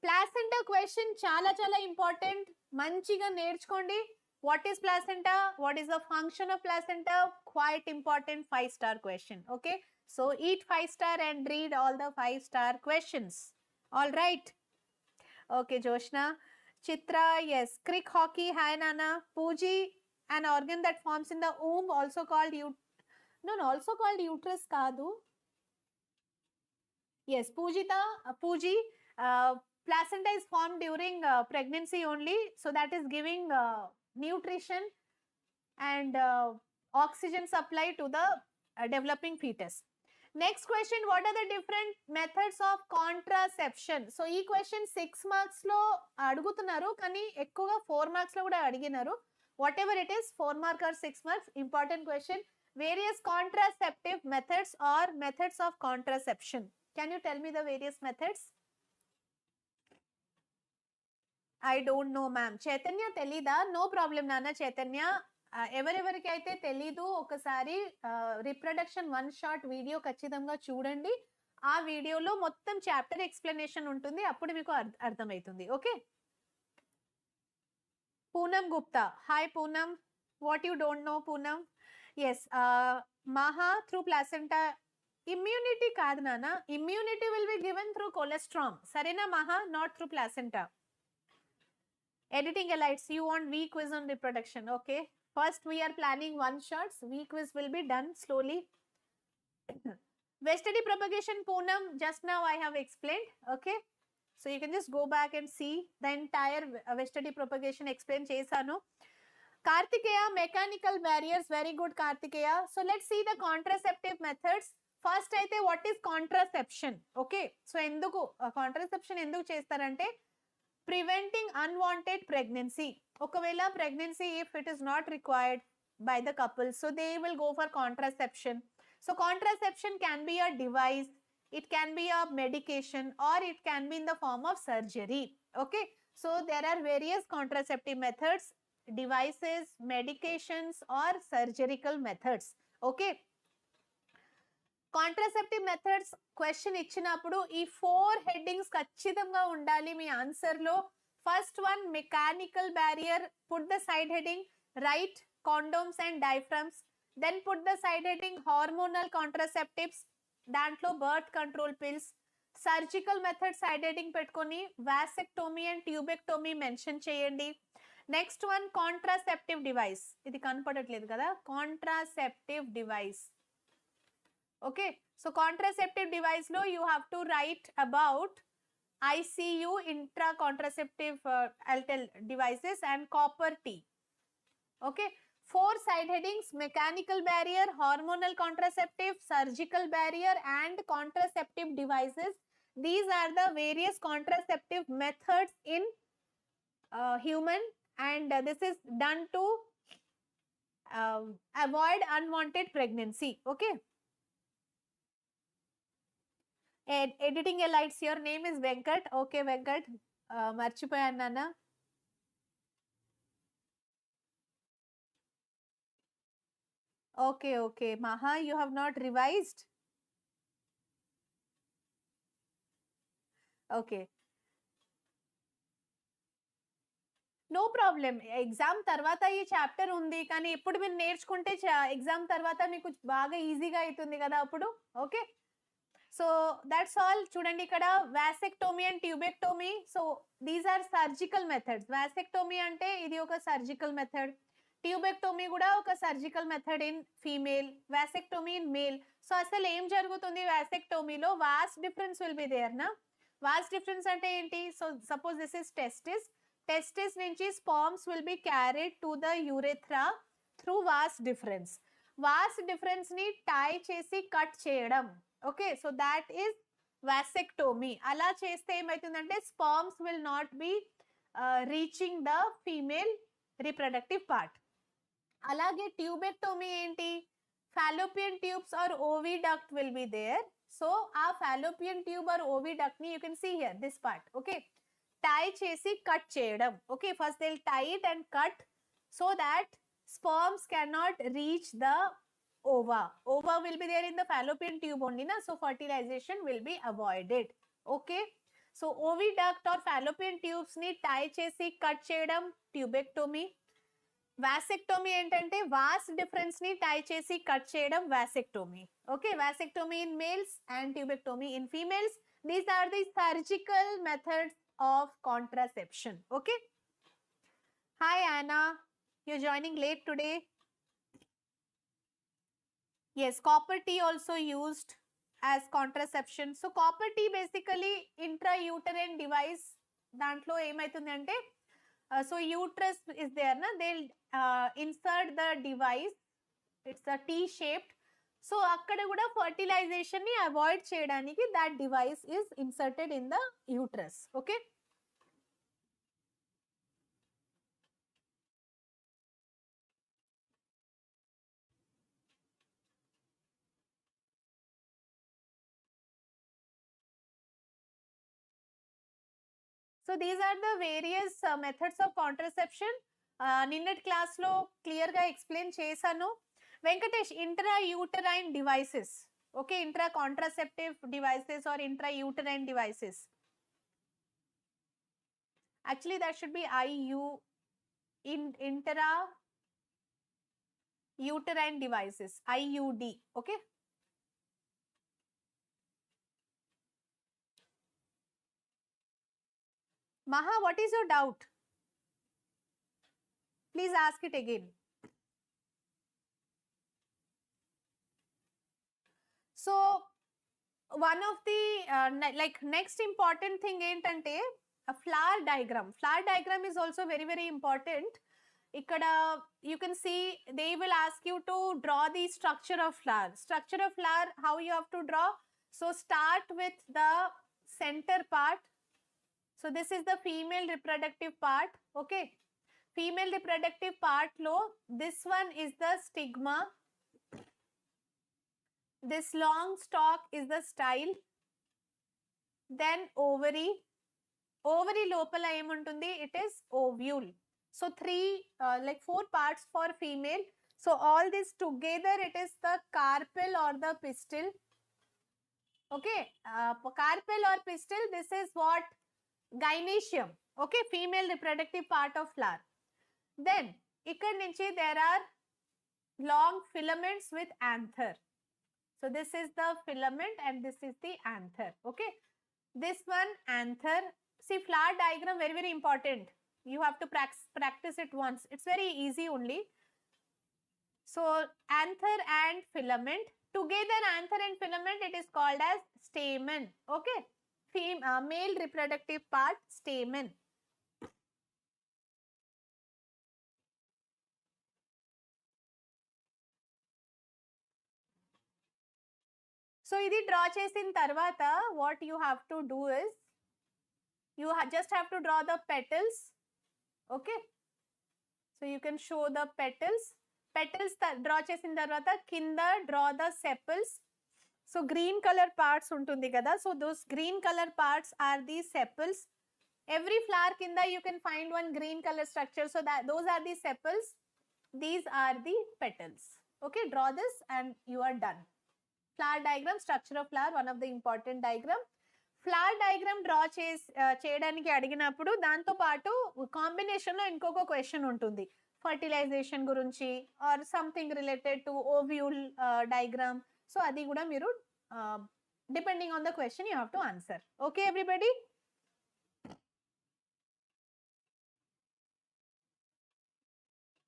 Placenta question chala important. Manchiga nerchukondi. What is placenta? What is the function of placenta? Quite important 5-star question. Okay. So eat 5-star and read all the 5-star questions. All right. Okay, Joshna. Chitra, yes. Crick hockey, hi Nana. Pooji, an organ that forms in the womb, also called also called uterus kaadu. Yes, Poojita, Pooji, placenta is formed during pregnancy only. So that is giving nutrition and oxygen supply to the developing fetus. Next question, what are the different methods of contraception? So ee question 6 marks lo adugutunnaru kani ekkuva 4 marks lo kuda adiginaru. Whatever it is, 4 mark or 6 marks, important question. Various contraceptive methods or methods of contraception. Can you tell me the various methods? I don't know, ma'am. Chaitanya telida? No problem, Nana Chaitanya. ఎవరెవరికి అయితే తెలీదు ఒకసారి reproduction 1 short video ఖచ్చితంగా చూడండి. ఆ వీడియోలో మొత్తం chapter explanation ఉంటుంది, అప్పుడు మీకు అర్థమవుతుంది. Okay. Poonam Gupta, hi Poonam. What you don't know Poonam? Yes, Maha, through placenta, immunity kaadu nana. Immunity will be given through colostrum. Sarena Maha, not through placenta. Editing elites, you want week quiz on reproduction, okay? First we are planning 1 shots, week quiz will be done slowly. Vestidy propagation, Poonam, just now I have explained, okay? So you can just go back and see the entire vestidy propagation explain chesanu. Kartikeya, mechanical barriers, very good Kartikeya. So let's see the contraceptive methods. First aithe, what is contraception? Okay, so enduku contraception enduku chestarante preventing unwanted pregnancy. Okavela pregnancy if it is not required by the couple, so they will go for contraception. So contraception can be a device, it can be a medication, or it can be in the form of surgery. Okay, so there are various contraceptive methods, devices, medications, or surgical methods. Okay, contraceptive methods question ఇచ్చినప్పుడు ఈ 4 headings ఖచ్చితంగా ఉండాలి మీ answer లో. First one mechanical barrier, put the side heading right condoms and diaphragms. Then put the side heading hormonal contraceptives, దాంట్లో birth control pills. Surgical method side heading పెట్టుకొని vasectomy and tubectomy mention చేయండి. Next one contraceptive device, ఇది కనపడట్లేదు కదా, contraceptive device. Okay, so contraceptive device లో you have to write about ICU, intra contraceptive devices, and copper T. Okay, 4 side headings: mechanical barrier, hormonal contraceptive, surgical barrier, and contraceptive devices. These are the various contraceptive methods in human, and this is done to avoid unwanted pregnancy. Okay. Editing a lights. Your name is Venkat. Okay, Venkat. Marchipoyan Nana. Okay, okay. Maha, you have not revised? Okay. No problem. Exam తర్వాత ఈ chapter ఉంది, కానీ ఇప్పుడు మీరు నేర్చుకుంటే exam తర్వాత మీకు బాగా ఈజీగా అవుతుంది కదా అప్పుడు. Okay, so that's all. చూడండి ఇక్కడ vasectomy and tubectomy. So these are surgical methods. Vasectomy అంటే ఇది ఒక సర్జికల్ మెథడ్, ట్యూబెక్టోమీ కూడా ఒక surgical method in female, vasectomy in male. So అసలు ఏం జరుగుతుంది వాసెక్టోమీలో? Vas deferens will be there నా. వాస్ట్ డిఫరెన్స్ అంటే ఏంటి? So suppose this is testis. Testis నుంచి sperms will be carried to the urethra through vas difference. Vas difference ని tie చేసి కట్ చేయడం. Okay, so that is vasectomy. అలా చేస్తే ఏమవుతుందంటే sperms will not be reaching the female reproductive part. అలాగే ట్యూబెక్టోమీ ఏంటి? fallopian tubes or oviduct will be there. So ఆ fallopian tube or oviduct ని you can see here, this part. Okay, tie చేసి cut చేయడం. Okay, first they will tie it and cut so that sperms cannot reach the ova. Ova will be there in the fallopian tube only na, so fertilization will be avoided. Okay, so oviduct or fallopian tubes ni tie చేసి cut చేయడం ట్యూబెక్టోమీ. వాసెక్టోమీ ఏంటంటే vas deferens ని టై చేసి cut చేయడం vasectomy. Okay, vasectomy in males and tubectomy in females. These are the surgical methods of contraception. Okay, hi Anna, you're joining late today. Yes, copper T also used as contraception. So copper T basically intrauterine device. Dantlo emaitundi ante so uterus is there na, they'll insert the device, it's a T shaped. So akkada kuda fertilization ni avoid cheyadaniki that device is inserted in the uterus. Okay, so these are the various methods of contraception. నిన్నటి class లో clear గా explain చేశాను. Venkatesh, intrauterine devices. Okay, intra contraceptive devices or intrauterine devices. Actually that should be IU, intrauterine devices, IUD. Okay, Maha, what is your doubt? Please ask it again. So one of the like next important thing ఏంటంటే a flower diagram. Flower diagram is also very important. Ikkada you can see they will ask you to draw the structure of flower. Structure of flower, how you have to draw? So start with the center part. So this is the female reproductive part. Okay, female reproductive part lo this one is the stigma. This long stalk is the style. Then ovary. Ovary lopala em untundi, it is ovule. So like 4 parts for female. So all this together it is the carpel or the pistil. Okay, carpel or pistil, this is what gynoecium. Okay, female reproductive part of flower. Then ikkad nunchi there are long filaments with anther. So this is the filament and this is the anther. Okay, this one anther. See, flower diagram very important. You have to practice it once. It's very easy only. So anther and filament together, anther and filament, it is called as stamen. Okay, male reproductive part, stamen. So ఇది draw చేసిన తర్వాత what you have to do is you just have to draw the petals. Okay, so you can show the petals draw chesin tarvata kinda draw the sepals. So green color parts untundi kada, so those green color parts are the sepals. Every flower kinda you can find one green color structure, so that those are the sepals, these are the petals. Okay, draw this and you are done. Flower diagram, structure of flower, one of the important diagram. Flower diagram draw చేయడానికి అడిగినప్పుడు దాంతో పాటు కాంబినేషన్లో ఇంకొక question ఉంటుంది, fertilization గురించి or something related to ovule diagram. So అది కూడా మీరు depending on the question you have to answer. Okay everybody,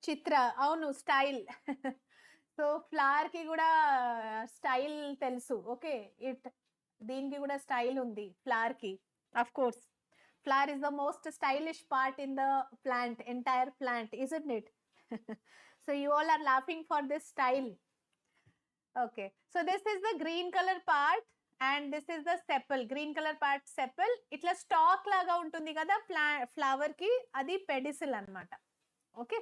Chitra అవును స్టైల్. సో ఫ్లవర్కి కూడా స్టైల్ తెలుసు. ఓకే, దీనికి కూడా స్టైల్ ఉంది ఫ్లవర్ కి. Of course flower is the most stylish part in the plant, entire plant, isn't it? So you all are laughing for this style. Okay, so this is the green color part and this is the sepal. Green color part sepal. ఇట్లా stock లాగా ఉంటుంది కదా flower కి, అది pedicel అన్నమాట. Okay,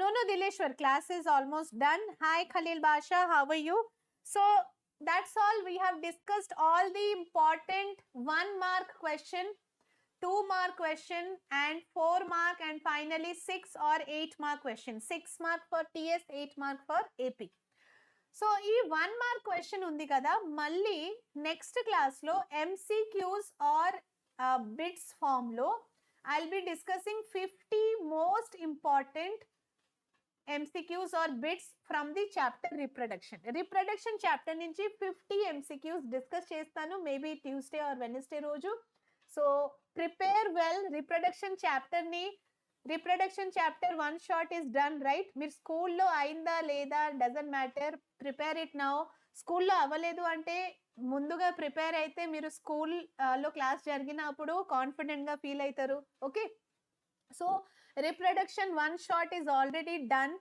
no Dileshwar, class is almost done. Hi Khalil Basha, how are you? So that's all. We have discussed all the important 1 mark question, 2 mark question and 4 mark and finally 6 or 8 mark question. 6 mark for TS, 8 mark for AP. So ఈ 1 mark question ఉంది కదా, మళ్ళీ next class లో MCQs are bits form లో I'll be discussing 50 most important MCQs or bits from the chapter reproduction. Reproduction chapter నుంచి 50 MCQs discuss చేస్తాను, maybe Tuesday or Wednesday రోజు. So prepare well. Reproduction chapter 1 shot is done right. మీరు స్కూల్లో అయిందా లేదా doesn't matter, prepare it now. స్కూల్లో అవ్వలేదు అంటే ముందుగా ప్రిపేర్ అయితే మీరు స్కూల్లో క్లాస్ జరిగినప్పుడు కాన్ఫిడెంట్గా ఫీల్ అవుతారు. Okay, so reproduction 1 shot is already done.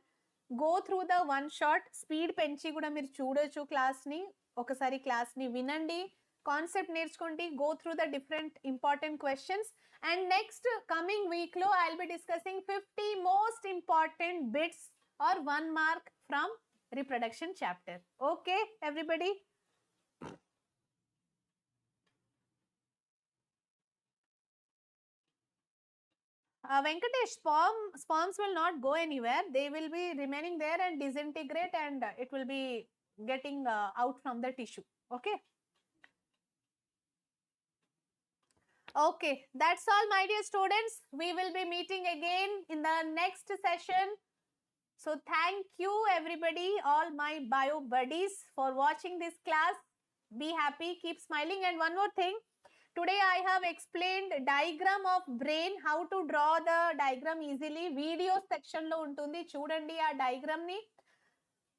Go through the 1 shot. Speed పెంచి కూడా మీరు చూడొచ్చు క్లాస్ని. ఒకసారి క్లాస్ని వినండి, కాన్సెప్ట్ నేర్చుకోండి, go through the different important questions. And next coming week లో I'll be discussing 50 most important bits or 1 mark from reproduction chapter. Okay everybody, Venkatesh, sperms will not go anywhere. They will be remaining there and disintegrate and it will be getting out from the tissue. Okay. Okay, that's all my dear students. We will be meeting again in the next session. So thank you everybody, all my bio buddies, for watching this class. Be happy, keep smiling. And one more thing, today I have explained diagram of brain, how to draw the diagram easily. Video section lo untundi, చూడండి ఆ diagram ని.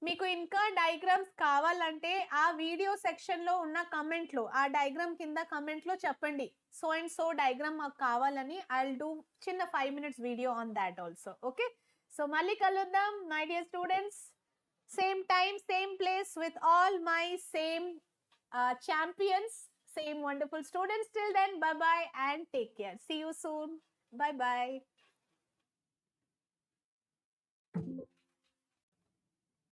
మీకు ఇంకా diagrams కావాలంటే ఆ video section లో ఉన్న comment లో, ఆ డయాగ్రామ్ కింద కమెంట్ లో చెప్పండి, సో అండ్ సో డయాగ్రామ్ మాకు కావాలని. I'll do చిన్న 5 minutes video on that also. Okay, so మళ్ళీ కలుద్దాం my dear students, same time same place with all my same champions, same wonderful students. Till then, bye bye and take care. See you soon. Bye bye.